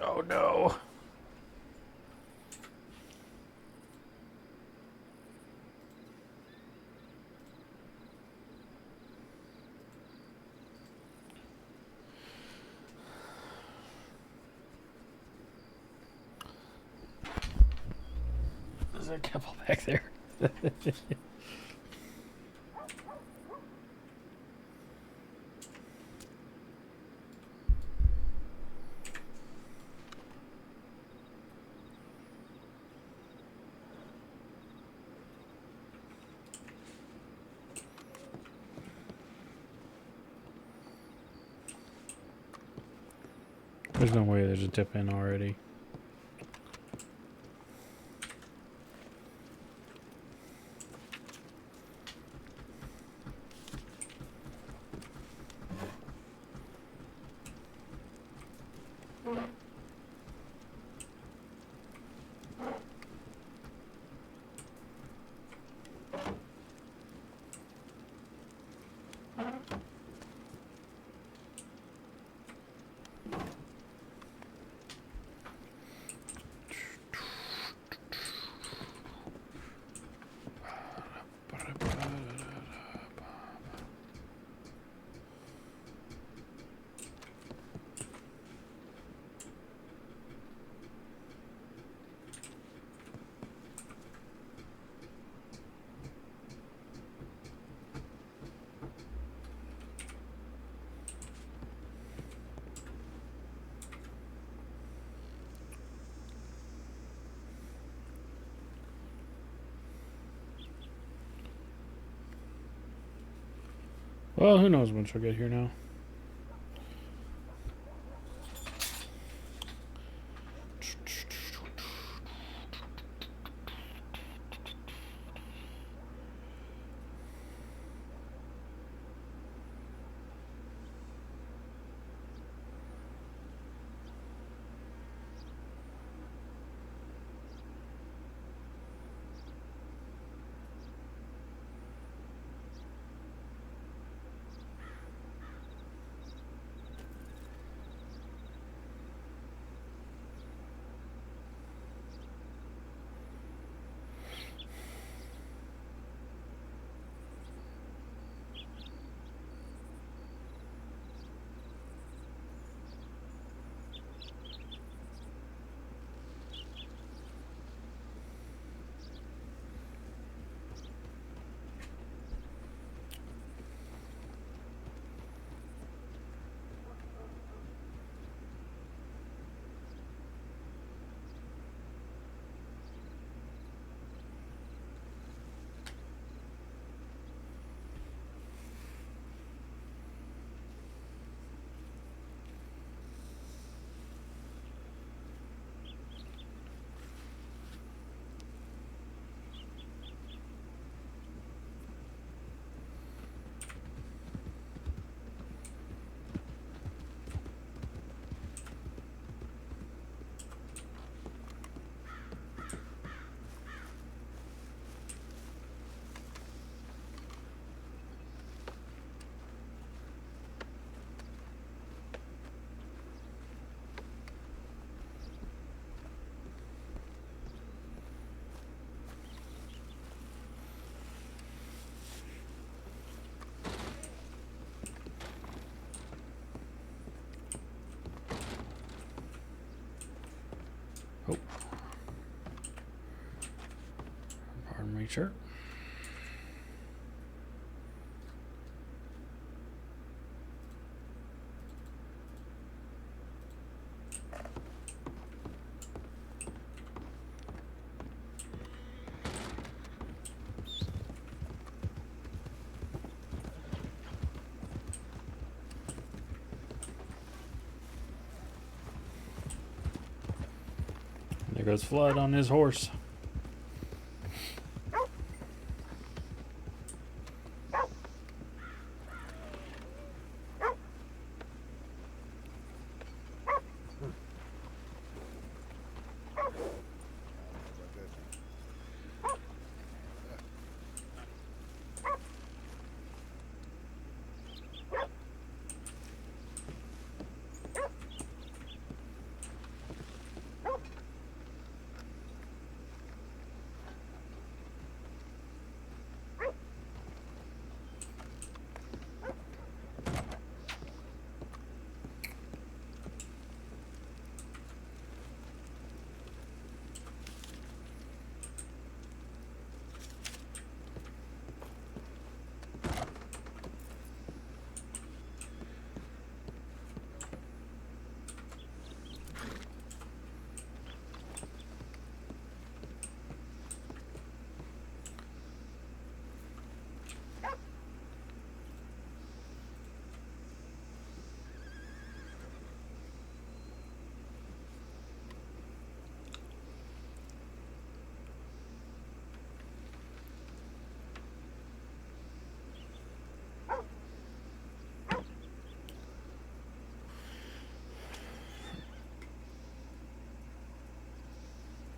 Oh no. There's a couple back there. There's no way there's a tip in already. Well, who knows when she'll get here now. Oh. Pardon me, sir. There goes Flood on his horse.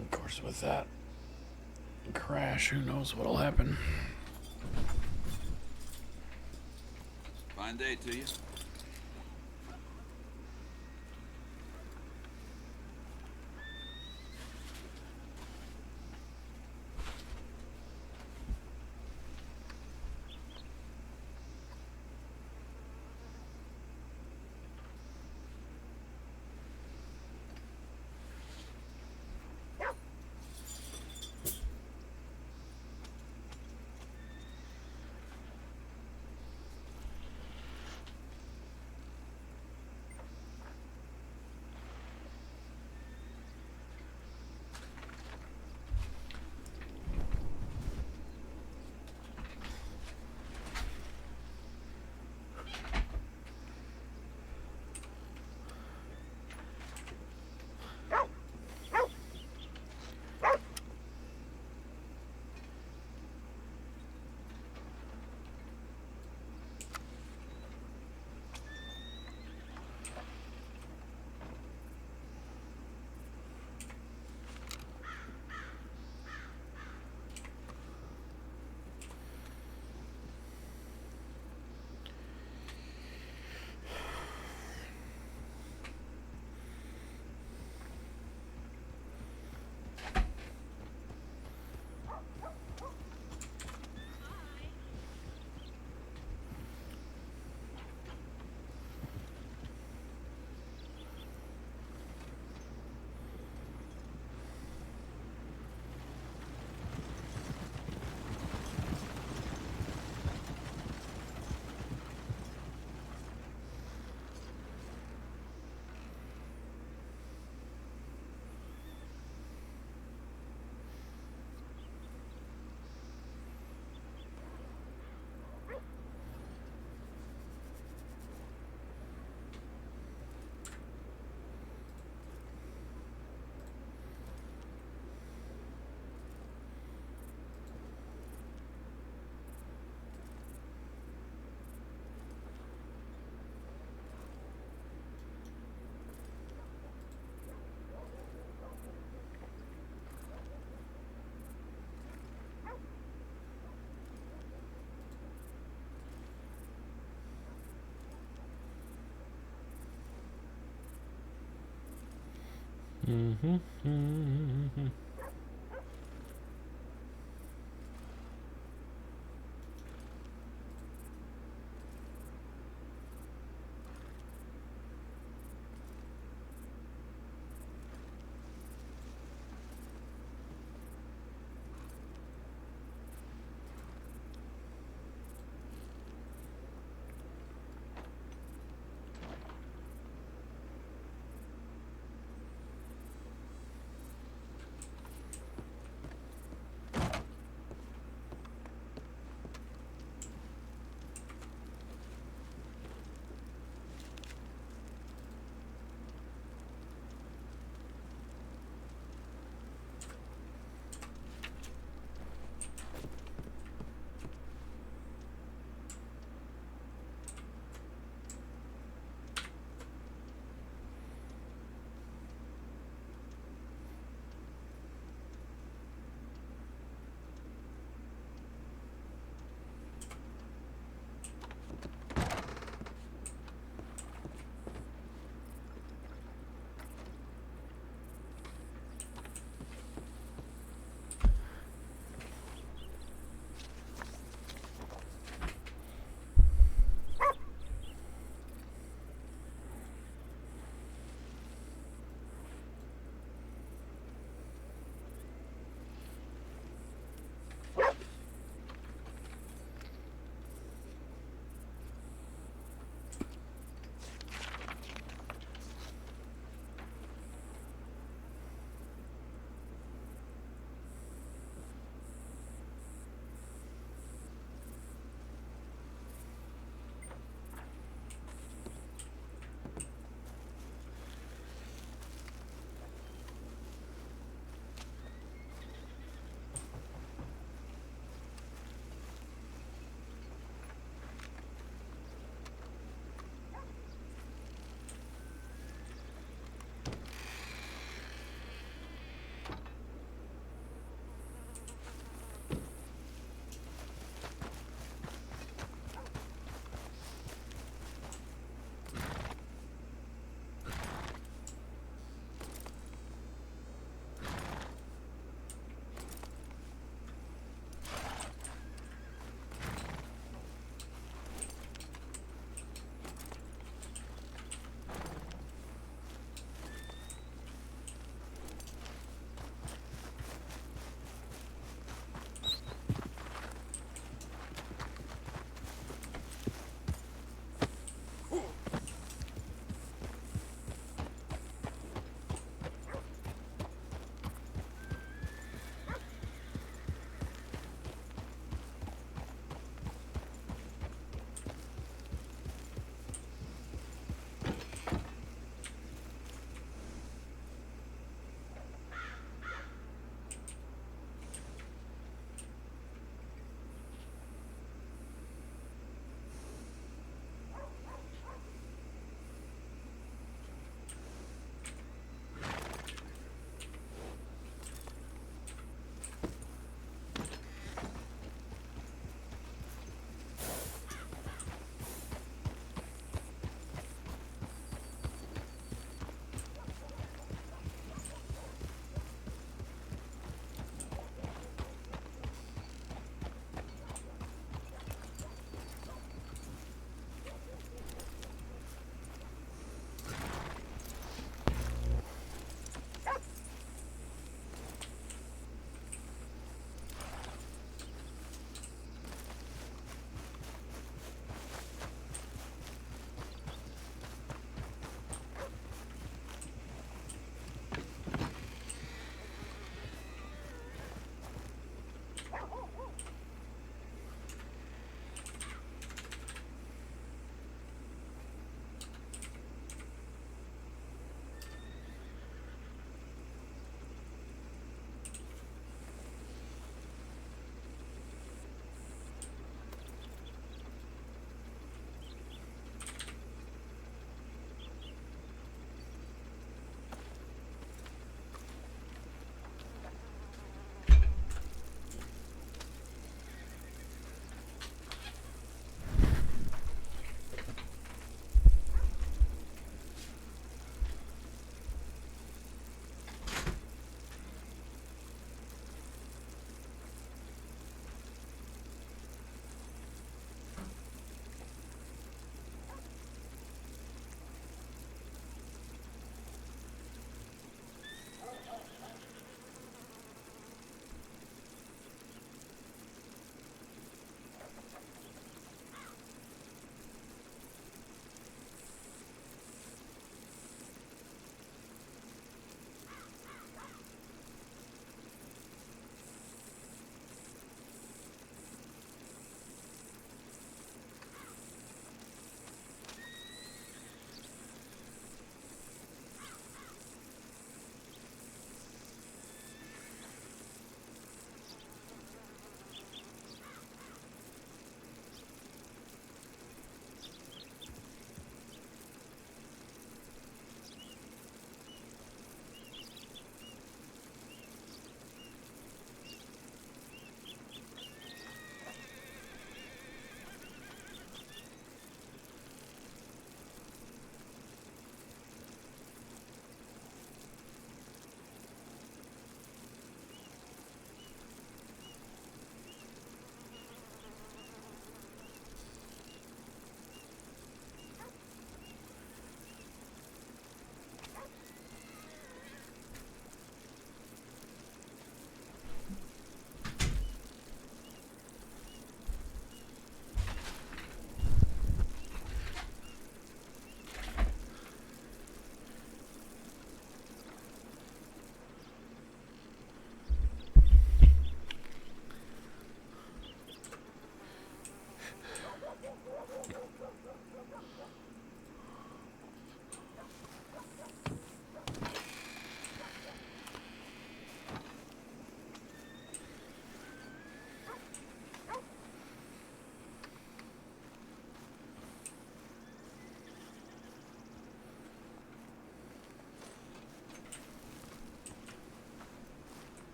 Of course, with that crash, who knows what'll happen. Fine day to you.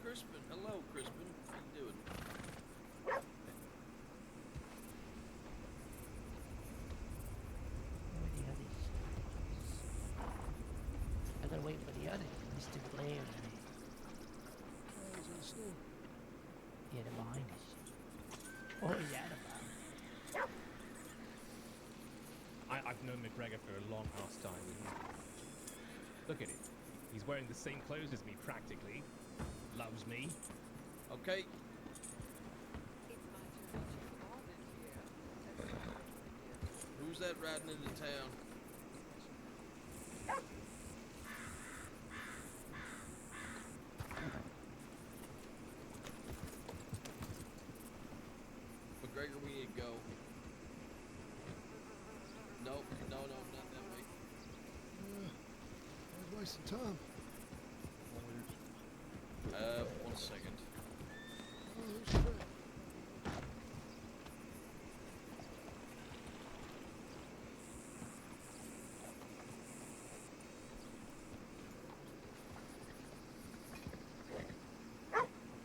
Crispin. Hello, Crispin. How you doing? Where are the others? I gotta wait for the others. Mr. Blair and He's in the store. yeah, they're behind us. What was that about? I've known McGregor for a long ass time. Look at him. He's wearing the same clothes as me, practically. Loves me. Okay. Who's that riding into town? McGregor, we need to go. Nope, no, not that way. I was wasting time. 1 second. Oh, who's Fred?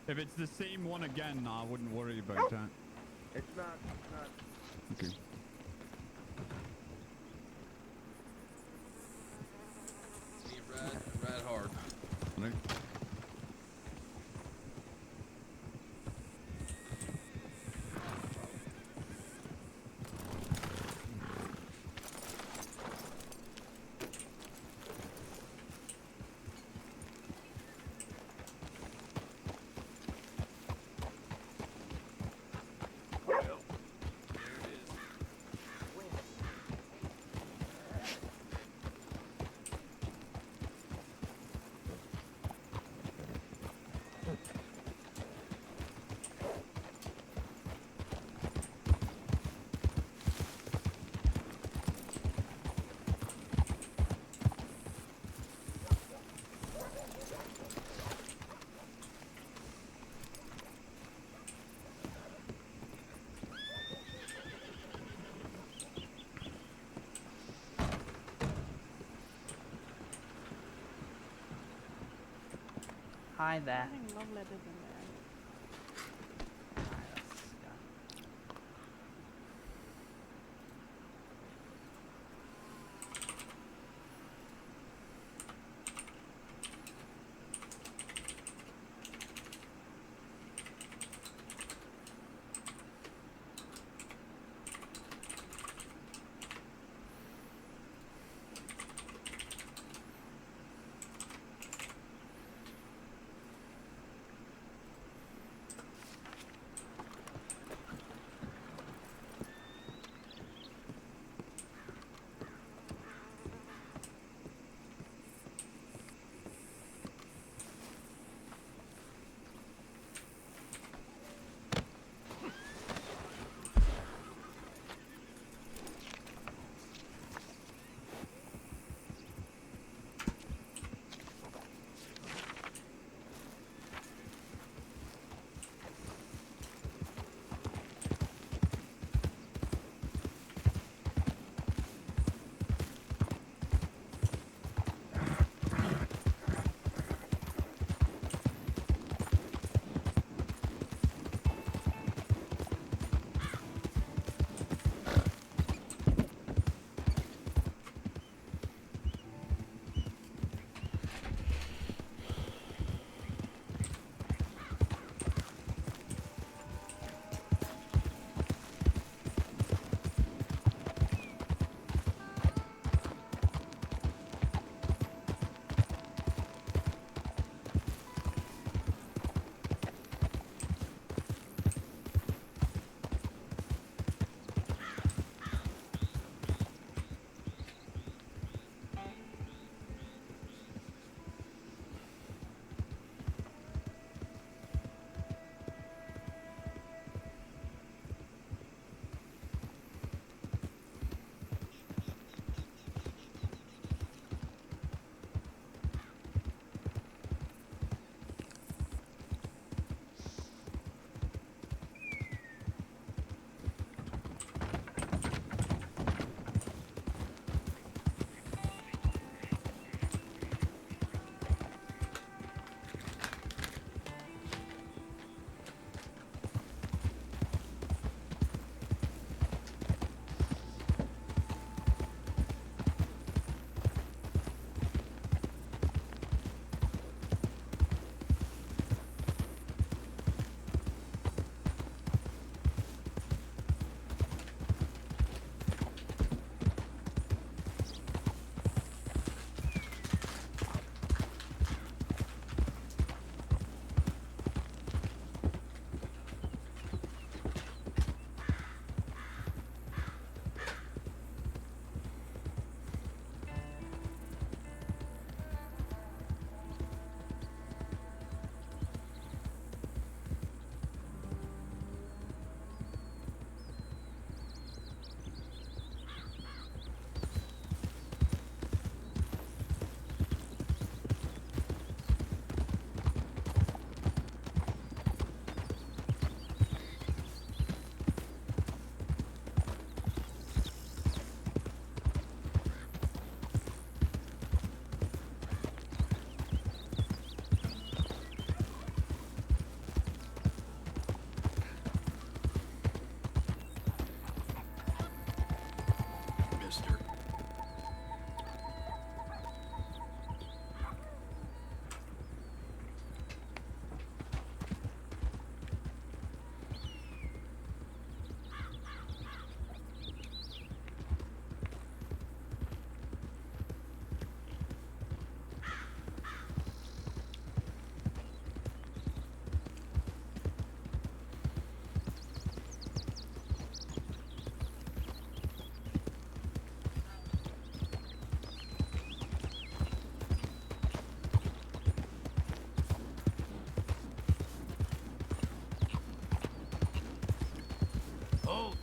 If it's the same one again, I wouldn't worry about that. It's not. Okay. You ride hard. Right. Hi there. Love letters in there. Oh.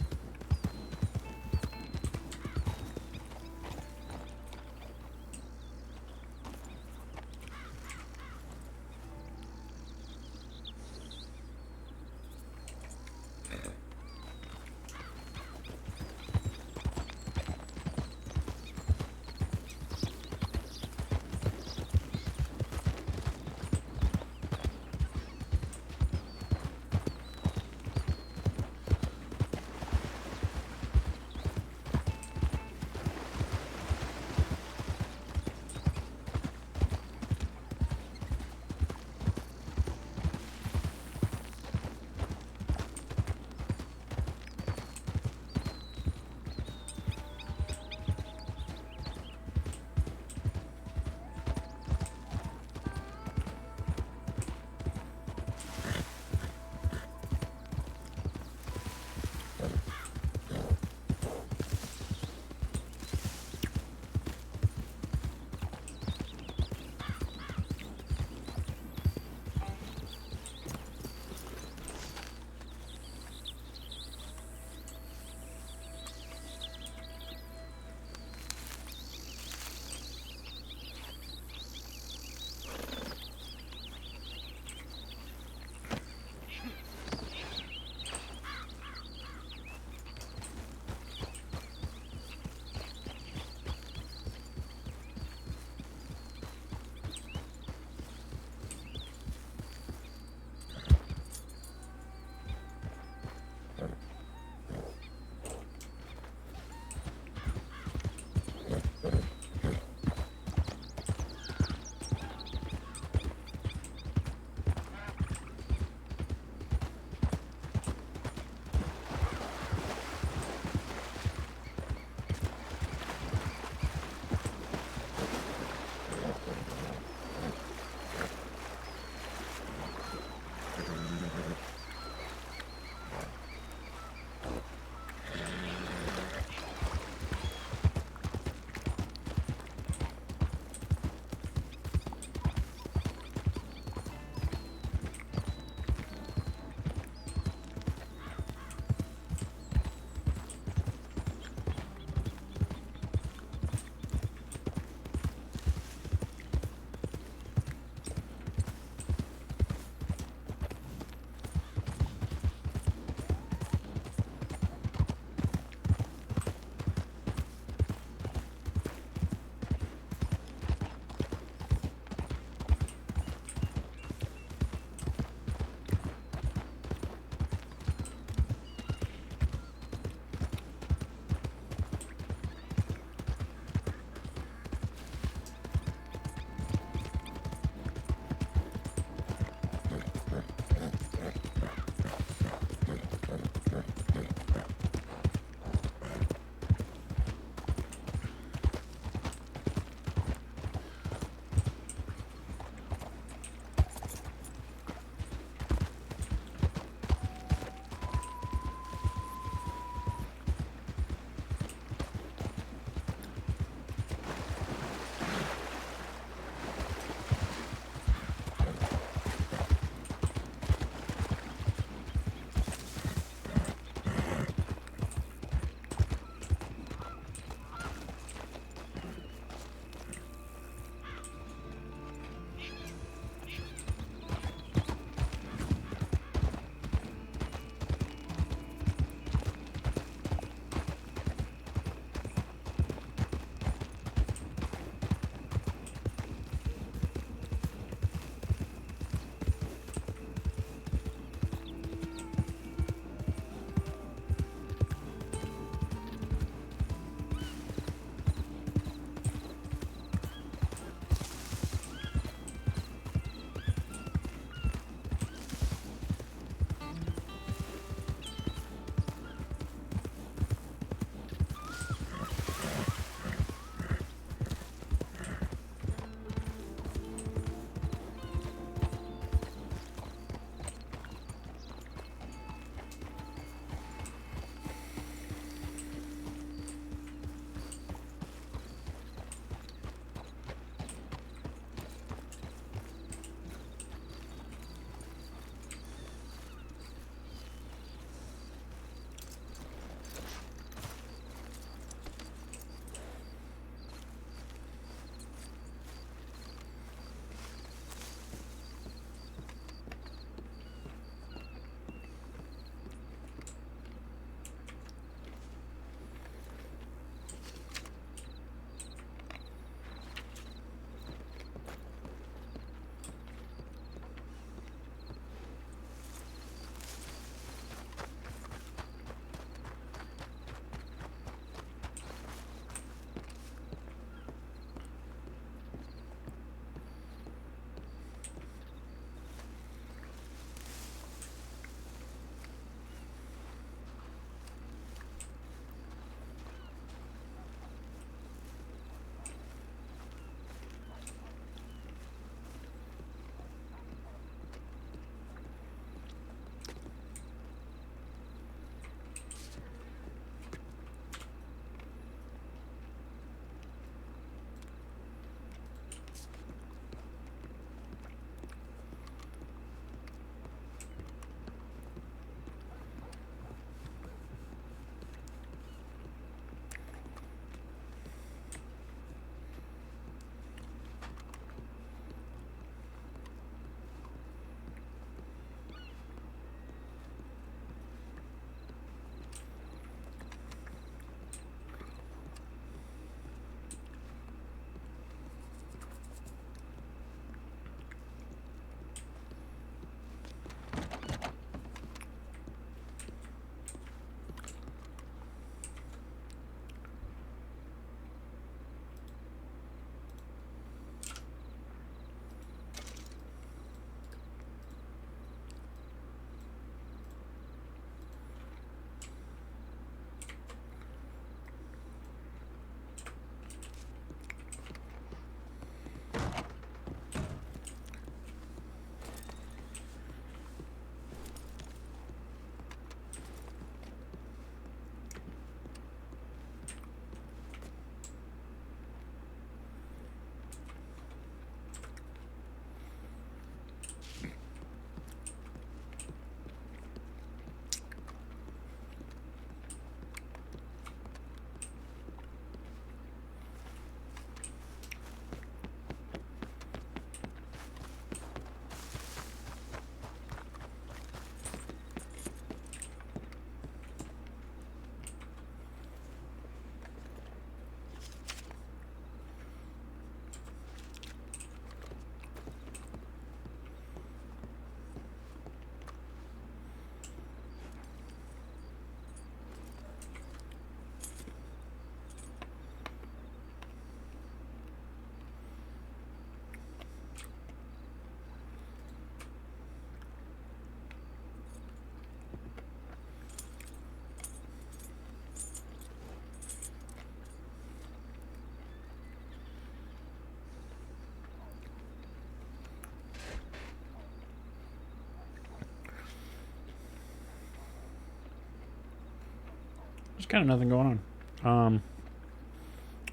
There's kind of nothing going on.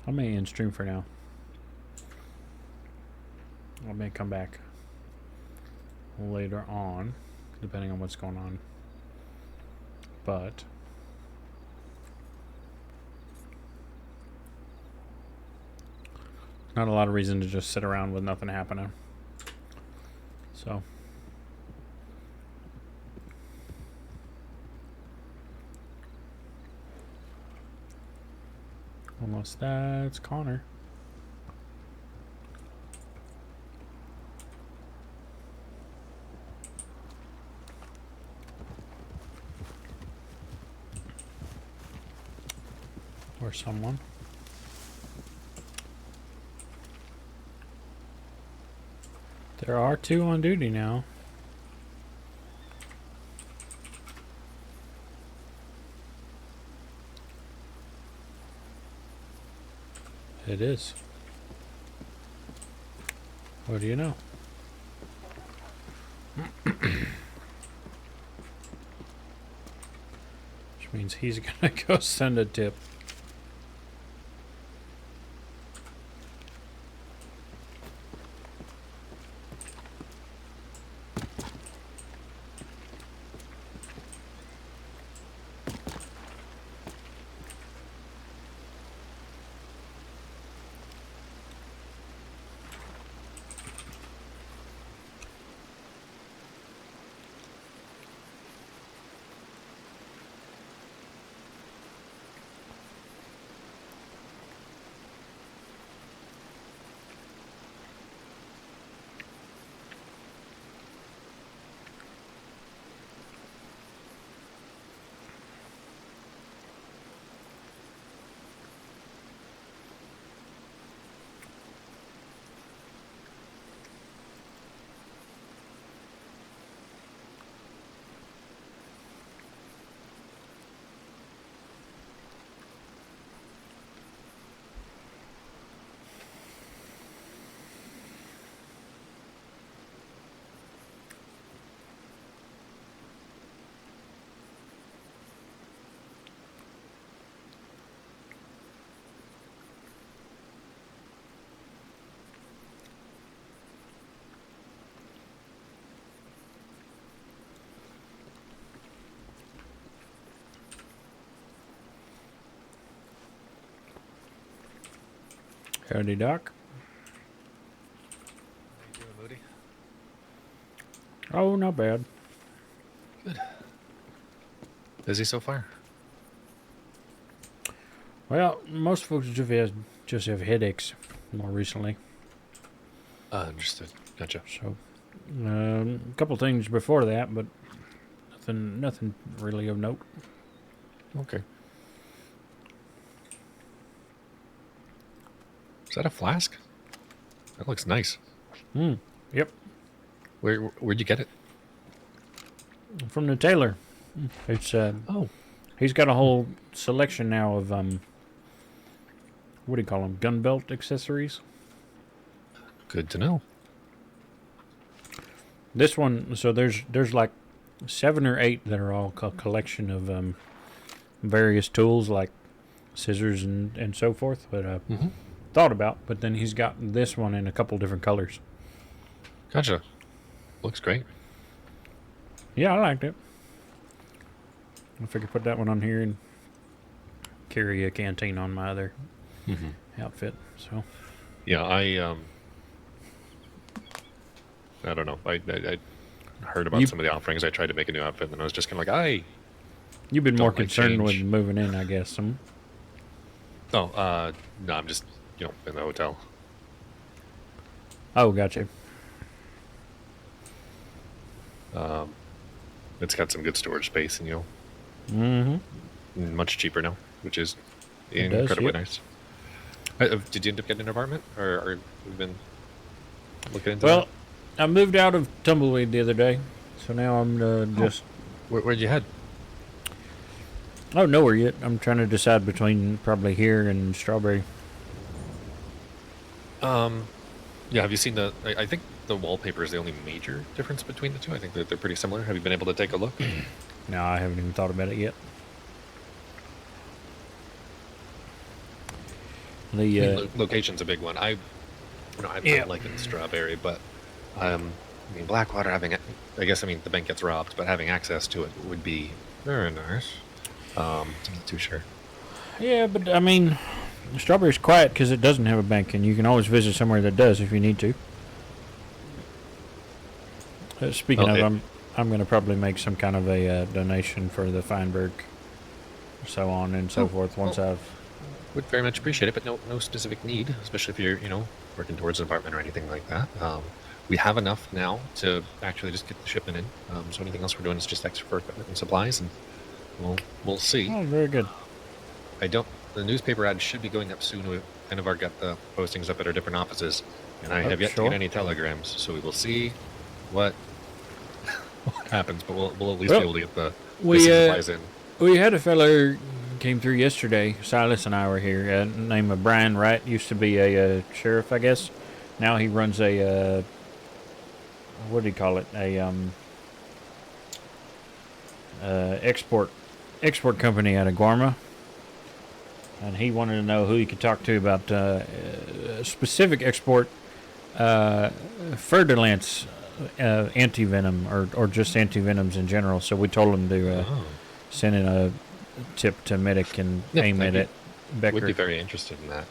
I may end stream for now. I may come back later on, depending on what's going on. But not a lot of reason to just sit around with nothing happening. So unless that's Connor. Or someone. There are 2 on duty now. It is. What do you know? Which means he's gonna go send a tip. Howdy, Doc. How you doing, Moody? Oh, not bad. Good. Busy so far? Well, most folks just have headaches more recently. Understood. Gotcha. So, a couple things before that, but nothing really of note. Okay. Is that a flask? That looks nice. Yep. Where'd you get it? From the tailor. It's he's got a whole selection now of what do you call them? Gun belt accessories. Good to know. This one, so there's like 7 or 8 that are all a collection of various tools like scissors and so forth. But thought about, but then he's got this one in a couple different colors. Gotcha. Looks great. Yeah, I liked it. I figured put that one on here and carry a canteen on my other outfit. So yeah, I don't know. I heard about some of the offerings. I tried to make a new outfit, and I was just kind of like, you've been more like concerned change. with moving in, I guess. No, I'm just in the hotel. Oh, gotcha. It's got some good storage space, and much cheaper now, which is incredibly nice. Did you end up getting an apartment, or have you been looking into that? I moved out of Tumbleweed the other day, so now I'm just. Where'd you head? Oh, nowhere yet. I'm trying to decide between probably here and Strawberry. Yeah. Have you seen the? I think the wallpaper is the only major difference between the two. I think that they're pretty similar. Have you been able to take a look? No, I haven't even thought about it yet. Location's a big one. I like in Strawberry, but Blackwater having it, I guess the bank gets robbed, but having access to it would be very nice. I'm not too sure. Yeah, but Strawberry's quiet because it doesn't have a bank, and you can always visit somewhere that does if you need to. Speaking of, I'm going to probably make some kind of a donation for the Feinberg, so on and so forth. Once I've would very much appreciate it, but no specific need, especially if you're working towards an apartment or anything like that. We have enough now to actually just get the shipment in. So anything else we're doing is just extra for equipment and supplies, and we'll see. Oh, very good. The newspaper ad should be going up soon. We've kind of got the postings up at our different offices, and I have yet to get any telegrams. So we will see what happens, but we'll at least be able to get the supplies in. We had a feller came through yesterday. Silas and I were here. Name of Brian Wright. Used to be a sheriff, I guess. Now he runs a what do you call it? Export company out of Guarma. And he wanted to know who he could talk to about specific export fer-de-lance anti-venom or just anti-venoms in general. So we told him to send in a tip to Medic and aim it at Becker. Would be very interested in that.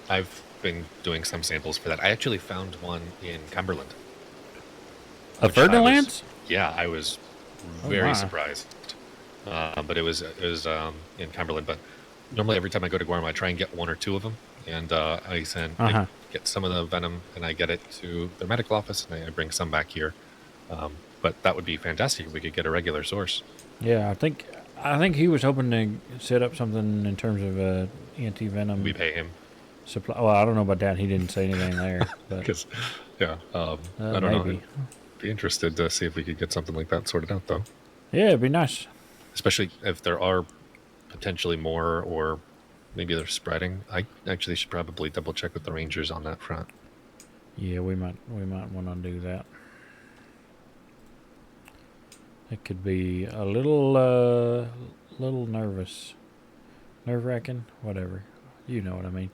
I've been doing some samples for that. I actually found one in Cumberland. A fer-de-lance? Yeah, I was very surprised. But it was in Cumberland. But normally every time I go to Guarma, I try and get one or two of them, and I get some of the venom and I get it to their medical office, and I bring some back here. But that would be fantastic if we could get a regular source. Yeah, I think he was hoping to set up something in terms of anti-venom. We pay him. Supply. Well, I don't know about that. He didn't say anything there. Because, I don't know. I'd be interested to see if we could get something like that sorted out, though. Yeah, it'd be nice. Especially if there are potentially more, or maybe they're spreading. I actually should probably double check with the Rangers on that front. Yeah, we might want to do that. It could be a little nerve-wracking, whatever. You know what I mean.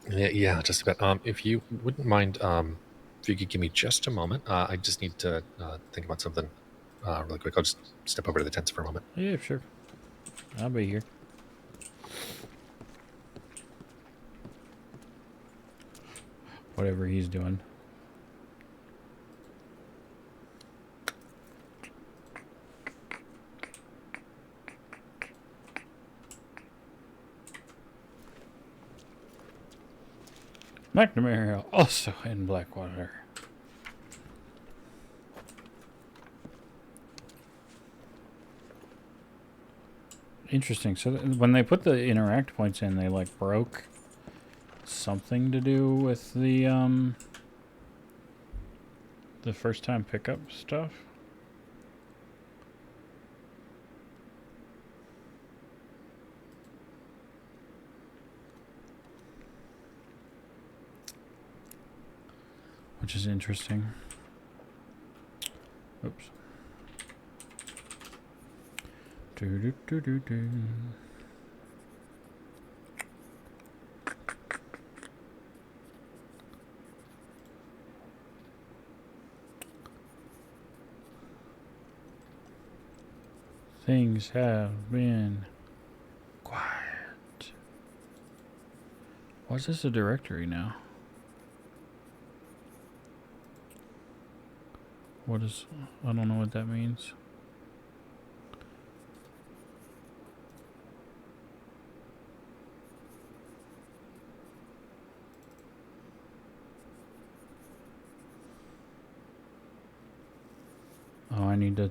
Yeah, just about. If you wouldn't mind, if you could give me just a moment, I just need to think about something really quick. I'll just step over to the tents for a moment. Yeah, sure. I'll be here. Whatever he's doing. McNamara also in Blackwater. Interesting. So when they put the interact points in, they broke something to do with the first time pickup stuff. Which is interesting. Oops. Do. Things have been quiet. Why is this a directory now? I don't know what that means. Oh, I need to...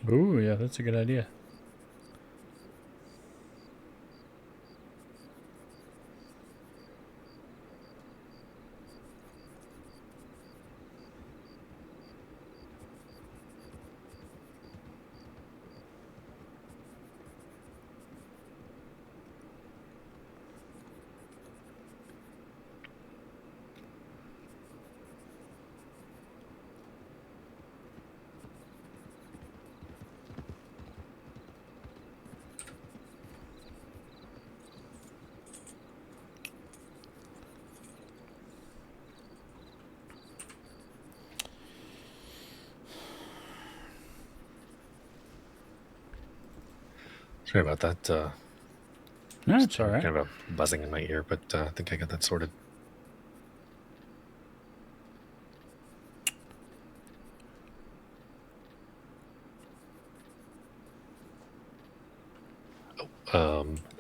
Ooh, yeah, that's a good idea. Sorry about that. No, it's all right. Kind of a buzzing in my ear, but I think I got that sorted.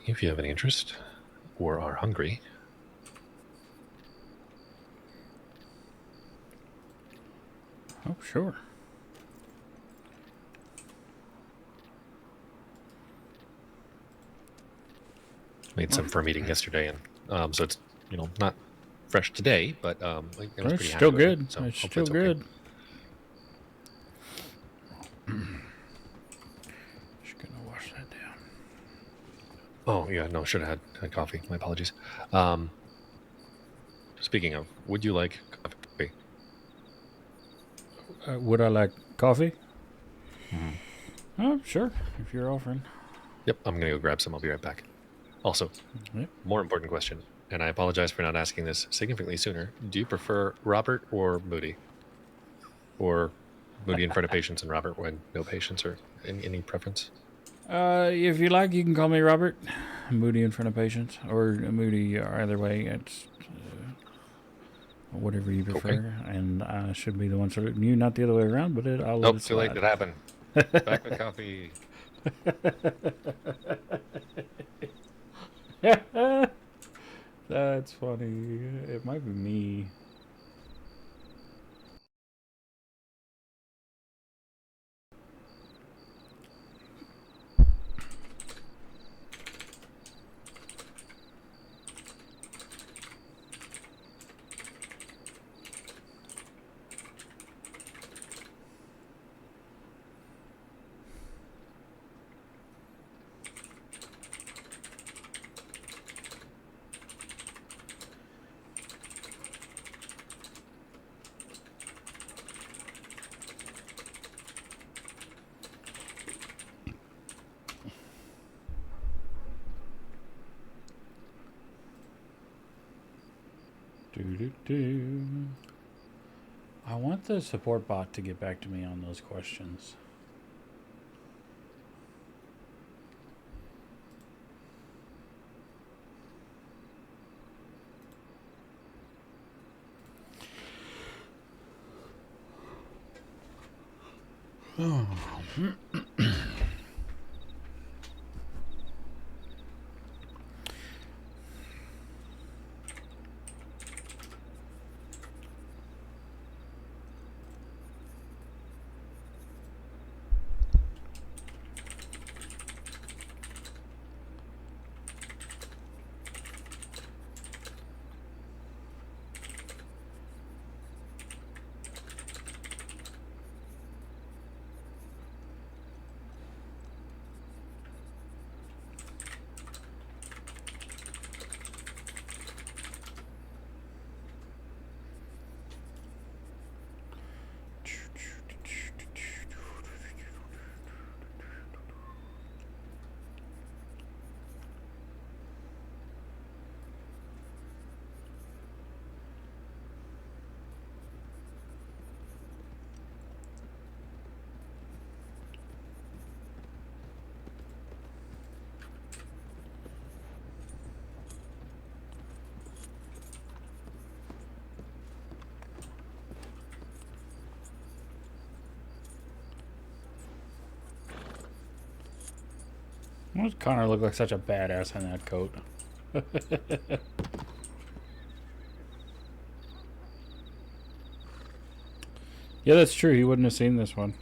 If you have any interest or are hungry, oh sure. made some for a meeting yesterday, and so it's not fresh today, but I was It's pretty happy still with it, good. so It's hopefully still okay. good. Just gonna wash that down. Oh yeah, no, should have had coffee. My apologies. Speaking of, would you like coffee? Would I like coffee? Mm-hmm. Oh, sure. If you're offering. Yep, I'm gonna go grab some. I'll be right back. Also, more important question, and I apologize for not asking this significantly sooner. Do you prefer Robert or Moody? Or Moody in front of patients and Robert when no patients, or any preference? If you like, you can call me Robert. Moody in front of patients, or Moody either way. It's whatever you prefer. Okay. And I should be the one saluting you, not the other way around, but I'll let it Too late. slide. It happened. Back with coffee. That's funny. It might be me. I want the support bot to get back to me on those questions. Oh. Why does Connor look like such a badass in that coat? Yeah, that's true. He wouldn't have seen this one.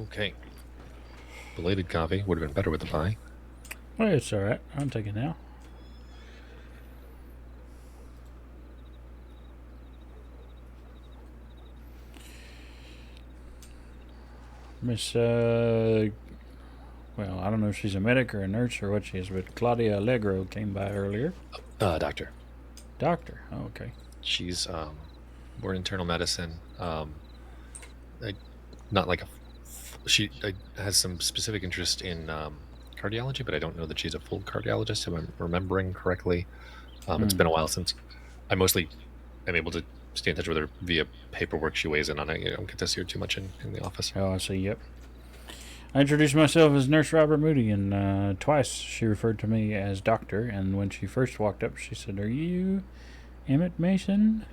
Okay. Belated coffee would have been better with the pie. Well, it's all right. I'll take it now. Miss, well, I don't know if she's a medic or a nurse or what she is, but Claudia Allegro came by earlier. Doctor. Doctor. Oh, okay. She's more internal medicine. Not like she has some specific interest in cardiology, but I don't know that she's a full cardiologist. If I'm remembering correctly, it's been a while since I mostly am able to stay in touch with her via paperwork she weighs in on. I don't get to see her too much in the office. Oh, I see. Yep. I introduced myself as Nurse Robert Moody, and twice she referred to me as Doctor. And when she first walked up, she said, "Are you Emmett Mason?"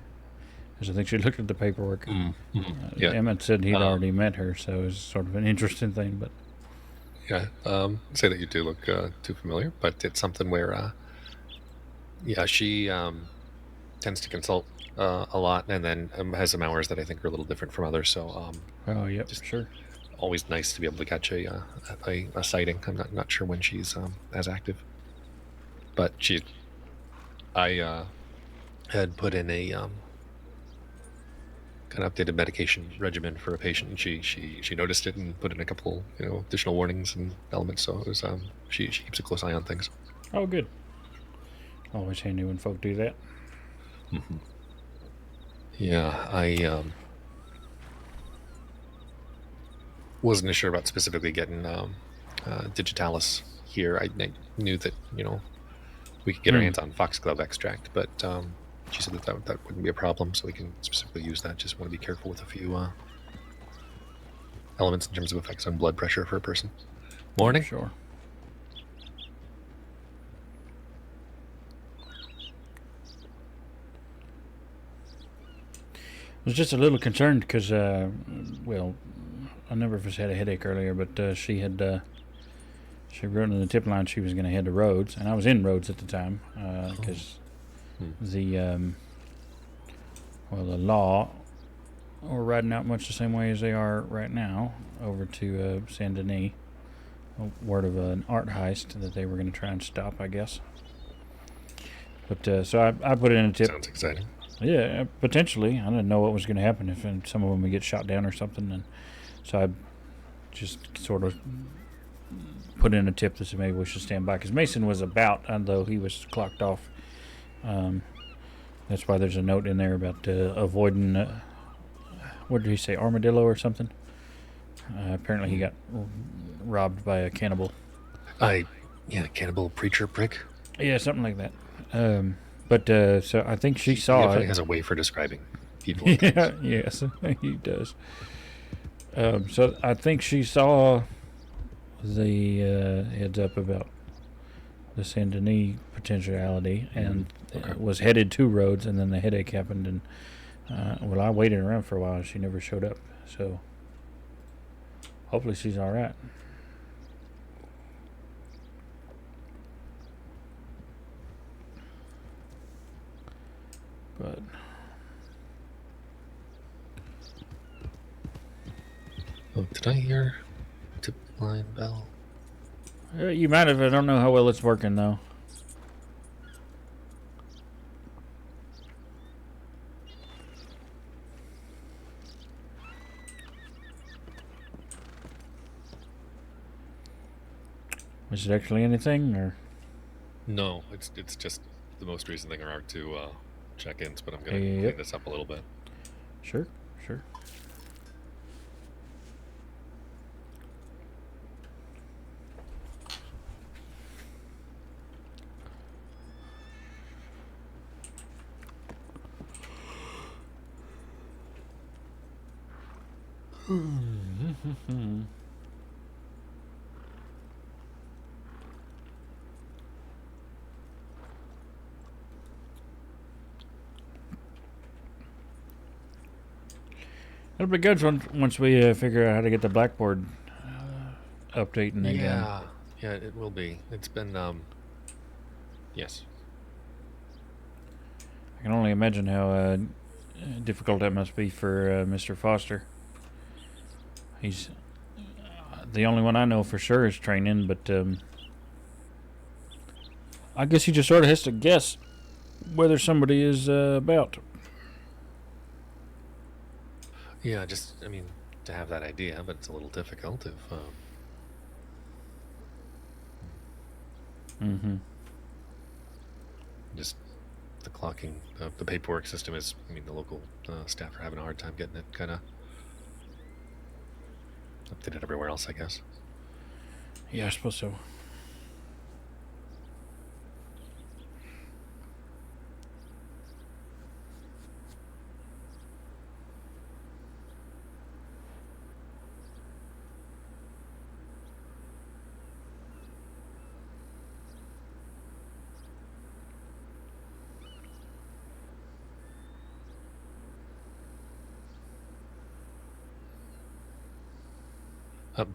Because I think she looked at the paperwork. Yeah. Emmett said he'd already met her, so it was sort of an interesting thing. But yeah, say that you do look too familiar, but it's something where, yeah, she tends to consult a lot, and then has some hours that I think are a little different from others. So, oh, yep, just sure. Always nice to be able to catch a sighting. I'm not sure when she's as active, but I had put in a kind of updated medication regimen for a patient, and she noticed it and put in a couple additional warnings and elements. So it was she keeps a close eye on things. Oh, good. Always handy when folk do that. Mm-hmm. Yeah, I wasn't sure about specifically getting digitalis here. I knew that we could get our hands on foxglove extract, but she said that wouldn't be a problem, so we can specifically use that. Just want to be careful with a few elements in terms of effects on blood pressure for a person. Morning. Sure. I was just a little concerned because, well, a number of us had a headache earlier, but she wrote in the tip line she was going to head to Rhodes, and I was in Rhodes at the time because the law were riding out much the same way as they are right now over to Saint Denis. Word of an art heist that they were going to try and stop, I guess. But so I put it in a tip. Sounds exciting. Yeah, potentially. I didn't know what was going to happen if some of them would get shot down or something, and so I just sort of put in a tip that said maybe we should stand by because Mason was about, though he was clocked off. That's why there's a note in there about avoiding. What did he say? Armadillo or something? Apparently he got robbed by a cannibal. Cannibal preacher prick. Yeah, something like that. But so I think she saw definitely it. Has a way for describing people. Yeah, yes, he does. So I think she saw the heads up about the Saint Denis potentiality and was headed to Rhodes, and then the headache happened, and well, I waited around for a while and she never showed up, so hopefully she's all right. But did I hear tip line bell? You might have. I don't know how well it's working though. Is it actually anything, or? No, it's just the most recent thing are two check-ins, but I'm gonna clean this up a little bit. Sure. It'll be good once we figure out how to get the Blackboard updating again. Yeah, it will be. It's been, yes. I can only imagine how difficult that must be for Mr. Foster. He's the only one I know for sure is training, but I guess he just sort of has to guess whether somebody is about. Yeah, just, I mean, to have that idea, but it's a little difficult if... Just the clocking, the paperwork system is, I mean, the local staff are having a hard time getting it kind of updated everywhere else, I guess. Yeah, I suppose so.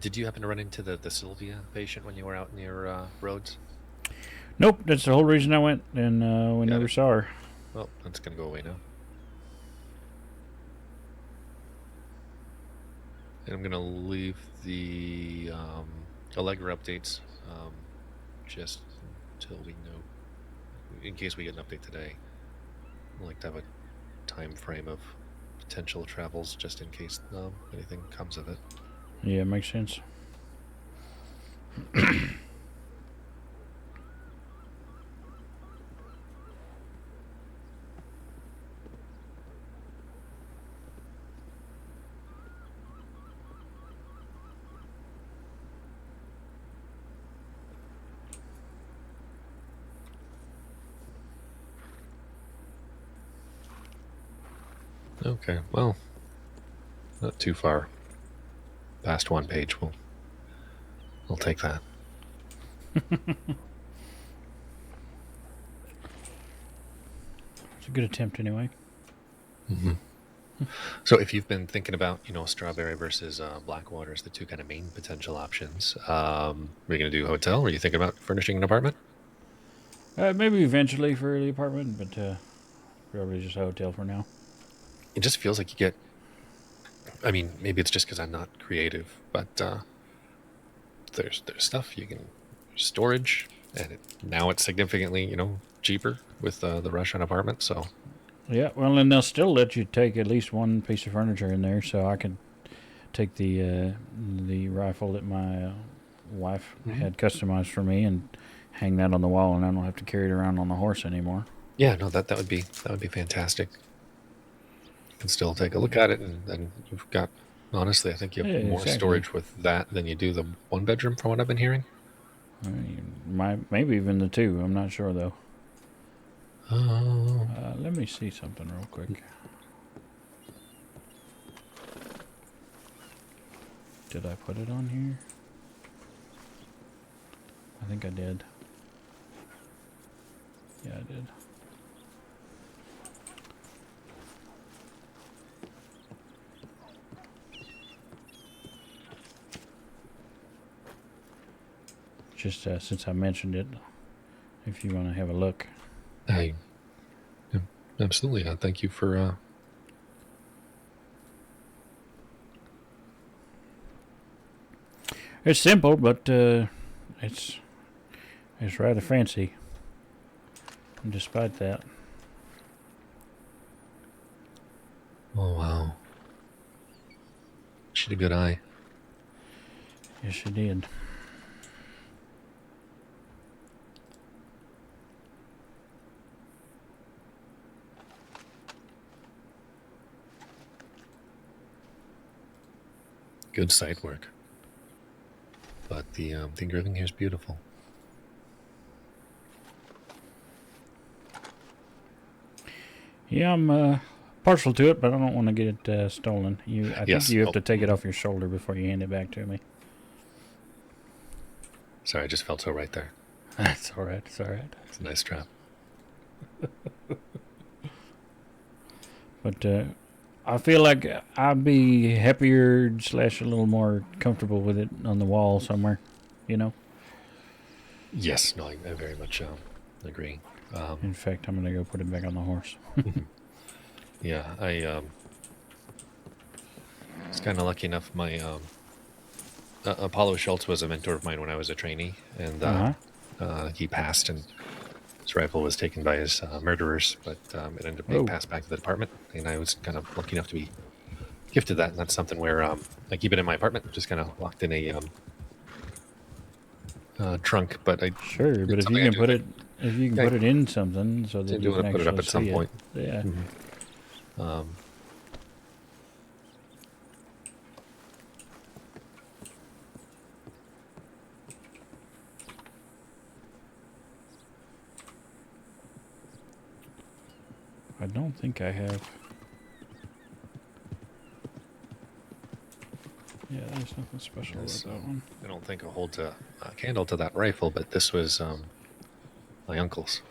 Did you happen to run into the Sylvia patient when you were out near Rhodes? Nope, that's the whole reason I went, and we never saw her. Well, that's going to go away now. And I'm going to leave the Allegra updates just until we know, in case we get an update today. I'd like to have a time frame of potential travels just in case anything comes of it. Yeah, makes sense. Okay, well, not too far past one page. We'll take that. It's a good attempt, anyway. So, if you've been thinking about, Strawberry versus Blackwater as the two kind of main potential options, are you going to do hotel? Or are you thinking about furnishing an apartment? Maybe eventually for the apartment, but probably just a hotel for now. It just feels like you get. I mean, maybe it's just because I'm not creative, but there's stuff you can storage, and now it's significantly cheaper with the rush on apartments. So yeah, well, and they'll still let you take at least one piece of furniture in there, so I can take the rifle that my wife had customized for me and hang that on the wall, and I don't have to carry it around on the horse anymore. Yeah, no, that would be fantastic. You can still take a look at it, and then you've got, honestly, I think you have more storage with that than you do the one bedroom, from what I've been hearing. Maybe even the two. I'm not sure though. Let me see something real quick. Did I put it on here? I think I did. Yeah, I did. Just since I mentioned it, if you want to have a look. Absolutely. Thank you for... It's simple, but it's rather fancy. And despite that. Oh, wow. She had a good eye. Yes, she did. Good sight work. But the engraving here is beautiful. Yeah, I'm partial to it, but I don't want to get it stolen. I think you have to take it off your shoulder before you hand it back to me. Sorry, I just felt so right there. That's all right. It's all right. It's a nice trap. But I feel like I'd be happier / a little more comfortable with it on the wall somewhere, Yes, no, I very much agree. In fact, I'm going to go put it back on the horse. Yeah, I was kind of lucky enough. My Apollo Schultz was a mentor of mine when I was a trainee, and he passed, and His rifle was taken by his murderers, but it ended up being passed back to the department, and I was kind of lucky enough to be gifted that. And that's something where I keep it in my apartment, just kind of locked in a trunk. But I Sure, but if you can put it, put it in something so that you can put it up actually at some see point. it. Yeah. I don't think I have. Yeah, there's nothing special about that one. I don't think I'll hold a candle to that rifle, but this was my uncle's.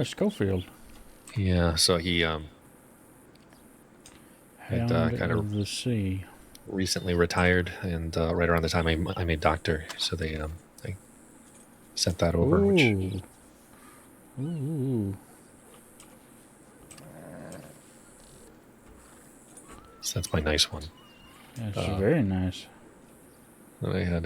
Schofield. Yeah, so he had kind of the sea. Recently retired, and right around the time I made doctor, so they sent that over. Which so that's my nice one. That's very nice. Then I had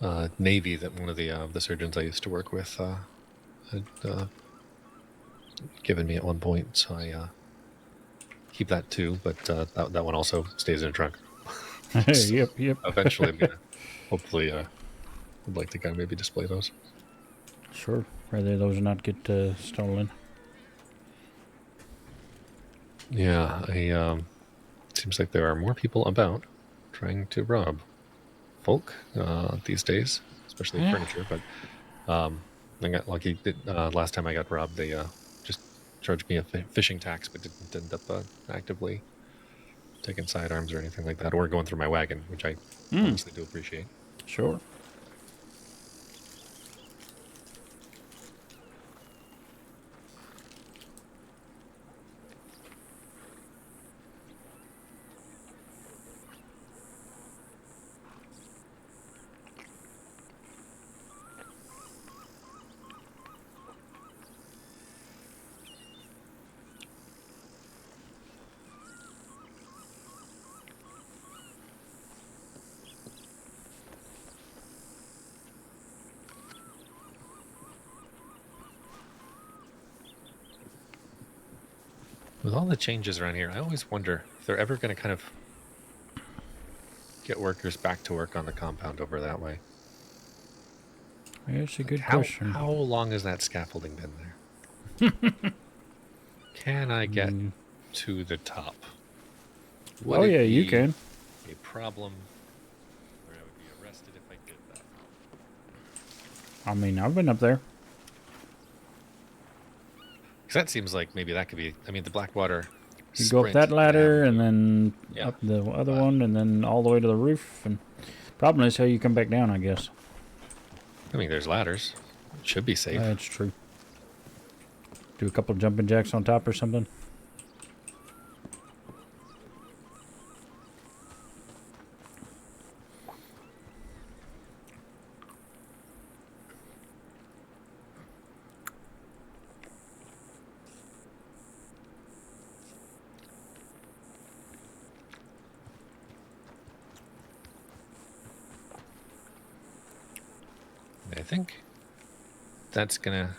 a Navy that one of the surgeons I used to work with had given me at one point, so I keep that too. But that one also stays in a trunk. Yep. Eventually, I'm gonna hopefully would like to kind of maybe display those. Sure. Rather those not get stolen. Yeah, seems like there are more people about trying to rob folk these days, especially furniture. But I got lucky. Last time I got robbed, they just charged me a fishing tax, but didn't end up actively taking sidearms or anything like that, or going through my wagon, which I honestly do appreciate. Sure. With all the changes around here, I always wonder if they're ever going to kind of get workers back to work on the compound over that way. That's a good question. How long has that scaffolding been there? Can I get to the top? Would you can. A problem where I would be arrested if I did that. I mean, I've been up there. Because that seems like maybe that could be. I mean, the Blackwater. You go up that ladder and then up the other one and then all the way to the roof. And problem is how you come back down, I guess. I mean, there's ladders. It should be safe. That's true. Do a couple jumping jacks on top or something. I think that's gonna.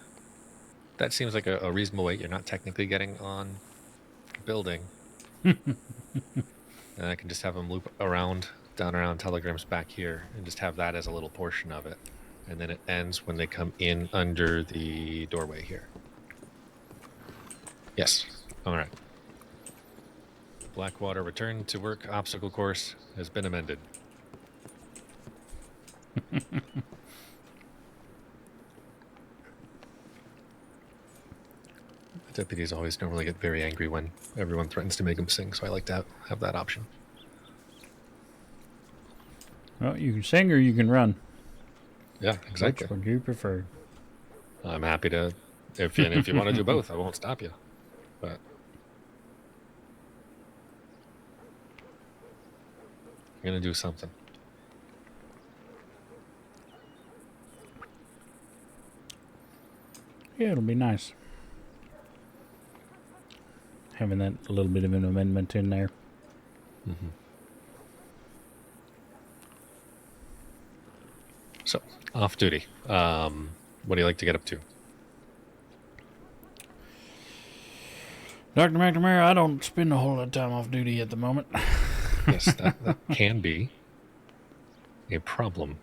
That seems like a reasonable weight. You're not technically getting on building. And I can just have them loop around, down around telegrams back here, and just have that as a little portion of it. And then it ends when they come in under the doorway here. Yes. All right. Blackwater return to work obstacle course has been amended. Deputies always normally get very angry when everyone threatens to make them sing, so I like to have that option. Well, you can sing or you can run. Yeah, exactly. Which would you prefer? I'm happy to, if you want to do both, I won't stop you. But I'm gonna do something. Yeah, it'll be nice. having that a little bit of an amendment in there. Mm-hmm. So, off duty. What do you like to get up to? Dr. McNamara, I don't spend a whole lot of time off duty at the moment. Yes, that can be a problem.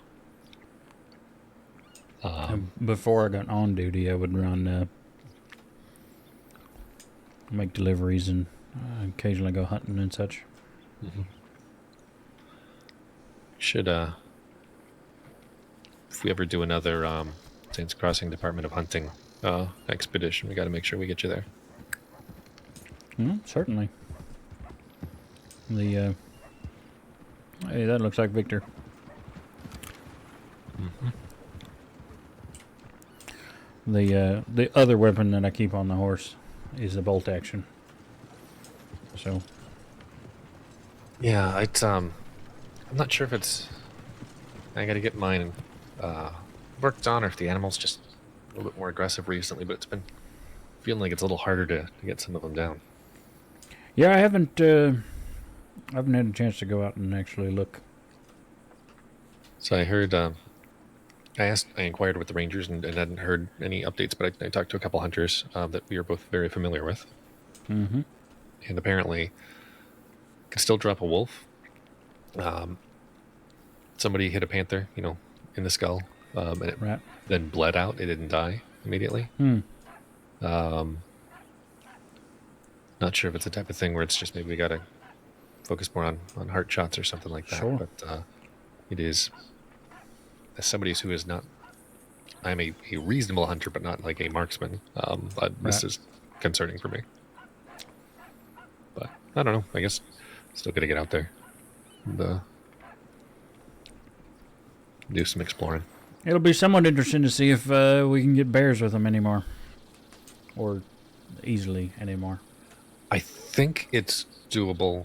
Before I got on duty, I would run, make deliveries and occasionally go hunting and such. Mm-hmm. Should, if we ever do another Saints Crossing Department of Hunting expedition, we got to make sure we get you there. Certainly. The hey, that looks like Victor. Mm-hmm. The other weapon that I keep on the horse is the bolt action. So. Yeah, it's I'm not sure if it's. I got to get mine worked on, or if the animal's just a little bit more aggressive recently. But it's been feeling like it's a little harder to get some of them down. Yeah, I haven't had a chance to go out and actually look. So I heard, I inquired with the rangers and hadn't heard any updates, but I talked to a couple hunters that we are both very familiar with. Mm-hmm. And apparently, could still drop a wolf. Somebody hit a panther, in the skull, and it then bled out. It didn't die immediately. Not sure if it's the type of thing where it's just maybe we got to focus more on heart shots or something like that. Sure. But it is, as somebody who is not, I'm a reasonable hunter, but not like a marksman. This is concerning for me. But I don't know. I guess still got to get out there and do some exploring. It'll be somewhat interesting to see if we can get bears with them anymore. Or easily anymore. I think it's doable,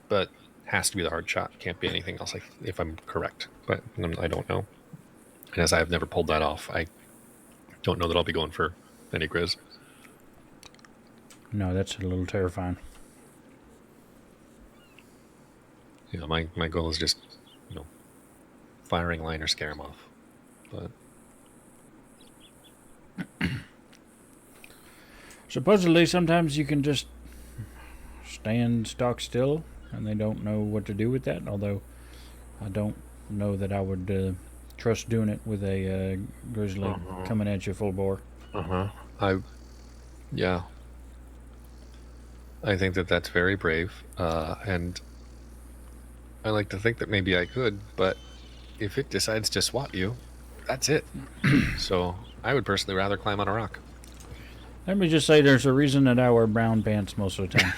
but has to be the hard shot. Can't be anything else, if I'm correct. But I don't know. And as I have never pulled that off, I don't know that I'll be going for any grizz. No, that's a little terrifying. My goal is just, firing line or scare them off. But supposedly, sometimes you can just stand stock still, and they don't know what to do with that. Although, I don't know that I would trust doing it with a grizzly coming at you full bore. I think that's very brave, and I like to think that maybe I could, but if it decides to swat you, that's it. So I would personally rather climb on a rock. Let me just say there's a reason that I wear brown pants most of the time.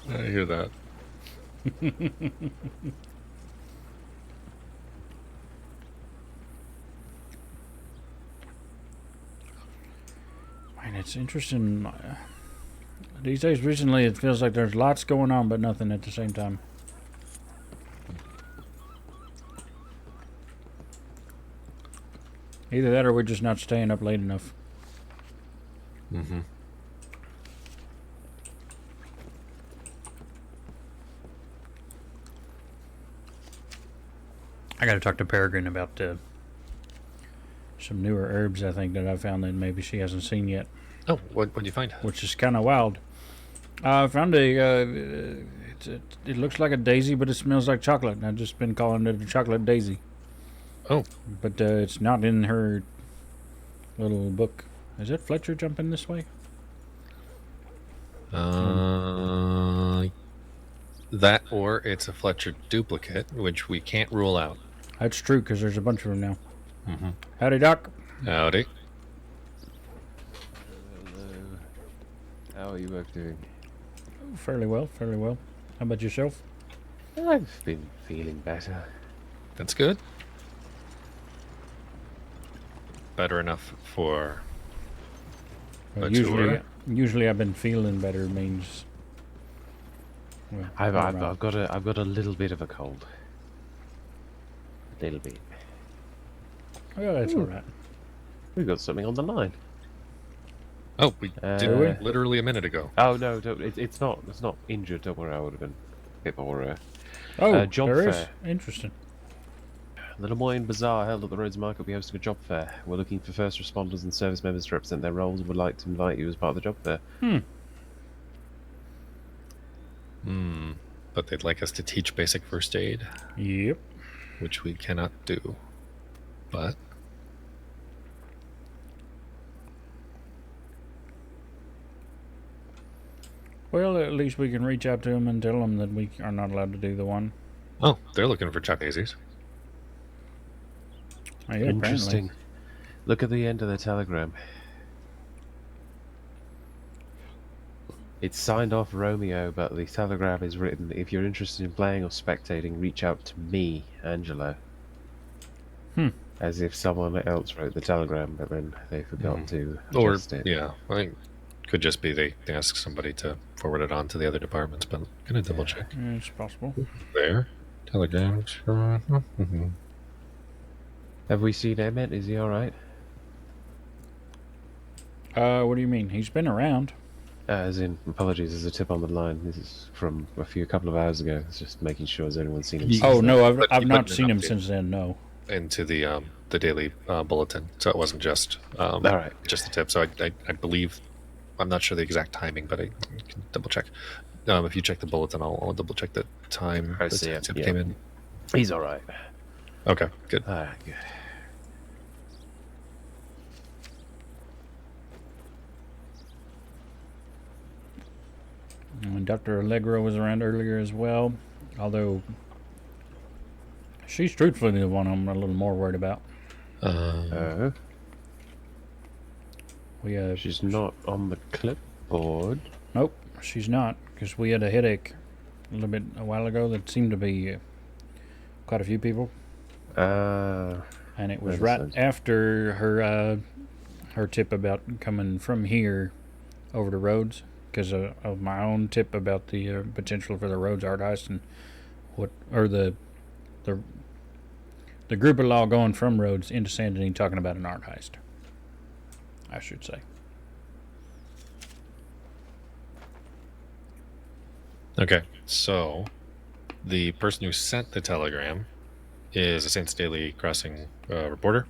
I hear that. Man, it's interesting. These days, recently, it feels like there's lots going on, but nothing at the same time. Either that or we're just not staying up late enough. Mm-hmm. I got to talk to Peregrine about some newer herbs, I think, that I found that maybe she hasn't seen yet. Oh, what'd you find? Which is kind of wild. I found it looks like a daisy, but it smells like chocolate. And I've just been calling it a chocolate daisy. Oh. But it's not in her little book. Is that Fletcher jumping this way? That or it's a Fletcher duplicate, which we can't rule out. That's true, because there's a bunch of them now. Mm-hmm. Howdy, Doc. Howdy. Hello. How are you both doing? Oh, fairly well, fairly well. How about yourself? I've been feeling better. That's good. Better enough for a tour. Usually I've been feeling better means. Well, I've got a little bit of a cold. A little bit. Oh, that's all right. We've got something on the line. Oh, we did literally a minute ago. Oh no, it's not. It's not injured. Don't worry. I would have been a bit more. there Job fair. is. Interesting. The Lemoyne Bazaar held at the Rhodes Market will be hosting a job fair. We're looking for first responders and service members to represent their roles and would like to invite you as part of the job fair. But they'd like us to teach basic first aid. Yep. Which we cannot do. But... Well, at least we can reach out to them and tell them that we are not allowed to do the one. Oh, they're looking for chuck daisies. Yeah, Interesting. apparently. Look at the end of the telegram. It's signed off Romeo, but the telegram is written, if you're interested in playing or spectating, reach out to me, Angelo. As if someone else wrote the telegram, but then they forgot to adjust it. Yeah, I think it could just be they ask somebody to forward it on to the other departments, but I'm going to double check. Yeah, it's possible. There. Telegrams. Have we seen Emmett? Is he alright? What do you mean? He's been around. As in, apologies, there's a tip on the line. This is from a couple of hours ago. It's just making sure has anyone seen him. Oh no, I've not seen him since then. No. Into the daily bulletin, so it wasn't just just the tip. So I believe, I'm not sure the exact timing, but I can double check. If you check the bulletin, I'll double check the time I the see it. tip Yeah. came in. He's alright. Okay, good. Good. And Dr. Allegro was around earlier as well, although she's truthfully the one I'm a little more worried about. She's not on the clipboard. Nope, she's not, because we had a headache a while ago that seemed to be quite a few people. And it was right after her tip about coming from here over to Rhodes, because of my own tip about the potential for the Rhodes art heist and the group of law going from Rhodes into San Denis talking about an art heist, I should say. Okay, so the person who sent the telegram is a Saints Daily Crossing reporter.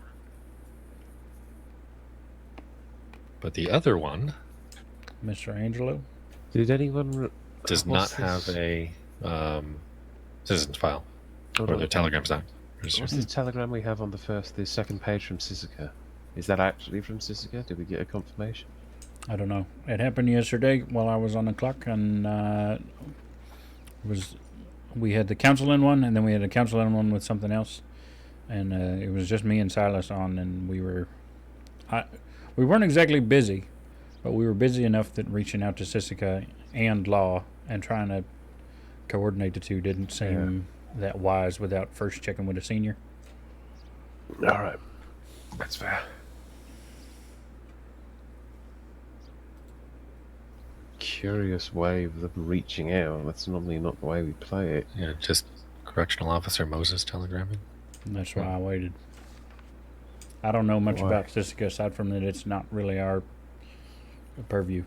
But the other one, Mr. Angelo, did anyone does not have a citizen's file, or their telegram's not. What's the telegram we have on the second page from Sisika? Is that actually from Sisika? Did we get a confirmation? I don't know. It happened yesterday while I was on the clock, and we had the council in one, and then we had a council in one with something else, and it was just me and Silas on, and we weren't exactly busy, but we were busy enough that reaching out to Sisika and Law and trying to coordinate the two didn't seem that wise without first checking with a senior. Alright. That's fair. Curious way of them reaching out. That's normally not the way we play it. Yeah, just Correctional Officer Moses telegramming. And that's why I waited. I don't know much about Sisika aside from that it's not really our purview.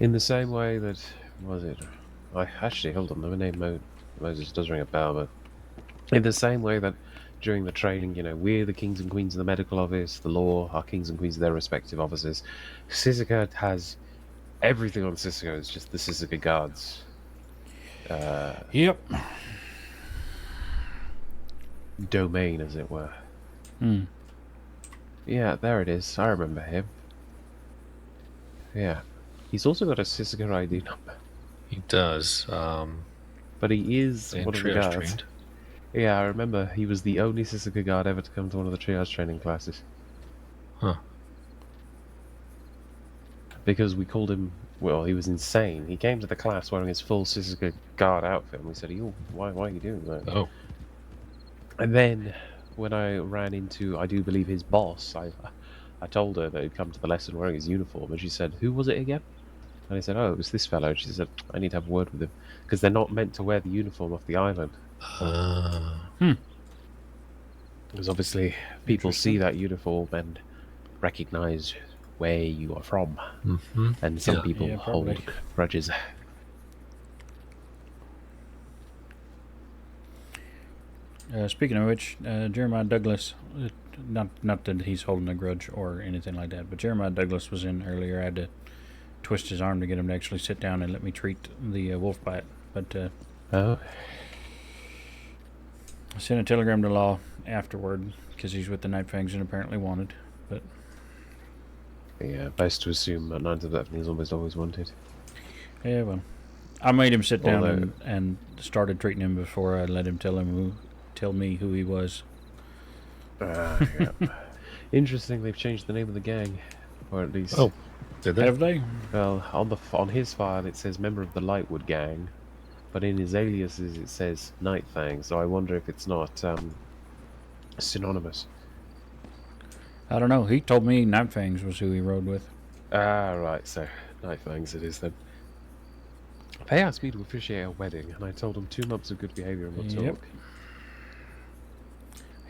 In the same way that, was it? Hold on, the name Moses does ring a bell, but in the same way that during the training, we're the kings and queens of the medical office, the law are kings and queens of their respective offices. Sisika has everything on Sisika. It's just the Sisika guards. Yep. Domain, as it were. Yeah, there it is. I remember him. Yeah. He's also got a Sisika ID number. He does. But he is and one of the triage guards. trained. Yeah, I remember he was the only Sisika guard ever to come to one of the triage training classes. Huh. Because we called him, well, he was insane. He came to the class wearing his full Sisika guard outfit, and we said, why are you doing that? Oh. And then, when I ran into, I do believe, his boss, I told her that he'd come to the lesson wearing his uniform, and she said, who was it again? And I said, oh, it was this fellow. And she said, I need to have a word with him, because they're not meant to wear the uniform off the island. Because obviously, people see that uniform and recognize where you are from. Mm-hmm. And some Yeah. people Yeah, hold probably. grudges. Speaking of which, Jeremiah Douglas, not that he's holding a grudge or anything like that, but Jeremiah Douglas was in earlier. I had to twist his arm to get him to actually sit down and let me treat the wolf bite. But Oh, I sent a telegram to Law afterward because he's with the Night Fangs and apparently wanted. But yeah, best to assume that 9 to 11 is almost always wanted. yeah, well, I made him sit down Although- and started treating him before I let him tell me who he was. Yeah. Interesting, they've changed the name of the gang, or at least. Oh, did they? Have they? Well, on his file it says member of the Lightwood gang, but in his aliases it says Night Fang. So I wonder if it's not synonymous. I don't know. He told me Night Fangs was who he rode with. Ah, right. So Night Fangs it is then. They asked me to officiate a wedding, and I told them 2 months of good behaviour and we'll Yep. talk.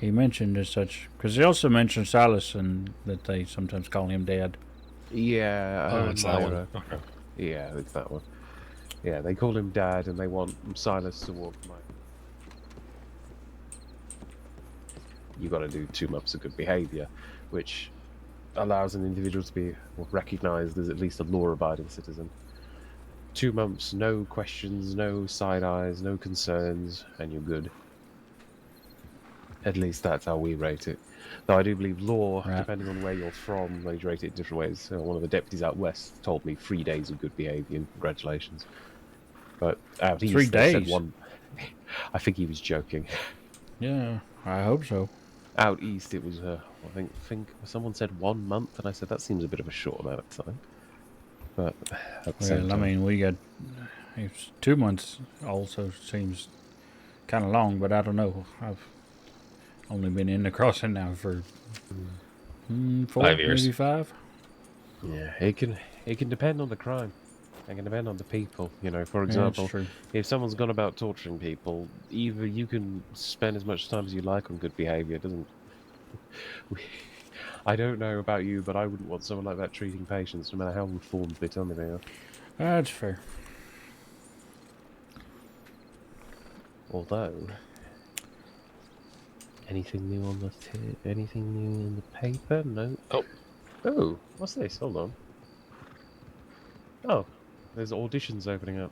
He mentioned as such because he also mentioned Silas and that they sometimes call him Dad. Yeah, Oh, it's that one. Myra. Okay. Yeah, it's that one. Yeah, they call him Dad, and they want Silas to walk my. You got to do 2 months of good behaviour, which allows an individual to be recognised as at least a law-abiding citizen. 2 months, no questions, no side eyes, no concerns, and you're good. At least that's how we rate it. Though I do believe law, Right. depending on where you're from, they rate it different ways. One of the deputies out west told me 3 days of good behaviour, and congratulations. But out east, 3 they said days? one. I think he was joking. Yeah, I hope so. Out east, it was, I think someone said 1 month, and I said that seems a bit of a short amount of time. But at the same Well, I time, mean, we got 2 months. Also seems kind of long, but I don't know. I've only been in the crossing now for 4, 5 years. maybe 5. yeah, it can depend on the crime. It can depend on the people. For Yeah, that's example, true. if someone's gone about torturing people, either you can spend as much time as you like on good behaviour. It doesn't. I don't know about you, but I wouldn't want someone like that treating patients, no matter how reformed they tell me they are. That's fair. Although, anything new on the anything new in the paper? No. Oh, what's this? Hold on. Oh, there's auditions opening up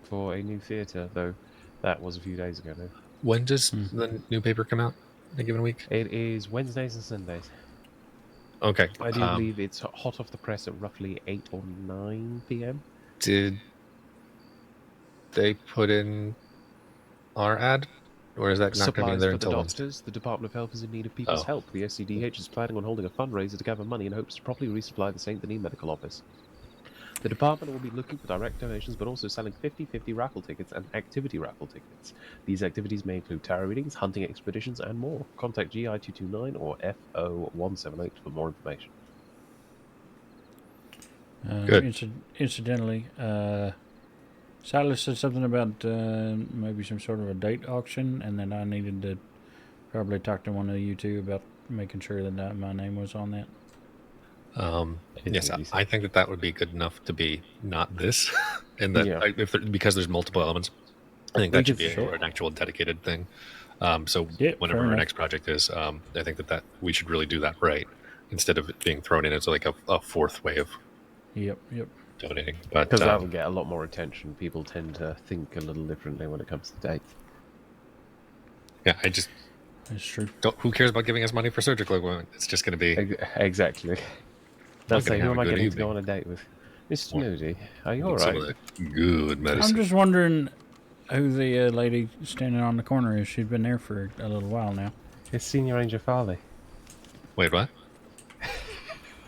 for a new theatre, though that was a few days ago now. When does the new paper come out? In a given week? It is Wednesdays and Sundays. Okay. I do believe it's hot off the press at roughly 8 or 9 p.m. Did they put in our ad? Or is that not going to be Supplies there for the until Wednesday? doctors. The Department of Health is in need of people's Oh. help. The SCDH is planning on holding a fundraiser to gather money in hopes to properly resupply the St. Denis Medical Office. The department will be looking for direct donations, but also selling 50/50 raffle tickets and activity raffle tickets. These activities may include tarot readings, hunting expeditions, and more. Contact GI229 or FO178 for more information. Good. Incidentally, Silas said something about maybe some sort of a date auction, and then I needed to probably talk to one of you two about making sure that my name was on that. Yes, I think that would be good enough to be not this, and that because there's multiple elements, I think that should be an actual dedicated thing. So whenever our next project is, I think that we should really do that right instead of it being thrown in as like a fourth way of donating. But Because that will get a lot more attention. People tend to think a little differently when it comes to dates. Yeah, That's true. Who cares about giving us money for surgical equipment? It's just going to be exactly. That's gonna who have am a I good getting to evening. go on a date with? Mr. Moody, are you Some alright? of that good medicine. I'm just wondering who the lady standing on the corner is. She's been there for a little while now. It's Senior Ranger Farley. Wait, what?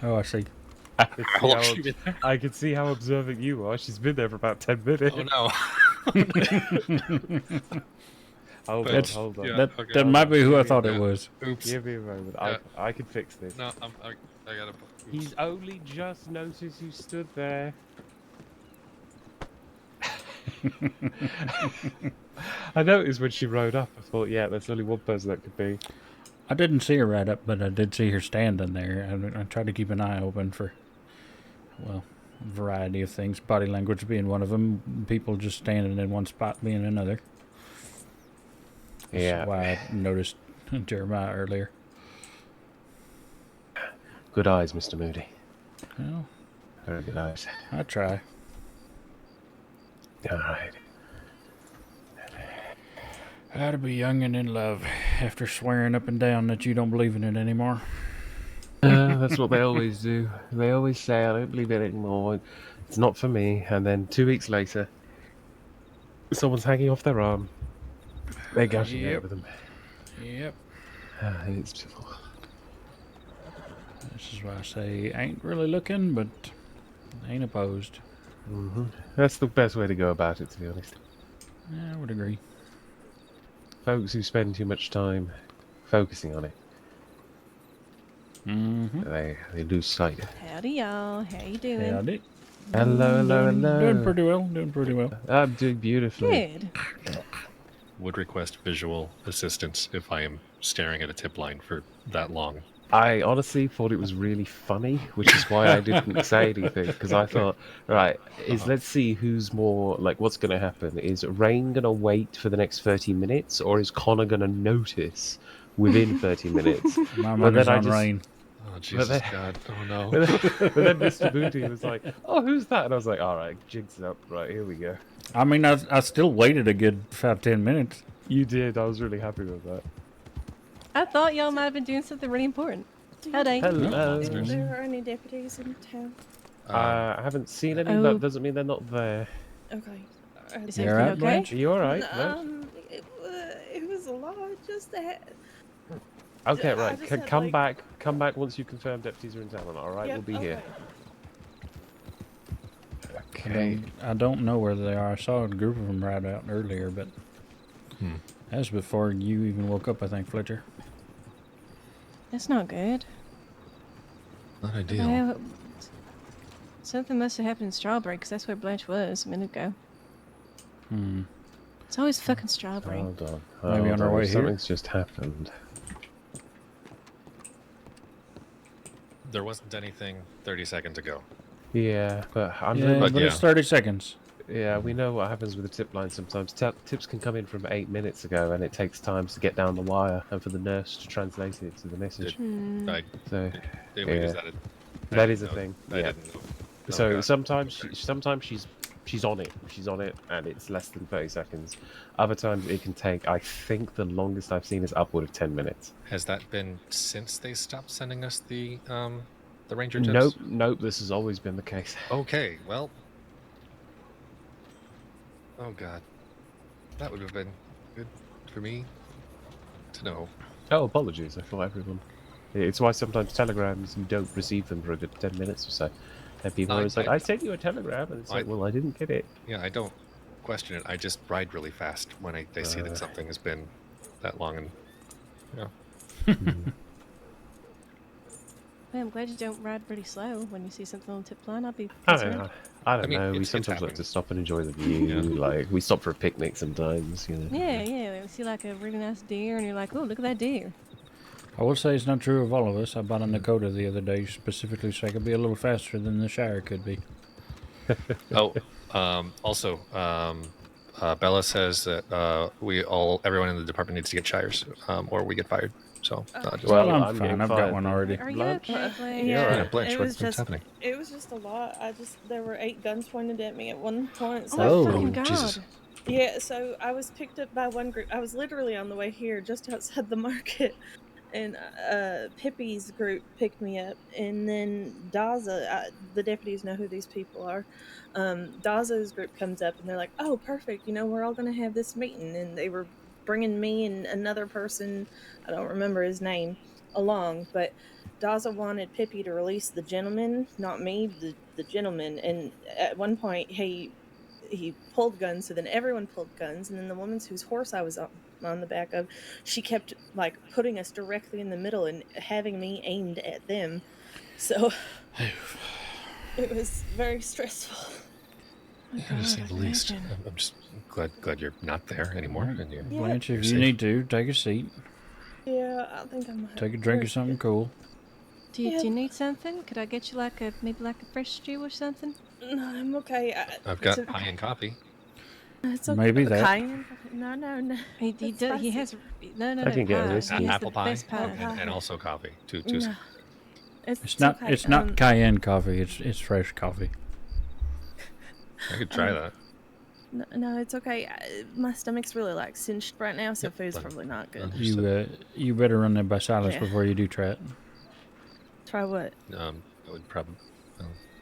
Oh, I see. I could see how observant you are. She's been there for about 10 minutes. Oh no. Hold That's- on. that- that might be who I thought it was. Oops. Give me a moment. I can fix this. No, I gotta. He's only just noticed you stood there. I noticed when she rode up, I thought, yeah, there's only one person that could be. I didn't see her right up, but I did see her standing there. I tried to keep an eye open for, well, a variety of things. Body language being one of them. People just standing in one spot being another. Yeah. That's why I noticed Jeremiah earlier. Good eyes, Mr. Moody. Well, very good eyes. I try. All right. How to be young and in love after swearing up and down that you don't believe in it anymore. That's what they always do. They always say, I don't believe it anymore. It's not for me. And then 2 weeks later, someone's hanging off their arm. They're gushing over them. Yep. It's pitiful. This is why I say ain't really looking, but ain't opposed. That's the best way to go about it, to be honest. Yeah, I would agree. Folks who spend too much time focusing on it, they lose sight. Howdy, y'all. How you doing? Howdy. Hello. Doing pretty well. I'm doing beautifully. Good. Would request visual assistance if I am staring at a tip line for that long. I honestly thought it was really funny, which is why I didn't say anything, because I thought, right, let's see who's more, like, what's going to happen. Is Rain going to wait for the next 30 minutes, or is Connor going to notice within 30 minutes? My money's on Rain. Oh, Jesus God. Oh, no. But then Mr. Moody was like, oh, who's that? And I was like, all right, jigs up. Right, here we go. I mean, I still waited a good 5-10 minutes. You did. I was really happy with that. I thought y'all might have been doing something really important. Howdy. Hello. If there are any deputies in town. I haven't seen any, but doesn't mean they're not there. Okay. Is everything okay? Are you alright? It was a lot. Just that. Okay, I right. just had, Come like- back. Come back once you confirm deputies are in town. All right, Yep, we'll be here. Okay. I don't know where they are. I saw a group of them right out earlier, but that was before you even woke up, I think, Fletcher. That's not good. Not ideal. Well, something must have happened in Strawberry, because that's where Blanche was a minute ago. It's always fucking Strawberry. Hold on. Maybe on our way here. Something's just happened. There wasn't anything 30 seconds ago. Yeah, but it's 30 seconds. Yeah, we know what happens with the tip line sometimes. Tips can come in from 8 minutes ago, and it takes time to get down the wire and for the nurse to translate it to the message. That is a thing. I didn't know. So sometimes she's on it. She's on it, and it's less than 30 seconds. Other times it can take, I think the longest I've seen is upward of 10 minutes. Has that been since they stopped sending us the ranger tips? Nope. This has always been the case. Okay, well. Oh God, that would have been good for me to know. Oh, apologies. I thought everyone. It's why sometimes telegrams you don't receive them for a good 10 minutes or so. And people are always like, I sent you a telegram, and it's like, well, I didn't get it. Yeah, I don't question it. I just ride really fast when they see that something has been that long, and Well, I'm glad you don't ride really slow when you see something on the tip line. I'll be I concerned. don't know. We sometimes like to stop and enjoy the view. Like we stop for a picnic sometimes. You know. Yeah. You see like a really nice deer, and you're like, oh, look at that deer. I will say it's not true of all of us. I bought a Nakota the other day specifically so I could be a little faster than the Shire could be. Also, Bella says that everyone in the department needs to get Shires, or we get fired. So, I'm fine. I've got one already. Are you okay, Blanche? Yeah, Blanche, It what's was happening? It was just a lot. There were 8 guns pointed at me at one point. So Oh, fucking God. Jesus. Yeah, so I was picked up by one group. I was literally on the way here, just outside the market, and Pippi's group picked me up, and then Daza, the deputies know who these people are. Daza's group comes up, and they're like, "Oh, perfect! We're all gonna have this meeting," and they were bringing me and another person, I don't remember his name, along, but Daza wanted Pippi to release the gentleman, not me, the gentleman, and at one point he pulled guns, so then everyone pulled guns, and then the woman whose horse I was on the back of, she kept like putting us directly in the middle and having me aimed at them, so it was very stressful. Yeah, to say the least. I'm just glad you're not there anymore. And Blanche, if you need to, take a seat. Yeah, I think I might. Take a drink of something cool. Do you need something? Could I get you maybe like a fresh stew or something? No, I'm okay. I've got high-end coffee. It's okay. Maybe that. Cayenne? No. He has no I can get a pie. whiskey. He has Apple the pie, best pie. and also coffee. Two. No. It's not. Okay. It's not cayenne coffee. It's fresh coffee. I could try that. No, it's okay. My stomach's really like cinched right now, so food's probably not good. You better run that by Silas Yeah. before you do try it. Try what? I would probably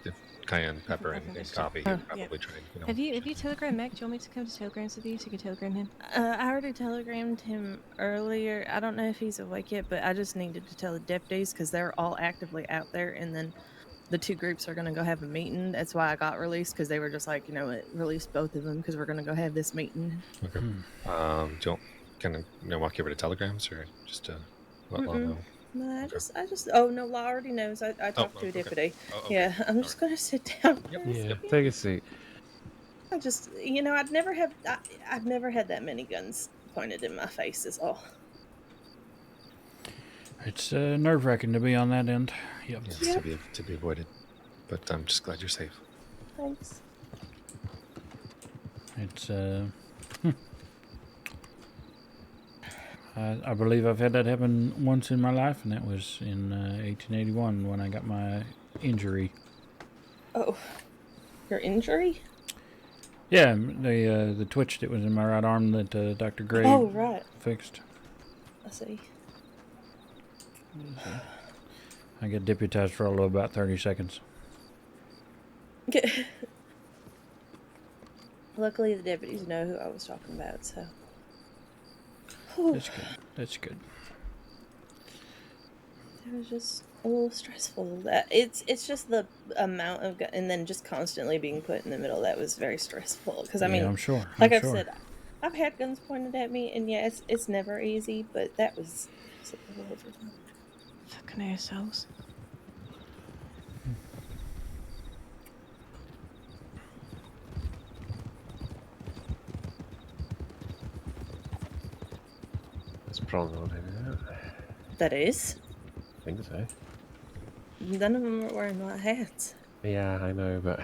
if cayenne pepper and coffee. Oh, I'd probably try. Have you telegrammed Mac? Do you want me to come to telegrams with you so you can telegram him? I already telegrammed him earlier. I don't know if he's awake yet, but I just needed to tell the deputies because they're all actively out there, and then the two groups are going to go have a meeting. That's why I got released, because they were just like, release both of them because we're going to go have this meeting. Okay. Do you walk you over to telegrams or just let Law know? No, I just. Oh no, Law already knows. I talked to a deputy. Okay. Yeah, I'm just gonna sit down. Yeah, take a seat. I just, I'd never had that many guns pointed in my face. Is all. It's nerve-wracking to be on that end. Yep. Yes, to be avoided. But I'm just glad you're safe. Thanks. It's I believe I've had that happen once in my life, and that was in 1881 when I got my injury. Oh, your injury? Yeah, the twitch that was in my right arm that Dr. Gray right. fixed. I see. I get deputized for all of about 30 seconds. Luckily, the deputies know who I was talking about, so. That's good. That's good. It was just a little stressful. It's just the amount of and then just constantly being put in the middle. That was very stressful. Because I'm sure. Like I've said, I've had guns pointed at me, and yeah, it's never easy. But that was a little overwhelming. Fucking assholes. That's prong on him, isn't it? That is. I think so. None of them are wearing white hats. Yeah, I know, but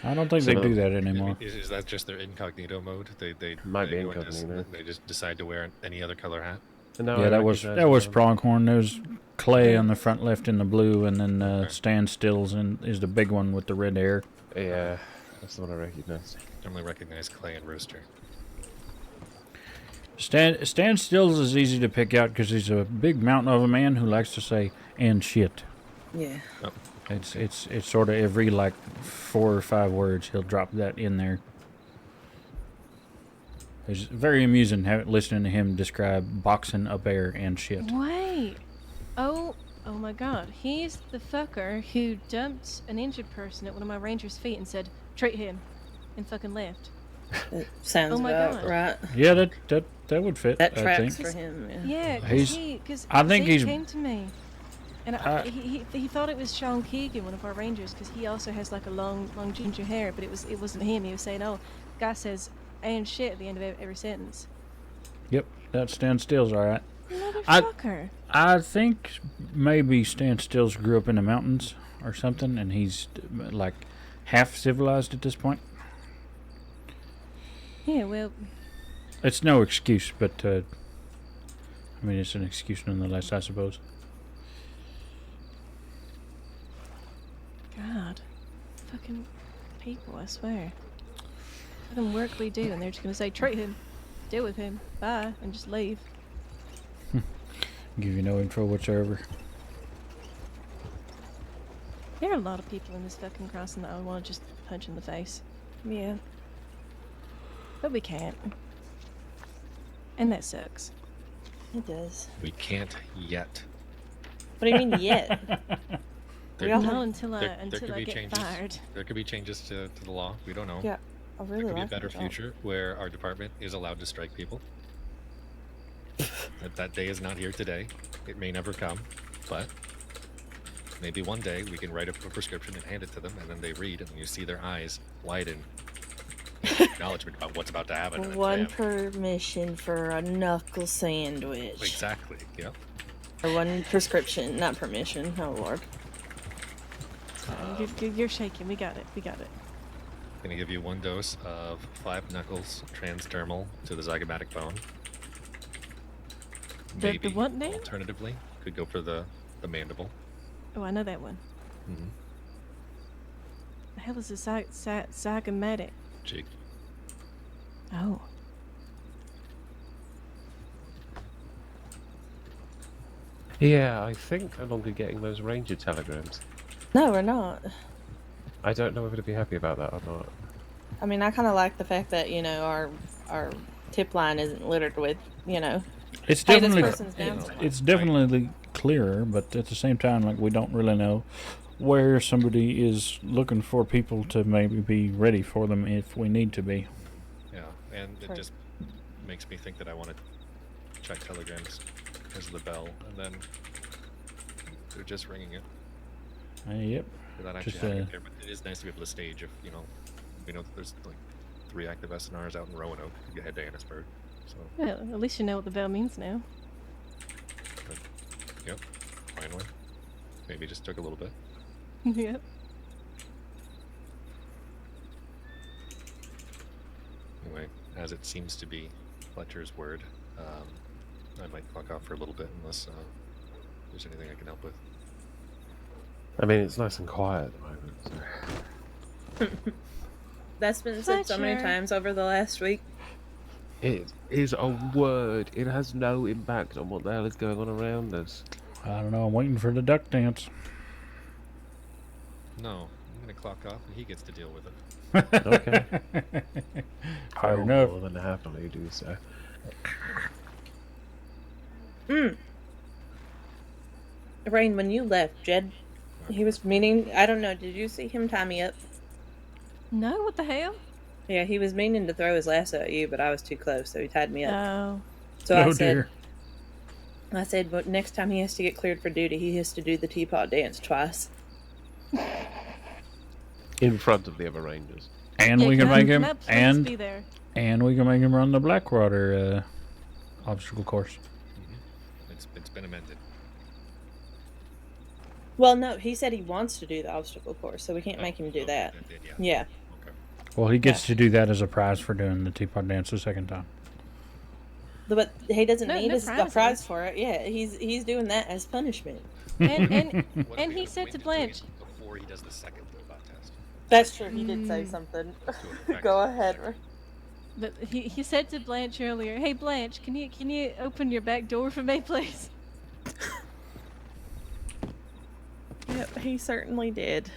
I don't think they do that anymore. Is that just their incognito mode? They might be go into incognito. they just decide to wear any other color hat. No, Yeah, that was pronghorn. There's Clay on the front left in the blue, and then Standstills is the big one with the red hair. Yeah, that's the one I recognized. Normally recognize Clay and Rooster. Standstills is easy to pick out because he's a big mountain of a man who likes to say "and shit." Yeah. Oh. It's sort of every 4 or 5 words he'll drop that in there. It's very amusing listening to him describe boxing a bear and shit. Wait. Oh my God. He's the fucker who dumped an injured person at one of my rangers' feet and said, "Treat him," and fucking left. It sounds God. right. Yeah, that would fit. That I tracks think. for him. Yeah, Because I think he he's. came to me, and he thought it was Sean Keegan, one of our rangers, because he also has a long ginger hair, but it wasn't him. He was saying, "Oh, guy says and shit" at the end of every sentence. Yep, that Standstill's all right. Motherfucker. I think maybe Standstills grew up in the mountains or something, and he's half civilized at this point. Yeah, well, it's no excuse, but it's an excuse nonetheless, I suppose. God, fucking people, I swear. Fucking work we do, and they're just gonna say, "Treat him, deal with him, bye," and just leave. Give you no info whatsoever. There are a lot of people in this fucking crossing that I want to just punch in the face. Yeah. But we can't. And that sucks. It does. We can't yet. What do you mean yet? Not until I be get changes. fired. There could be changes to the law. We don't know. Yeah, I really There could be a like better that. future where our department is allowed to strike people. that day is not here today. It may never come, but maybe one day we can write up a prescription and hand it to them, and then they read, and you see their eyes widen. acknowledgement about what's about to happen. And then One bam. permission for a knuckle sandwich. Exactly. Yep. Or one prescription, not permission. Oh lord. You're shaking. We got it. We got it. Gonna give you 1 dose of 5 knuckles transdermal to the zygomatic bone. The Maybe. what name? Alternatively, could go for the mandible. Oh, I know that one. Mm-hmm. The hell is a zygomatic? Jig. Oh. Yeah, I think no longer getting those ranger telegrams. No, we're not. I don't know whether to be happy about that or not. I mean, I kind of like the fact that our tip line isn't littered with It's hey, this definitely person's down. it's definitely clearer, but at the same time, like we don't really know where somebody is looking for people to maybe be ready for them if we need to be. Yeah, and it just makes me think that I want to check telegrams because of the bell, and then they're just ringing it. Yep. Without actually Just, having it there, but it is nice to be able to stage if we know that there's like 3 active SNRs out in Roanoke. You can head to Annisburg. So. Well, at least you know what the bell means now. But, yep. Finally. Maybe it just took a little bit. Yep. Anyway, as it seems to be Fletcher's word, I might fuck off for a little bit unless there's anything I can help with. I mean, it's nice and quiet at the moment. So. That's been said so many times over the last week. It is a word. It has no impact on what the hell is going on around us. I don't know. I'm waiting for the duck dance. No, I'm gonna clock off and he gets to deal with it. Okay. Fair I'll enough. more than happily do so. Rain, when you left, Jed, he was meaning. I don't know. Did you see him tie me up? No, what the hell? Yeah, he was meaning to throw his lasso at you, but I was too close, so he tied me up. Oh. So Oh dear. I said, but next time he has to get cleared for duty, he has to do the teapot dance twice. In front of the other rangers. And Yeah, we can make him can I please be there? and we can make him run the Blackwater obstacle course. It's been amended. Well, no, he said he wants to do the obstacle course, so we can't make him do that. Yeah. Well, he gets to do that as a prize for doing the teapot dance the second time. But he doesn't No, need no a prize for it. Yeah, he's doing that as punishment. And he said to Blanche. Before he does the second teapot test. That's true. He did say something. Go ahead. But he said to Blanche earlier, "Hey Blanche, can you open your back door for me, please?" Yep, he certainly did.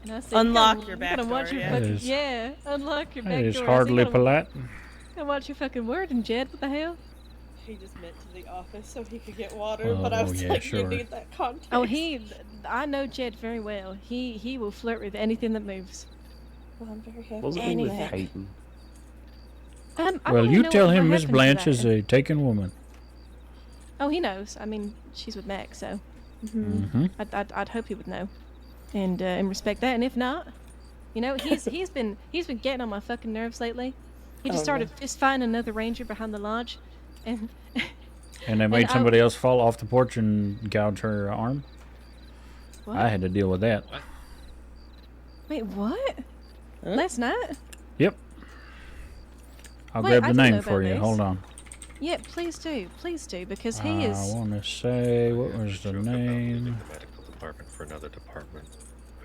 And I said, Unlock your back door. Watch your That fucking, is- yeah, unlock your back That door. is I said, hardly "You gotta- polite. Gotta watch your fucking word, and Jed, what the hell? He just meant to the office so he could get water, but I Oh, was yeah, like, sure. you need that context. Oh, I know Jed very well. He will flirt with anything that moves. Well, I'm very happy. Wasn't he with Anything. Hayden? I Well, don't you know tell what him Miss happened to Blanche that. is a taken woman. Oh, he knows. I mean, she's with Max, so Mm-hmm. I'd hope he would know, and respect that. And if not, he's been getting on my fucking nerves lately. He just started fist fighting another ranger behind the lodge, and And they made somebody else fall off the porch and gouge her arm. What? I had to deal with that. Wait, what? Last night? Yep. I'll Wait, grab I the didn't know name for about you. this. Hold on. Yeah, please do, because he I is. want to say, what was the name? The medical department for another department.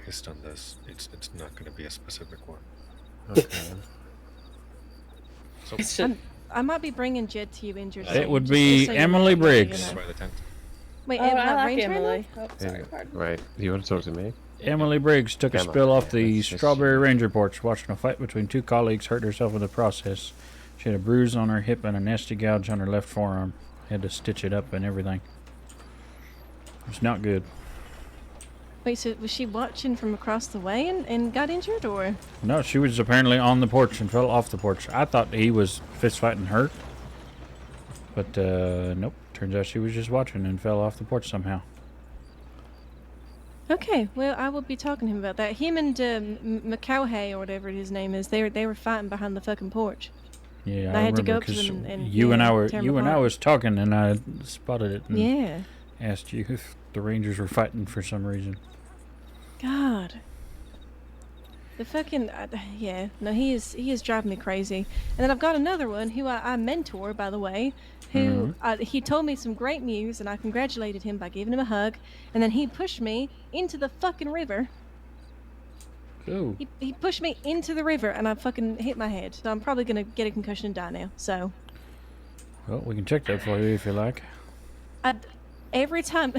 Based on this, it's not going to be a specific one. Okay. So, I might be bringing Jed to you injured. It soon, would just be so you Emily know, Briggs. by the 10th. Wait, Oh, I not like Ranger Emily. though? Oh, sorry, pardon. Right. Do you want to talk to me? Emily Briggs took a Emma. spill off the That's just- Strawberry Ranger porch, watching a fight between two colleagues, hurt herself in the process. She had a bruise on her hip and a nasty gouge on her left forearm. Had to stitch it up and everything. It's not good. Wait, so was she watching from across the way and got injured, or? No, she was apparently on the porch and fell off the porch. I thought he was fist fighting her. But, nope. Turns out she was just watching and fell off the porch somehow. Okay, well, I will be talking to him about that. Him and McCowhay, or whatever his name is, they were fighting behind the fucking porch. Yeah, And I I had to remember go up to because them and you and I apart. was talking, and I spotted it and Yeah. asked you if the Rangers were fighting for some reason. God. The fucking yeah, no, he is driving me crazy. And then I've got another one who I mentor, by the way, who he told me some great news, and I congratulated him by giving him a hug, and then he pushed me into the fucking river. Cool. He pushed me into the river, and I fucking hit my head. So I'm probably gonna get a concussion and die now. So. Well, we can check that for you if you like. Every time.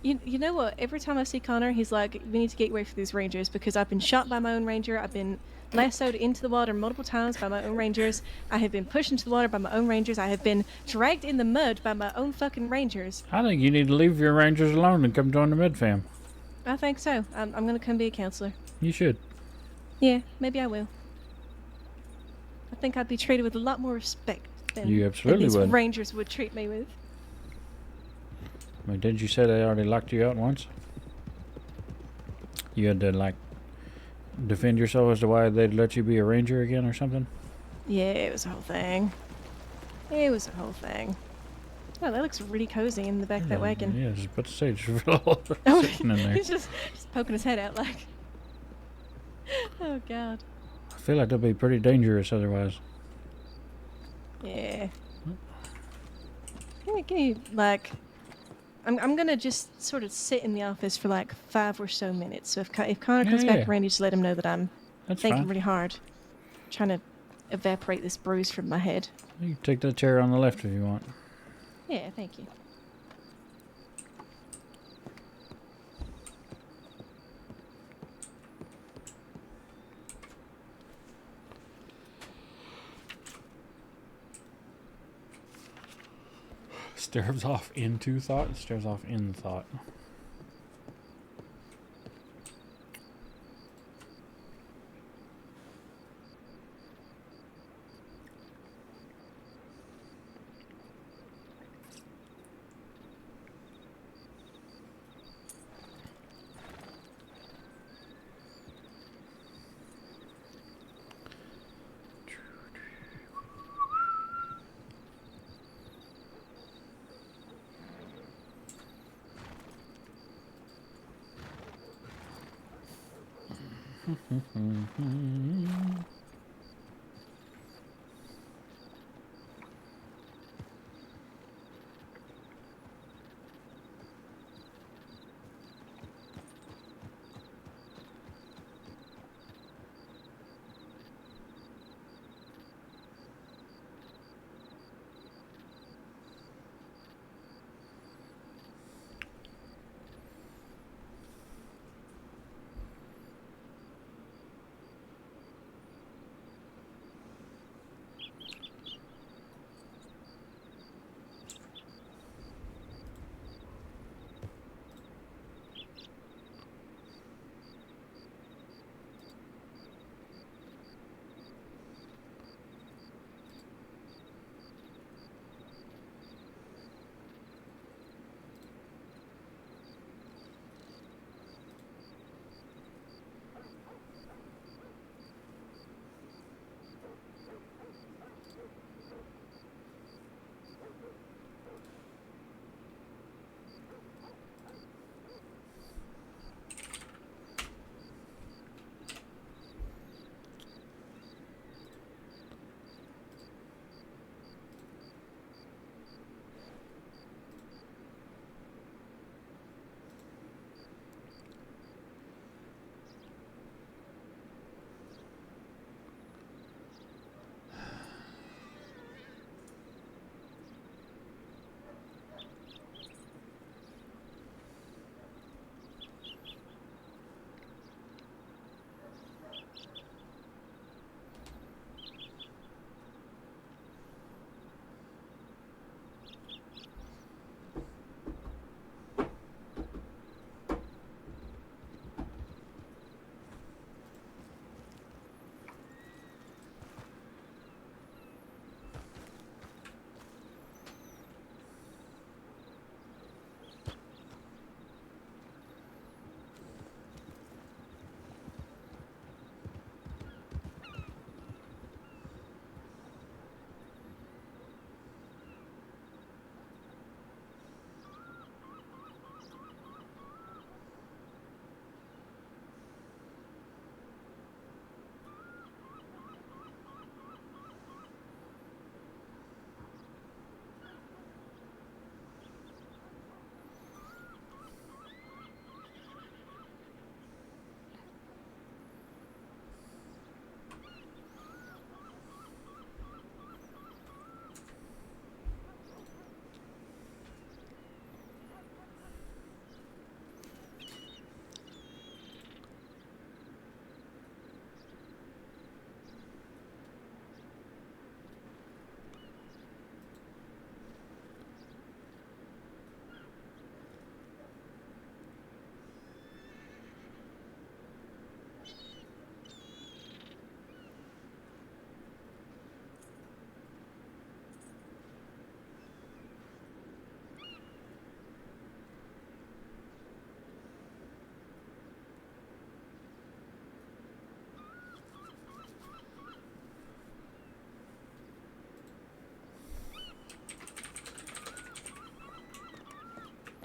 You know what? Every time I see Connor, he's like, we need to get away from these rangers because I've been shot by my own ranger. I've been lassoed into the water multiple times by my own rangers. I have been pushed into the water by my own rangers. I have been dragged in the mud by my own fucking rangers. I think you need to leave your Rangers alone and come join the Med Fam. I think so. I'm going to come be a counselor. You should. Yeah, maybe I will. I think I'd be treated with a lot more respect than these rangers would treat me with. I mean, didn't you say they already locked you out once? You had to, like, defend yourself as to why they'd let you be a ranger again or something? Yeah, it was a whole thing. It was a whole thing. Oh, that looks really cozy in the back of that wagon. Yeah, just put the stage sitting in there. He's just poking his head out like... Oh, God. I feel like that'd be pretty dangerous otherwise. Yeah. Can you, like... I'm gonna just sort of sit in the office for like 5 or so minutes. So if Connor comes back around, you just let him know that I'm thinking really hard, trying to evaporate this bruise from my head. You can take the chair on the left if you want. Yeah, thank you. Stares off into thought. Stares off in thought.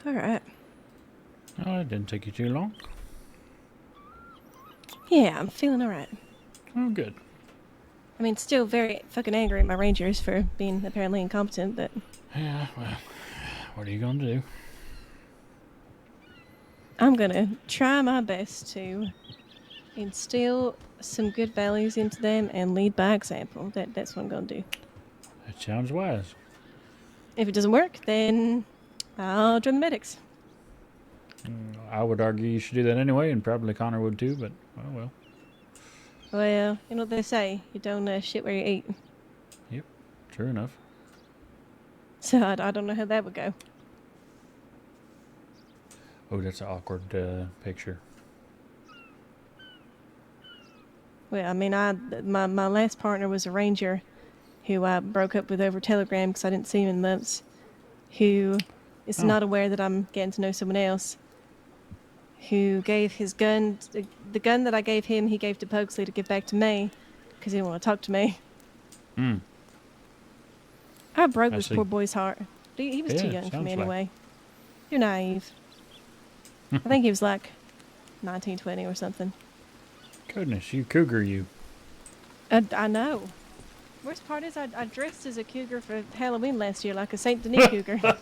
All right. Oh, it didn't take you too long. Yeah, I'm feeling all right. Oh, good. I mean, still very fucking angry at my rangers for being apparently incompetent, but... Yeah, well, what are you going to do? I'm going to try my best to instill some good values into them and lead by example. That's what I'm going to do. That sounds wise. If it doesn't work, then I'll join the medics. I would argue you should do that anyway, and probably Connor would too, but, well. Well, you know what they say. You don't shit where you eat. Yep, true enough. So I don't know how that would go. Oh, that's an awkward picture. Well, I mean, my last partner was a ranger who I broke up with over Telegram because I didn't see him in months, who is not aware that I'm getting to know someone else, who gave his gun, the gun that I gave him, he gave to Pugsley to give back to me because he didn't want to talk to me. I broke this poor boy's heart. He was too young for me anyway. Too naive. I think he was like 19, 20 or something. Goodness, you cougar, you. I know. Worst part is I dressed as a cougar for Halloween last year, like a Saint Denis cougar. Oh,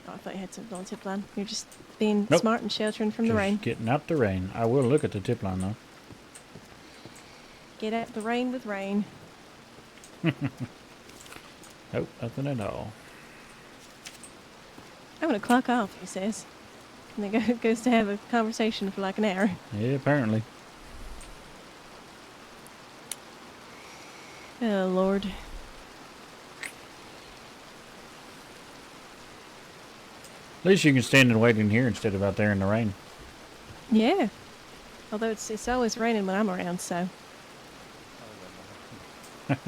I thought you had something on the tip line. You're just being smart and sheltering from the rain. Getting out the rain. I will look at the tip line, though. Get out the rain with rain. Nope, nothing at all. I'm going to clock off, he says. And then goes to have a conversation for like an hour. Yeah, apparently. Oh, Lord. At least you can stand and wait in here instead of out there in the rain. Yeah. Although it's always raining when I'm around, so. Alright.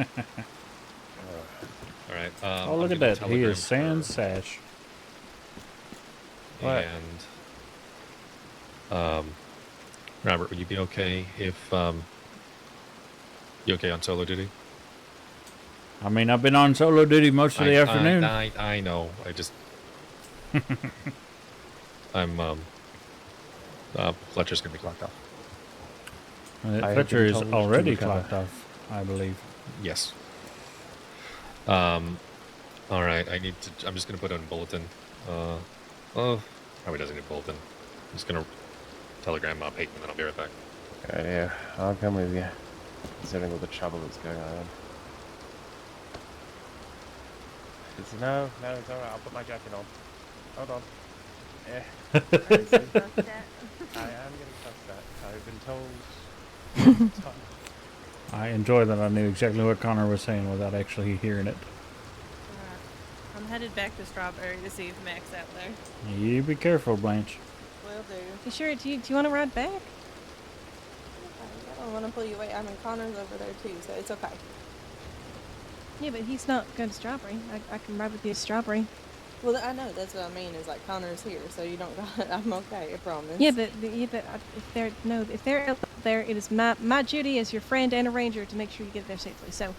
Oh, look at that. He is sans sash. What? And Robert, would you be okay if you okay on solo duty? I mean, I've been on solo duty most of the afternoon. I know. I just I'm Fletcher's gonna be clocked off. Fletcher is already clocked off, I believe. Yes. All right. I'm just gonna put on bulletin. Probably doesn't need a bulletin. I'm just gonna telegram Peyton, and then I'll be right back. Okay, yeah, I'll come with you. Considering all the trouble that's going on. No, it's alright. I'll put my jacket on. Hold on. Yeah. I am getting past that. I've been told. I enjoy that I knew exactly what Connor was saying without actually hearing it. I'm headed back to Strawberry to see if Mac's out there. You be careful, Blanche. Will do. You sure? Do you want to ride back? I don't want to pull you away. I mean, Connor's over there too, so it's okay. Yeah, but he's not going to Strawberry. I can ride with you to Strawberry. Well, I know. That's what I mean. Is like Connor's here, so you don't got. I'm okay. I promise. Yeah, but if they're out there, it is my duty as your friend and a ranger to make sure you get there safely. So,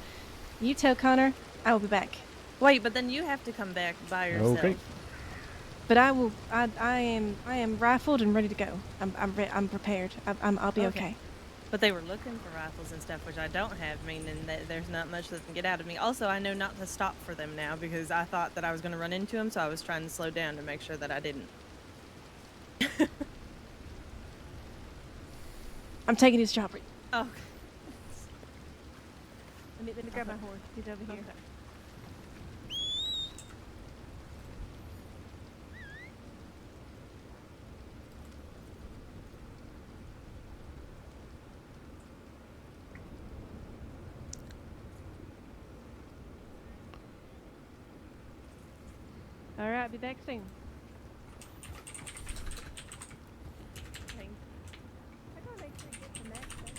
you tell Connor I will be back. Wait, but then you have to come back by yourself. Okay. But I will. I am rifled and ready to go. I'm prepared. I'll be okay. But they were looking for rifles and stuff, which I don't have, meaning that there's not much that can get out of me. Also, I know not to stop for them now because I thought that I was going to run into them, so I was trying to slow down to make sure that I didn't. I'm taking his Strawberry. Oh. Let me grab my horse. He's over here. Okay. All right, I'll be back soon. Thanks. I gotta make sure you get the next thing.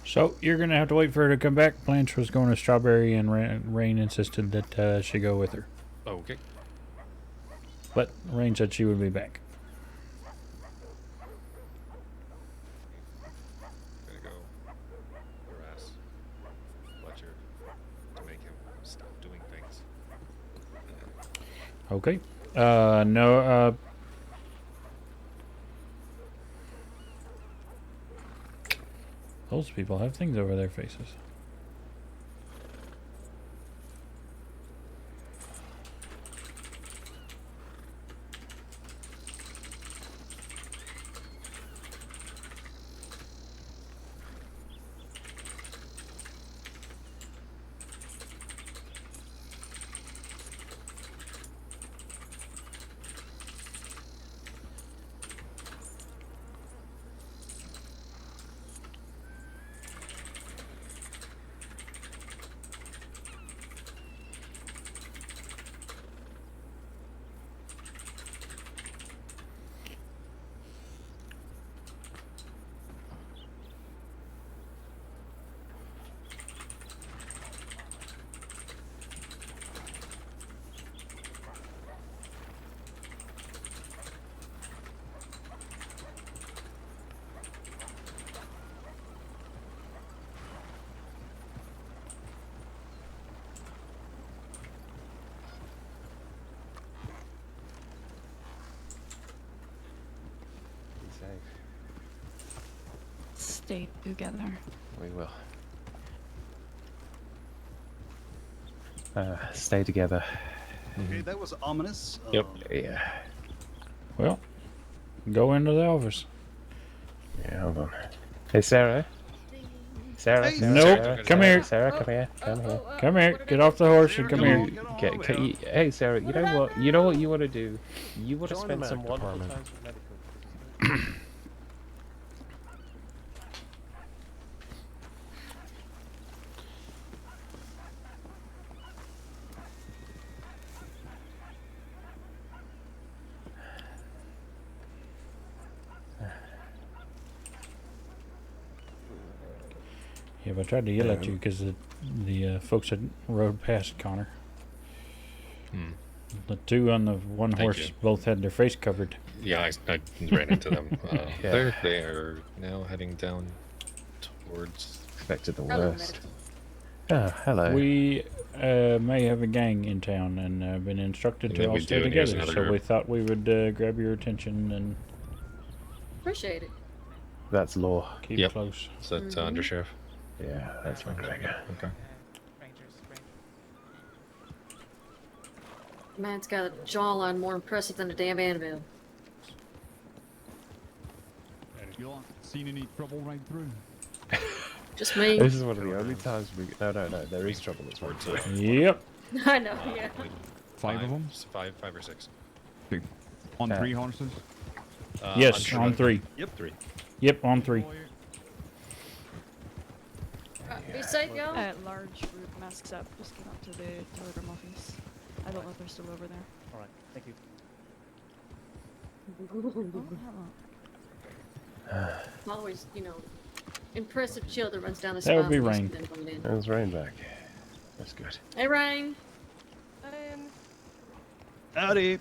So you're gonna have to wait for her to come back. Blanche was going to Strawberry, and Rain insisted that she go with her. Okay. But Rain said she would be back. Gonna go harass Fletcher to make him stop doing things. Okay. No. Those people have things over their faces. Stay together. We will. Stay together. Okay, that was ominous. Yep. Yeah. Well, go into the office. Yeah, hold on. Hey, Sarah. Sarah. Hey, Sarah, Nope. Sarah, Come Sarah, here. Sarah, come here. Come here. Come here. Get off the horse and come Sarah, here. get on, Hey, Sarah. You know what? You know what you want to do? You want to Join the spend some medic wonderful department. times with medical. Yeah, but I tried to yell at you because the folks had rode past Connor. The two on the one Thank horse you. both had their face covered. Yeah, I ran into them. Yeah. They are now heading down towards. Expected the Hello, worst. Ah, hello. We may have a gang in town and been instructed And to then all we stay do, and here's together. another So we group. thought we would grab your attention and Appreciate it. That's law. keep Yep. close. Is that Mhm. Undersheriff? Yeah, that's McGregor. Okay. Man's got a jawline more impressive than a damn anvil. You not seen any trouble right through? Just me. This is one of the only times we. No, there is trouble that's right too. Yep. I know, yeah. Five of them? Five or six. Okay. On 3 horses? Yes, on 3. Yep, 3. Yep, on 3. Be safe, y'all. Large group masks up. Just get up to the telegram office. I don't know if they're still over there. Alright, thank you. Always, impressive chill that runs down the That would spine. be when you Rain. spin going in. There's rain back. That's good. Hey, Rain. Howdy.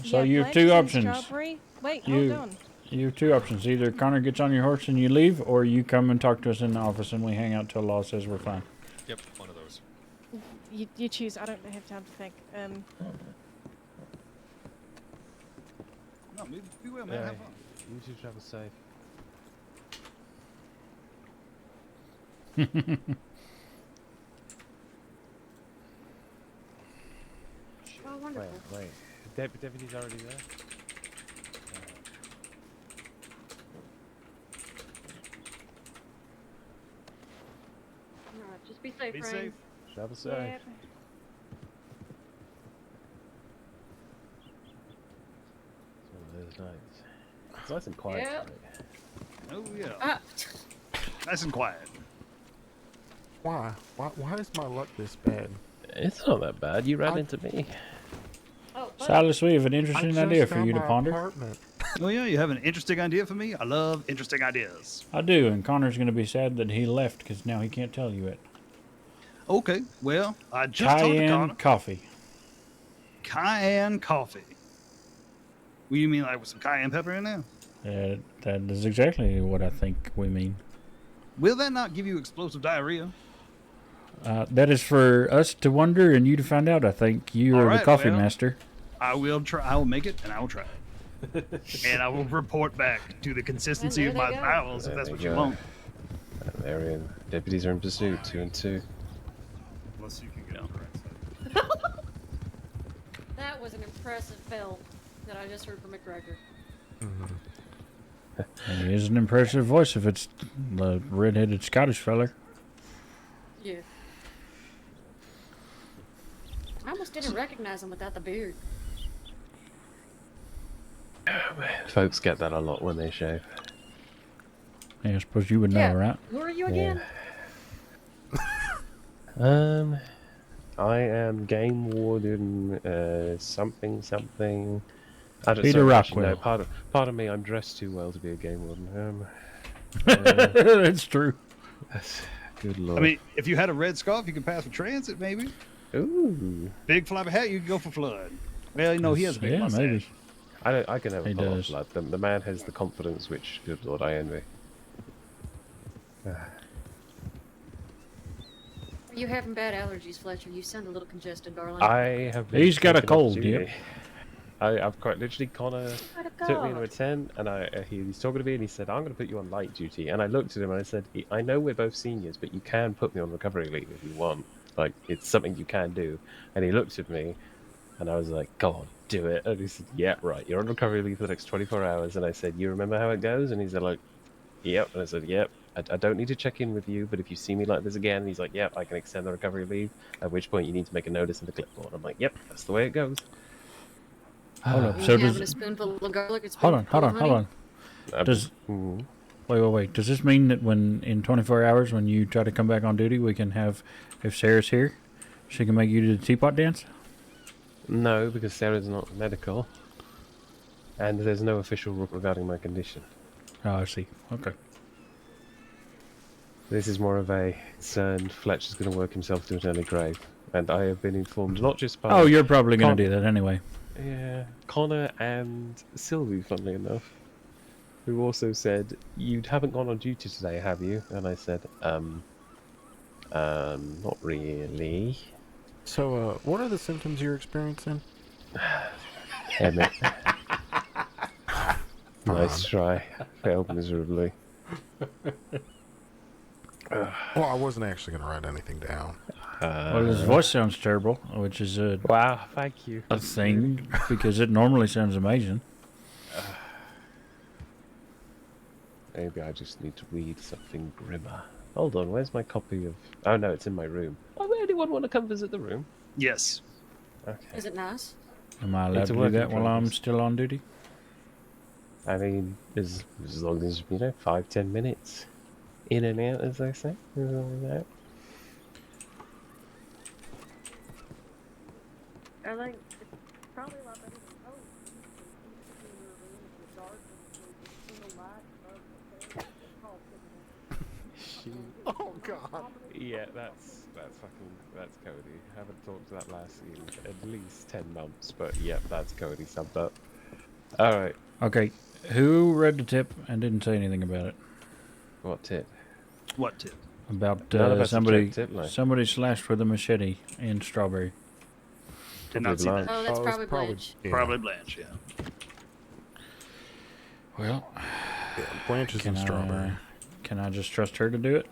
So Yeah, you have Blanche 2 and options. Strawberry? Wait, You hold on. you have 2 options. Either Connor gets on your horse and you leave, or you come and talk to us in the office and we hang out till law says we're fine. Yep, one of those. You choose. I don't have time to think. No, be well, man. Yeah, Have fun. you should travel safe. Oh, wonderful. Wait. Deputy's already there? Alright, just be safe, Be Rain. safe. Travel safe. Yep. It's one of those nights. It's nice and quiet Yep. tonight. Oh, yeah. Ah, Nice and quiet. Why? Why is my luck this bad? It's not that bad. You ran into me. oh, buddy. Silas, we have an I interesting just idea for got you to my ponder. apartment. Oh yeah, you have an interesting idea for me? I love interesting ideas. I do, and Connor's going to be sad that he left because now he can't tell you it. Okay, well, I just talked to Cayenne Connor. coffee. Cayenne coffee. What do you mean, like with some cayenne pepper in there? That is exactly what I think we mean. Will that not give you explosive diarrhea? That is for us to wonder and you to find out. I think you are the coffee master. I will try. I will make it, and I will try it. And I will report back to the consistency of my bowels if that's what you want. They're in. Deputies are in pursuit, 2 and 2. Unless you can get on the right side. That was an impressive bell that I just heard from McGregor. And he is an impressive voice if it's the red-headed Scottish feller. Yeah. I almost didn't recognize him without the beard. Folks get that a lot when they shave. Yeah, I suppose you would know, right? Who are you again? I am Game Warden, something. I don't Peter know. Rockwell. No, pardon me, I'm dressed too well to be a Game Warden. That's true. Good lord. I mean, if you had a red scarf, you could pass for transit, maybe. Ooh. Big floppy hat, you could go for flood. Well, you know, he has a big mustache. Maybe. I can have a full on flood. The man has the confidence which, good lord, I envy. Are you having bad allergies, Fletcher? You sound a little congested, darling. I have. He's got a taken cold, opportunity. yep. I've quite literally, Connor took me into a tent and he's talking to me and he said, I'm going to put you on light duty. And I looked at him and I said, I know we're both seniors, but you can put me on recovery leave if you want. Like, it's something you can do. And he looked at me and I was like, go on, do it. And he said, yeah, right, you're on recovery leave for the next 24 hours. And I said, you remember how it goes? And he's like, yep. And I said, yep. I don't need to check in with you, but if you see me like this again, he's like, yep, I can extend the recovery leave. At which point you need to make a notice in the clipboard. I'm like, yep, that's the way it goes. Hold up. You So having a does spoonful of garlic? hold on. Does wait? Does this mean that when in 24 hours, when you try to come back on duty, we can have, if Sarah's here, she can make you do the teapot dance? No, because Sarah's not medical, and there's no official rule regarding my condition. Oh, I see. Okay. This is more of a concerned Fletcher's going to work himself to an early grave, and I have been informed not just by. Oh, you're probably going to do that anyway. Yeah, Connor and Sylvie, funnily enough, who also said, you haven't gone on duty today, have you? And I said, not really. So, what are the symptoms you're experiencing? Emmett. Nice try. Failed miserably. Well, I wasn't actually going to write anything down. Well, his voice sounds terrible, which is a wow. Thank you. A thing because it normally sounds amazing. Maybe I just need to read something grimmer. Hold on, where's my copy of? Oh no, it's in my room. Oh, anyone want to come visit the room? Yes. Okay. Is it nice? Am I allowed to do that while I'm still on duty? I mean, as long as 5-10 minutes, in and out, as they say. I think it's probably a lot better than Oh God. Yeah, that's Cody. Haven't talked to that last in at least 10 months, but yeah, that's Cody summed up. All right. Okay, who read the tip and didn't say anything about it? What tip? What tip? About somebody somebody slashed with a machete in Strawberry. Did not see that. Oh, that's probably Blanche. Probably Blanche, yeah. Well, yeah, Blanche is in Strawberry. Can I just trust her to do it?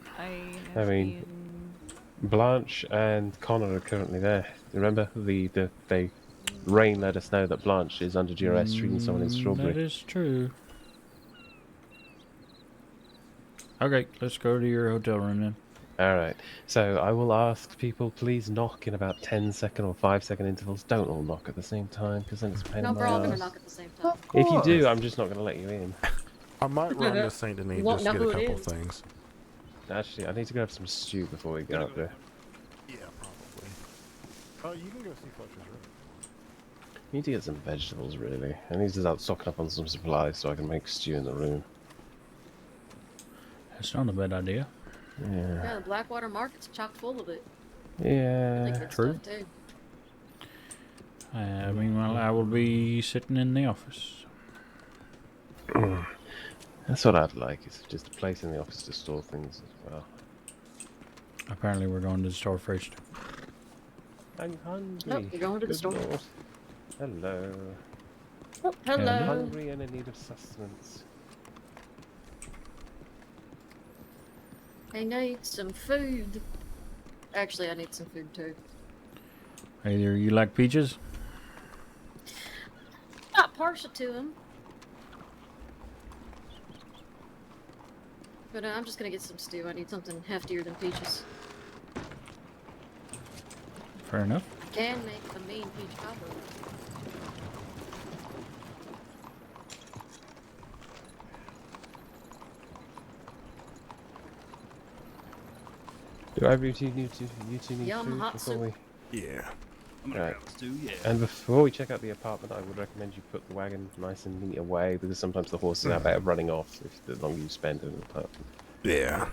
I mean, Blanche and Connor are currently there. Remember, Rain let us know that Blanche is under duress treating someone in Strawberry. That is true. Okay, let's go to your hotel room then. Alright, so I will ask people, please knock in about 10-second or 5-second intervals. Don't all knock at the same time, because then it's a pain No, in the we're all going to ass. knock at the same time. If you do, I'm just not going to let you in. I might run to Saint Denis Won't just to know get a who it couple is. things. Actually, I need to grab some stew before we get up there. Yeah, probably. Oh, you can go see Fletcher's room. Need to get some vegetables, really. I need to start stocking up on some supplies so I can make stew in the room. That's not a bad idea. Yeah. Yeah, the Blackwater Market's chock full of it. Yeah, Really good true. stuff too. Meanwhile, I will be sitting in the office. That's what I'd like, is just a place in the office to store things as well. Apparently, we're going to the store first. I'm hungry. Nope, you're going to the Good store. Lord. Hello. Oh, hello. I'm hungry and in need of sustenance. I need some food. Actually, I need some food too. Either you like peaches? Not partial to them. But I'm just gonna get some stew. I need something heftier than peaches. Fair enough. I can make a mean peach cobbler. Do either of you need Yum, food hot before soup. we... Yeah. I'm gonna grab a stew, yeah. And before we check out the apartment, I would recommend you put the wagon nice and neat away, because sometimes the horses are better running off if the longer you spend in an apartment. Yeah.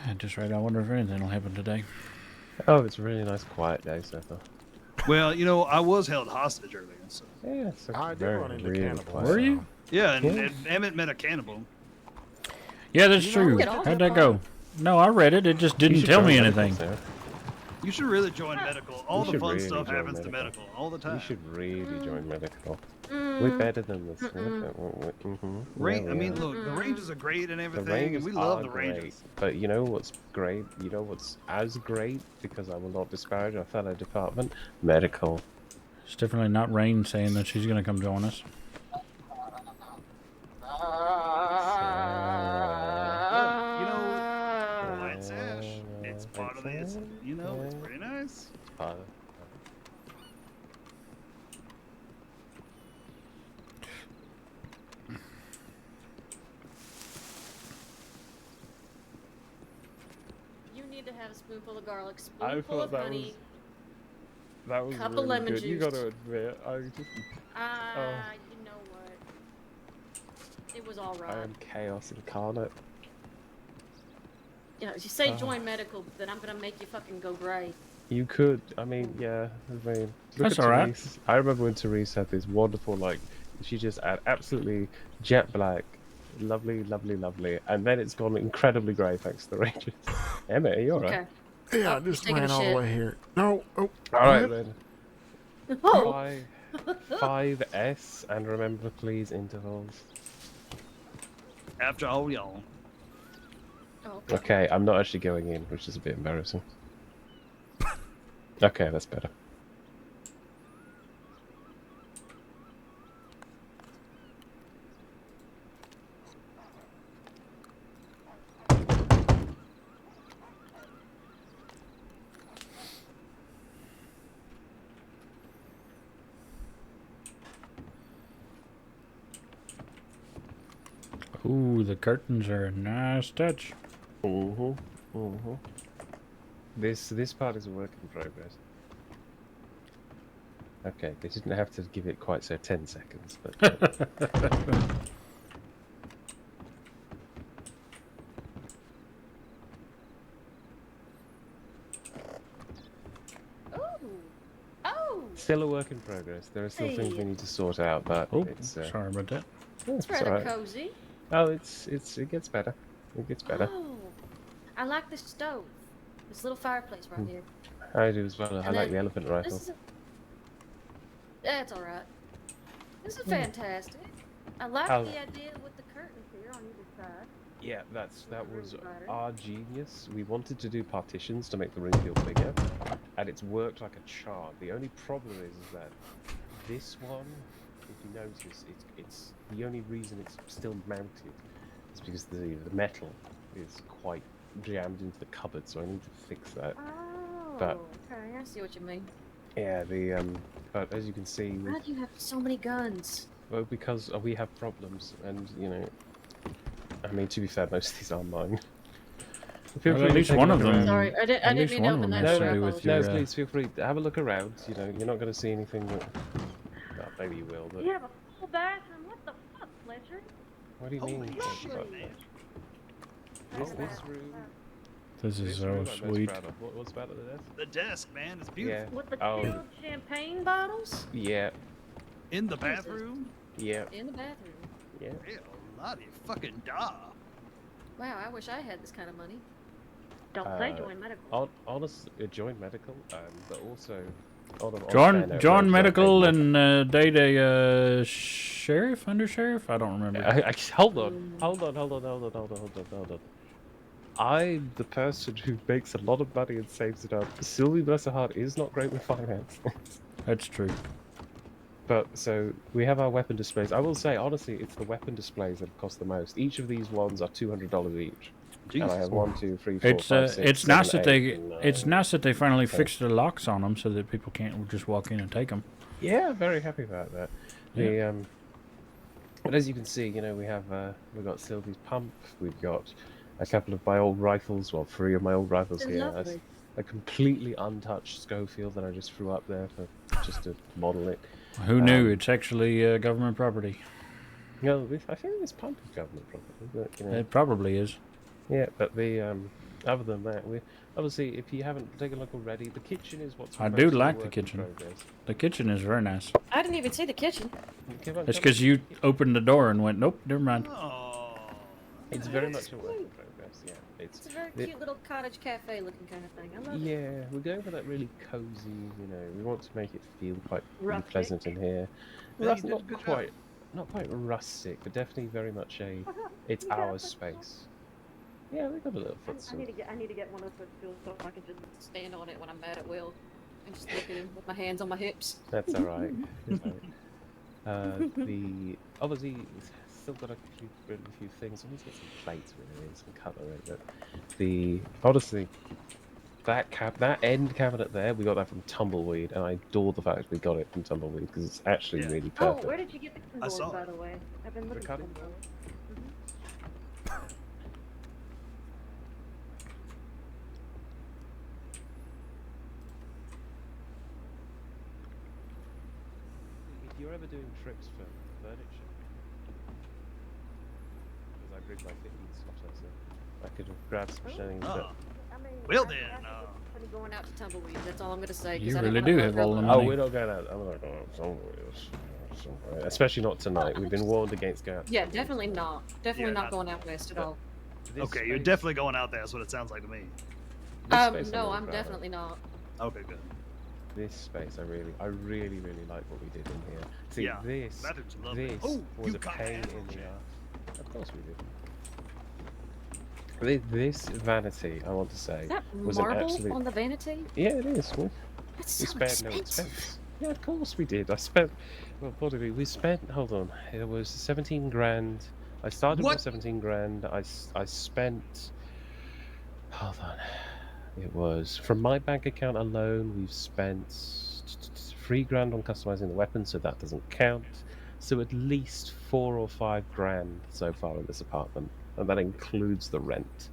At this rate, I wonder if anything will happen today. Oh, it's a really nice quiet day so far. Well, you know, I was held hostage earlier, so. Yeah, it's I did run into cannibals. Were you? Yeah, and Emmett met a cannibal. Yeah, that's You true. know, How'd that go? No, I read it. It just didn't tell me anything. You should really join medical. All You the should fun really stuff join happens to medical. medical all the time. You should really join medical. We're better than this. I mean, look, the ranges are great and The everything, ranges and we love are the great, ranges. but you know what's great? You know what's as great, because I will not disparage our fellow department? Medical. It's definitely not Rain saying that she's going to come join us. You know, White Sash, it's part of this. You know, it's pretty nice. It's part of it. You need to have a spoonful of garlic, I spoonful thought of that honey, That was cup of really lemon good. juice. You got to admit, I just. You know what? It was all right. I am chaos incarnate. You know, if you say join medical, then I'm gonna make you fucking go gray. You could. I mean, yeah. I mean, look That's at all right. Therese. I remember when Therese had this wonderful, like, she just had absolutely jet black, lovely, lovely, lovely, and then it's gone incredibly grey thanks to the Rangers. Emma, are you alright? Okay. Yeah, I he's just taking ran a all the shit. way here. No. Oh. Alright what? then. Oh. 5S, and remember, please, intervals. After all, y'all. Oh, Okay, I'm not actually going in, which is a bit embarrassing. Okay, that's better. Ooh, the curtains are a nice touch. This part is a work in progress. Okay, they didn't have to give it quite so 10 seconds, but... Oh! Still a work in progress. There are still things we need to sort out, but it's... sorry about that. It's rather cozy. Oh, it gets better. It gets better. Oh, I like this stove. This little fireplace right here. I do as well. I And like then the elephant rifle. This is That's alright. This is fantastic. I like Oh. the idea with the curtains here on either side. Yeah, that was Right. our genius. We wanted to do partitions to make the room feel bigger, and it's worked like a charm. The only problem is that this one, if you notice, it's the only reason it's still mounted is because the metal is quite jammed into the cupboard, so I need to fix that. Oh, But okay, I see what you mean. yeah, but as you can see, Why do you have so many guns? Well, because we have problems, and you know, I mean, to be fair, most of these are mine. Feel Well, free at to least take a one look of them. around. Sorry, I didn't least mean one to of open them that has door. to I do with your. No, please feel free to have a look around. You know, you're not going to see anything that. Well, maybe you will, but. You have a full bathroom? What the fuck, Fletcher? What do you mean? This room. This is This so room I'm most sweet. proud of. What's about the desk? The desk, man, it's beautiful. Yeah. With the Oh. chilled champagne bottles? Yeah. In the bathroom? Yeah. In the bathroom. Yeah. Bloody fucking da. Wow, I wish I had this kind of money. Don't say join medical. Honestly, join medical, but also. John Medical and date a sheriff, undersheriff? I don't remember. Hold on. I'm the person who makes a lot of money and saves it up. Sylvie, bless her heart, is not great with finance. That's true. But, so, we have our weapon displays. I will say, honestly, it's the weapon displays that cost the most. Each of these ones are $200 each. Jesus. And I have 1, 2, 3, 4, 5, 6, It's 7, nice that 8, it's nice that they finally fixed the locks on them so that people can't just walk in and take them. Yeah, very happy about that. Yeah. But as you can see, you know, we've got Sylvie's pump, we've got a couple of my old rifles, well, 3 of my old rifles here. Lovely. A completely untouched Schofield that I just threw up there just to model it. Who knew? It's actually government property. No, I think this pump is government property, but you know. It probably is. Yeah, but the other than that, we obviously, if you haven't taken a look already, the kitchen is what's. I do mostly like the work in kitchen. progress. The kitchen is very nice. I didn't even see the kitchen. It's because you opened the door and went, nope, never mind. It's very much a work in progress. Yeah, It's a very cute little cottage cafe looking kind of thing. I love it. Yeah, we're going for that really cozy. You know, we want to make it feel quite really Rustic. pleasant in here. Yeah, That's you did a good job. not quite rustic, but definitely very much it's our space. Yeah, we got a little footstool. I need to get one of those footstools so I can just stand on it when I'm mad at Will and just look at him with my hands on my hips. That's all right. The obviously still got a few things. I need to get some plates really, some cutlery. But the honestly, that end cabinet there, we got that from Tumbleweed, and I adore the fact we got it from Tumbleweed because it's actually really perfect. Oh, where did you get the saw board, by it. the way? I've been looking for cutting them. If you're ever doing trips for furniture, because I bring my 15 slotters, so I could have grabbed some shenanigans. Oh. I mean, Well I- then, I'm going out to Tumbleweed. That's all I'm gonna say. 'cause You I don't really wanna do run have all the over- Oh, money. we're not going out. I'm not going out somewhere. Especially not tonight. We've been warned against going out. Yeah, definitely not. Definitely Yeah, not going out west at all. This Okay, you're space- definitely going out there. That's what it sounds like to me. this space No, really I'm proud of. definitely not. Okay, good. This space, I really like what we did in here. See, Yeah, this that is lovely. this Oh, was you a got pain animal in the jam. ass. Of course we did. This vanity, I want to say, Is that was an marble absolute. on the vanity? Yeah, it is. We That's so spared no expensive. expense. Yeah, of course we did. I spent. Well, what did we? We spent. Hold on. It was 17 grand. I started What? with 17 grand. I spent. Hold on. It was from my bank account alone. We've spent 3 grand on customizing the weapon, so that doesn't count. So at least 4 or 5 grand so far in this apartment, and that includes the rent.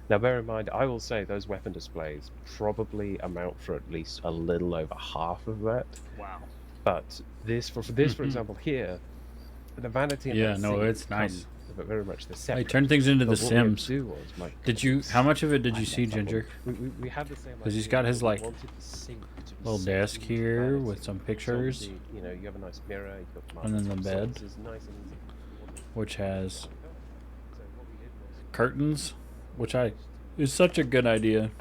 Now, bear in mind, I will say those weapon displays probably amount for at least a little over half of that. Wow. But this, for example, here, the vanity. And Yeah, the no, sink it's nice. come, but very much the They separate. turned things into But The what we had to Sims. do was, my Did you? How much of it did you see, Ginger? We had the same. Because he's idea, got his but we like wanted the sink to be little set desk into the here vanity. with some So pictures, obviously, you know, you have a nice mirror, you've got and then the marbles, so bed, it's nice and easy. which has So what we did was curtains, which is such a good idea.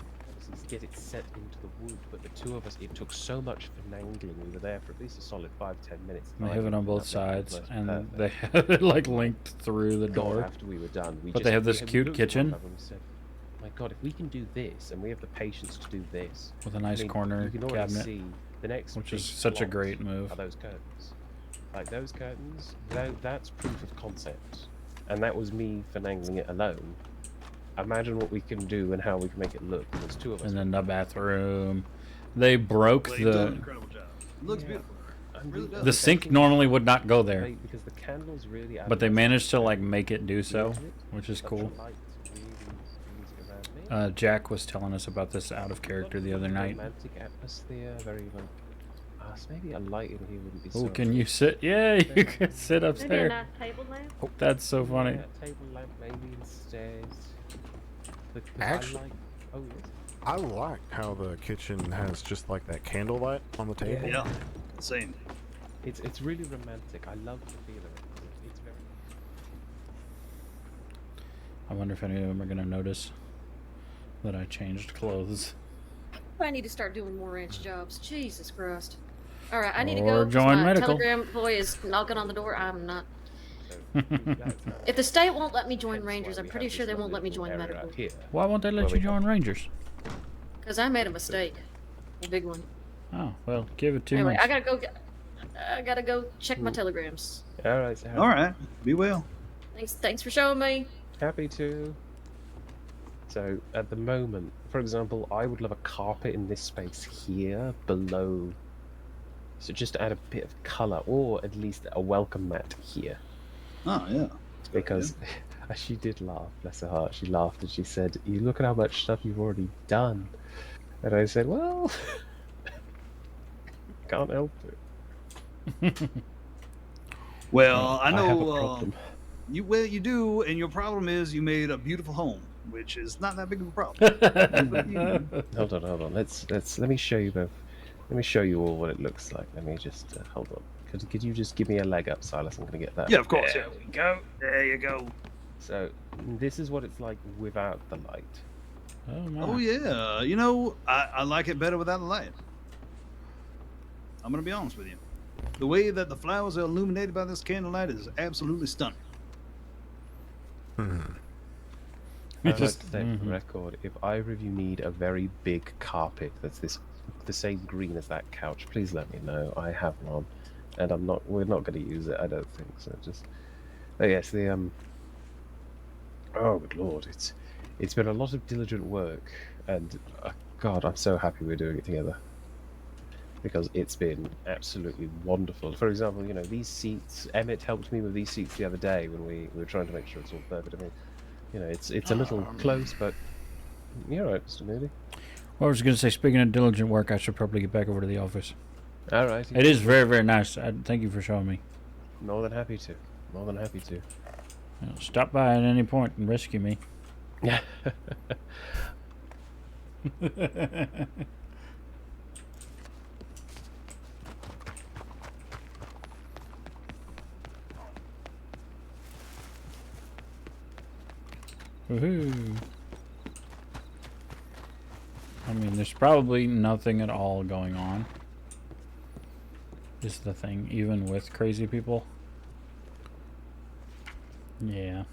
obviously get it set into the wood, but the two of us, it took so much finagling. We were there for at least a solid 5-10 minutes. They have it on both sides, and perfect. they have it like linked through the door. After we were done, But they have this cute looked at one kitchen of them and said, "My God, if we can do this, and we have the patience to do this, with a nice corner you can already cabinet, see the next which is big such a plot great move. Are those curtains? Like those curtains, that's proof of concept, and that was me finagling it alone. Imagine what we can do and how we can make it look. There's 2 of us. And then the bathroom, they broke Well, you've done an the incredible job. It looks beautiful. It really does. the sink. Normally would not go there. Because candles really add But they a nice managed to like make it do so, to it. which is Such cool. light really easy around me. Jack was telling us about this out of character the other night. Romantic atmosphere, very like. So maybe a light in here wouldn't be Oh, so. can you sit? Yeah, you can sit Maybe a upstairs. nice table lamp. Oh, that's so funny. Yeah, table lamp maybe instead. Actually, I like. Oh yes. I like how the kitchen has just like that candlelight on the table. Yeah, same. It's really romantic. I love the feel of it. It's very. I wonder if any of them are gonna notice that I changed clothes. I need to start doing more ranch jobs. Jesus Christ. Alright, I need to Or go. join My medical. telegram boy is knocking on the door. I'm not. If the state won't let me join Rangers, I'm pretty sure they won't let me join medical. Why won't they let you join Rangers? Because I made a mistake. A big one. Oh, well, give it 2 Anyway, months. I gotta go check my telegrams. All right. So All right. Be well. Thanks for showing me. Happy to. So at the moment, for example, I would love a carpet in this space here below. So just to add a bit of colour, or at least a welcome mat here. Oh yeah. Because she did laugh, bless her heart. She laughed and she said, "You look at how much stuff you've already done." And I said, "Well, can't help it." Well, I I have a know problem. you do, and your problem is you made a beautiful home, which is not that big of a problem. Hold on. Let me show you both. Let me show you all what it looks like. Let me just hold on. Could you just give me a leg up, Silas? I'm gonna get that. Yeah, of course. There Yeah. we go. There you go. So this is what it's like without the light. Oh my. Oh yeah. You know, I like it better without the light. I'm gonna be honest with you. The way that the flowers are illuminated by this candlelight is absolutely stunning. I'd like to say for the record, if either of you need a very big carpet that's the same green as that couch, please let me know. I have one, and we're not going to use it. I don't think so. But yes, oh good lord, it's been a lot of diligent work, and God, I'm so happy we're doing it together. Because it's been absolutely wonderful. For example, you know, these seats, Emmett helped me with these seats the other day when we were trying to make sure it's all perfect. I mean, you know, it's a little close, but you're right, Mr. Moody. Well, I was going to say, speaking of diligent work, I should probably get back over to the office. All right. It is very, very nice. Thank you for showing me. More than happy to. More than happy to. Well, stop by at any point and rescue me. Yeah. Woohoo! I mean, there's probably nothing at all going on. Is the thing, even with crazy people. Yeah.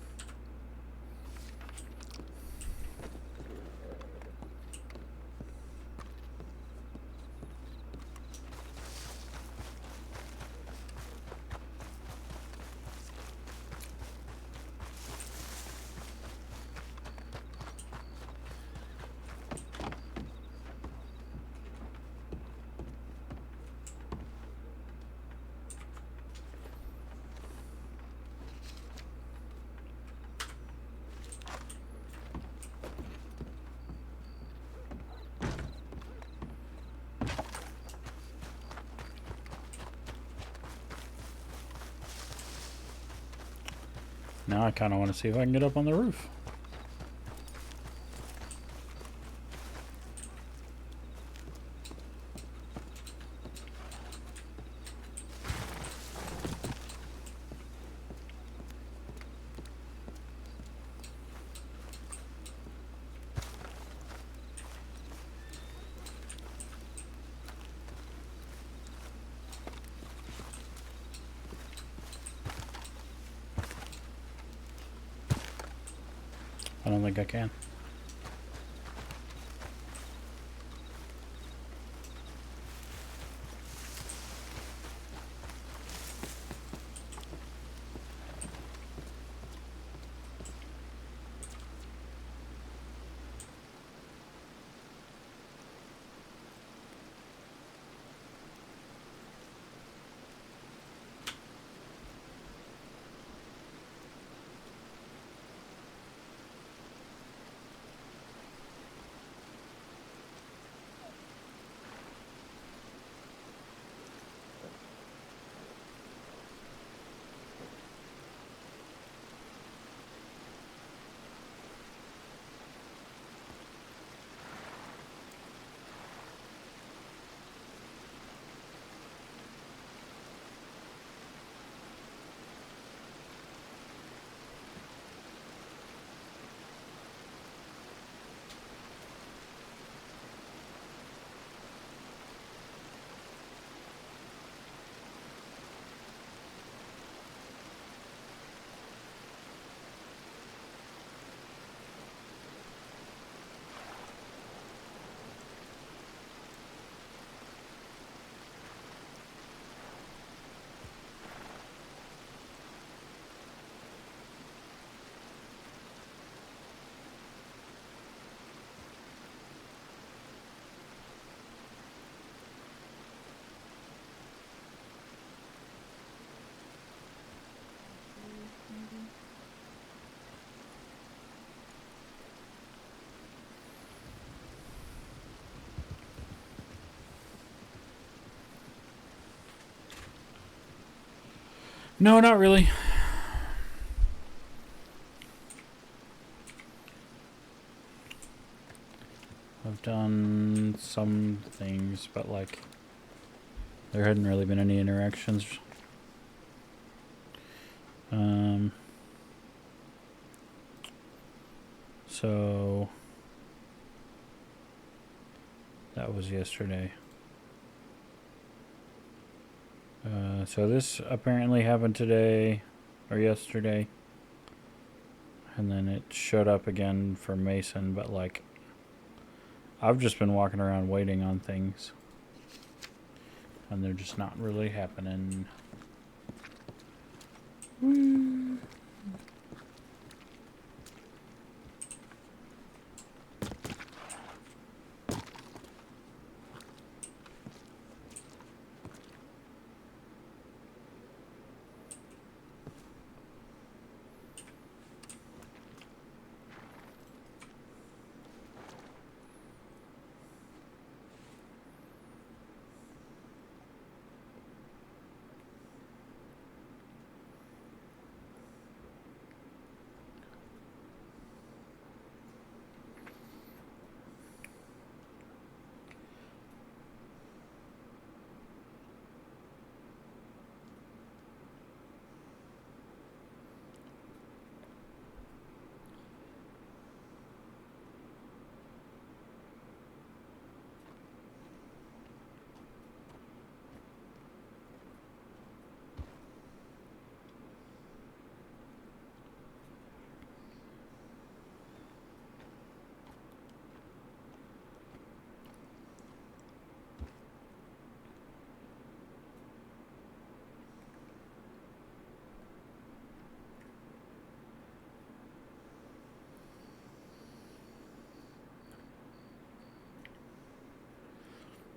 Now I kind of want to see if I can get up on the roof. I don't think I can. No, not really. I've done some things, but like there hadn't really been any interactions. So that was yesterday. So this apparently happened today or yesterday, and then it showed up again for Mason, but like I've just been walking around waiting on things, and they're just not really happening.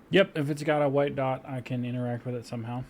Yep, if it's got a white dot, I can interact with it somehow.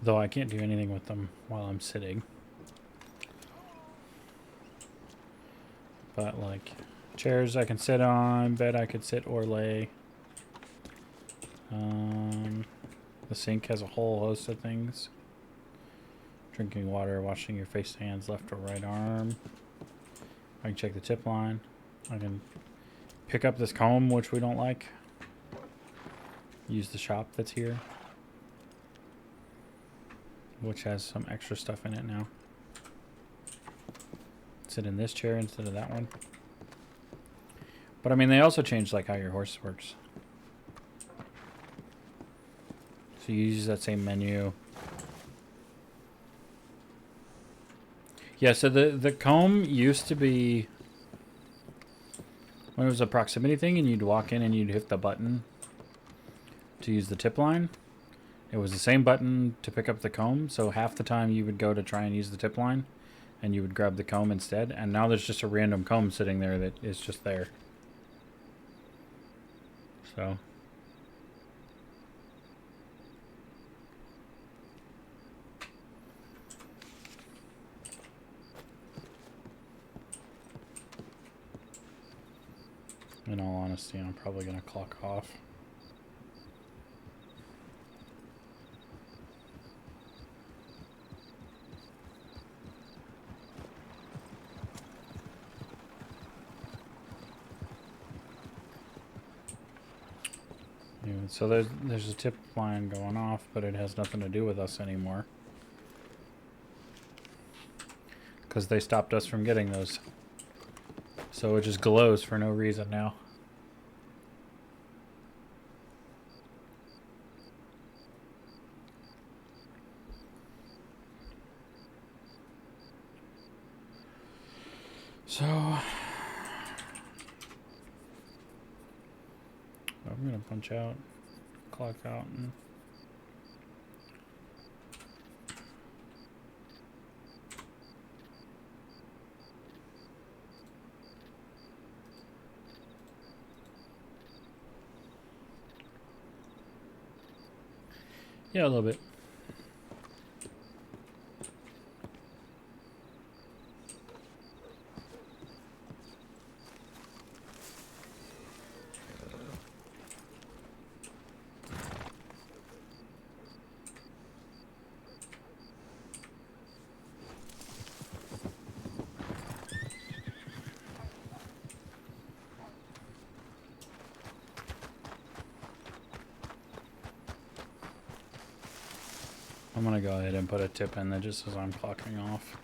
Though I can't do anything with them while I'm sitting. But like chairs I can sit on, bed I could sit or lay. The sink has a whole host of things. Drinking water, washing your face, hands, left or right arm. I can check the tip line. I can pick up this comb, which we don't like. Use the shop that's here, which has some extra stuff in it now. Sit in this chair instead of that one. But I mean, they also changed like how your horse works. So you use that same menu. Yeah, so the comb used to be when it was a proximity thing and you'd walk in and you'd hit the button to use the tip line. It was the same button to pick up the comb, so half the time you would go to try and use the tip line and you would grab the comb instead, and now there's just a random comb sitting there that is just there. So in all honesty, I'm probably going to clock off. So there's a tip line going off, but it has nothing to do with us anymore. Because they stopped us from getting those. So it just glows for no reason now. So I'm gonna punch out, clock out, and yeah, a little bit. I'm gonna go ahead and put a tip in there just as I'm clocking off.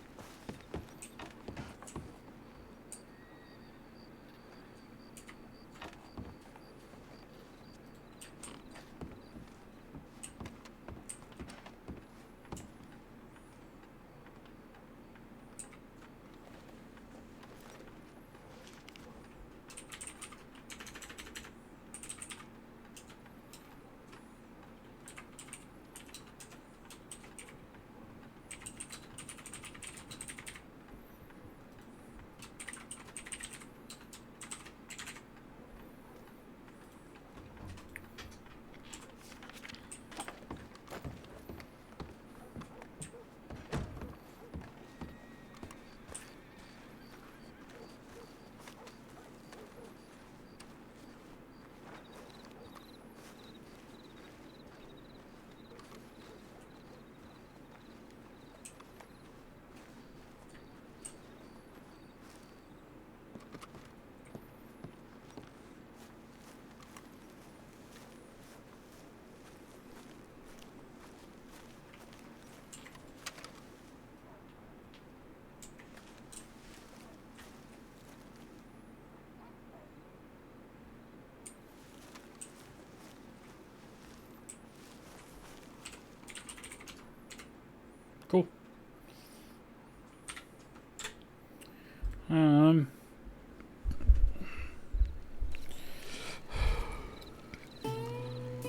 Cool.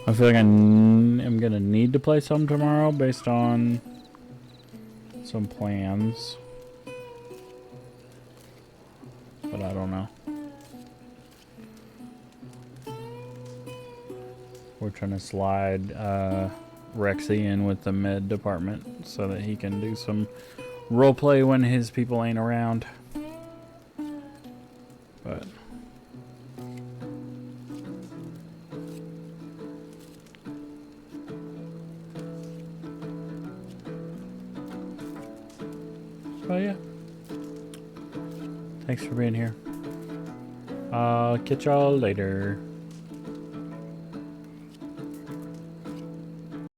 I feel like I'm gonna need to play some tomorrow based on some plans, but I don't know. We're trying to slide Rexy in with the med department so that he can do some roleplay when his people ain't around. But oh yeah. Thanks for being here. I'll catch y'all later.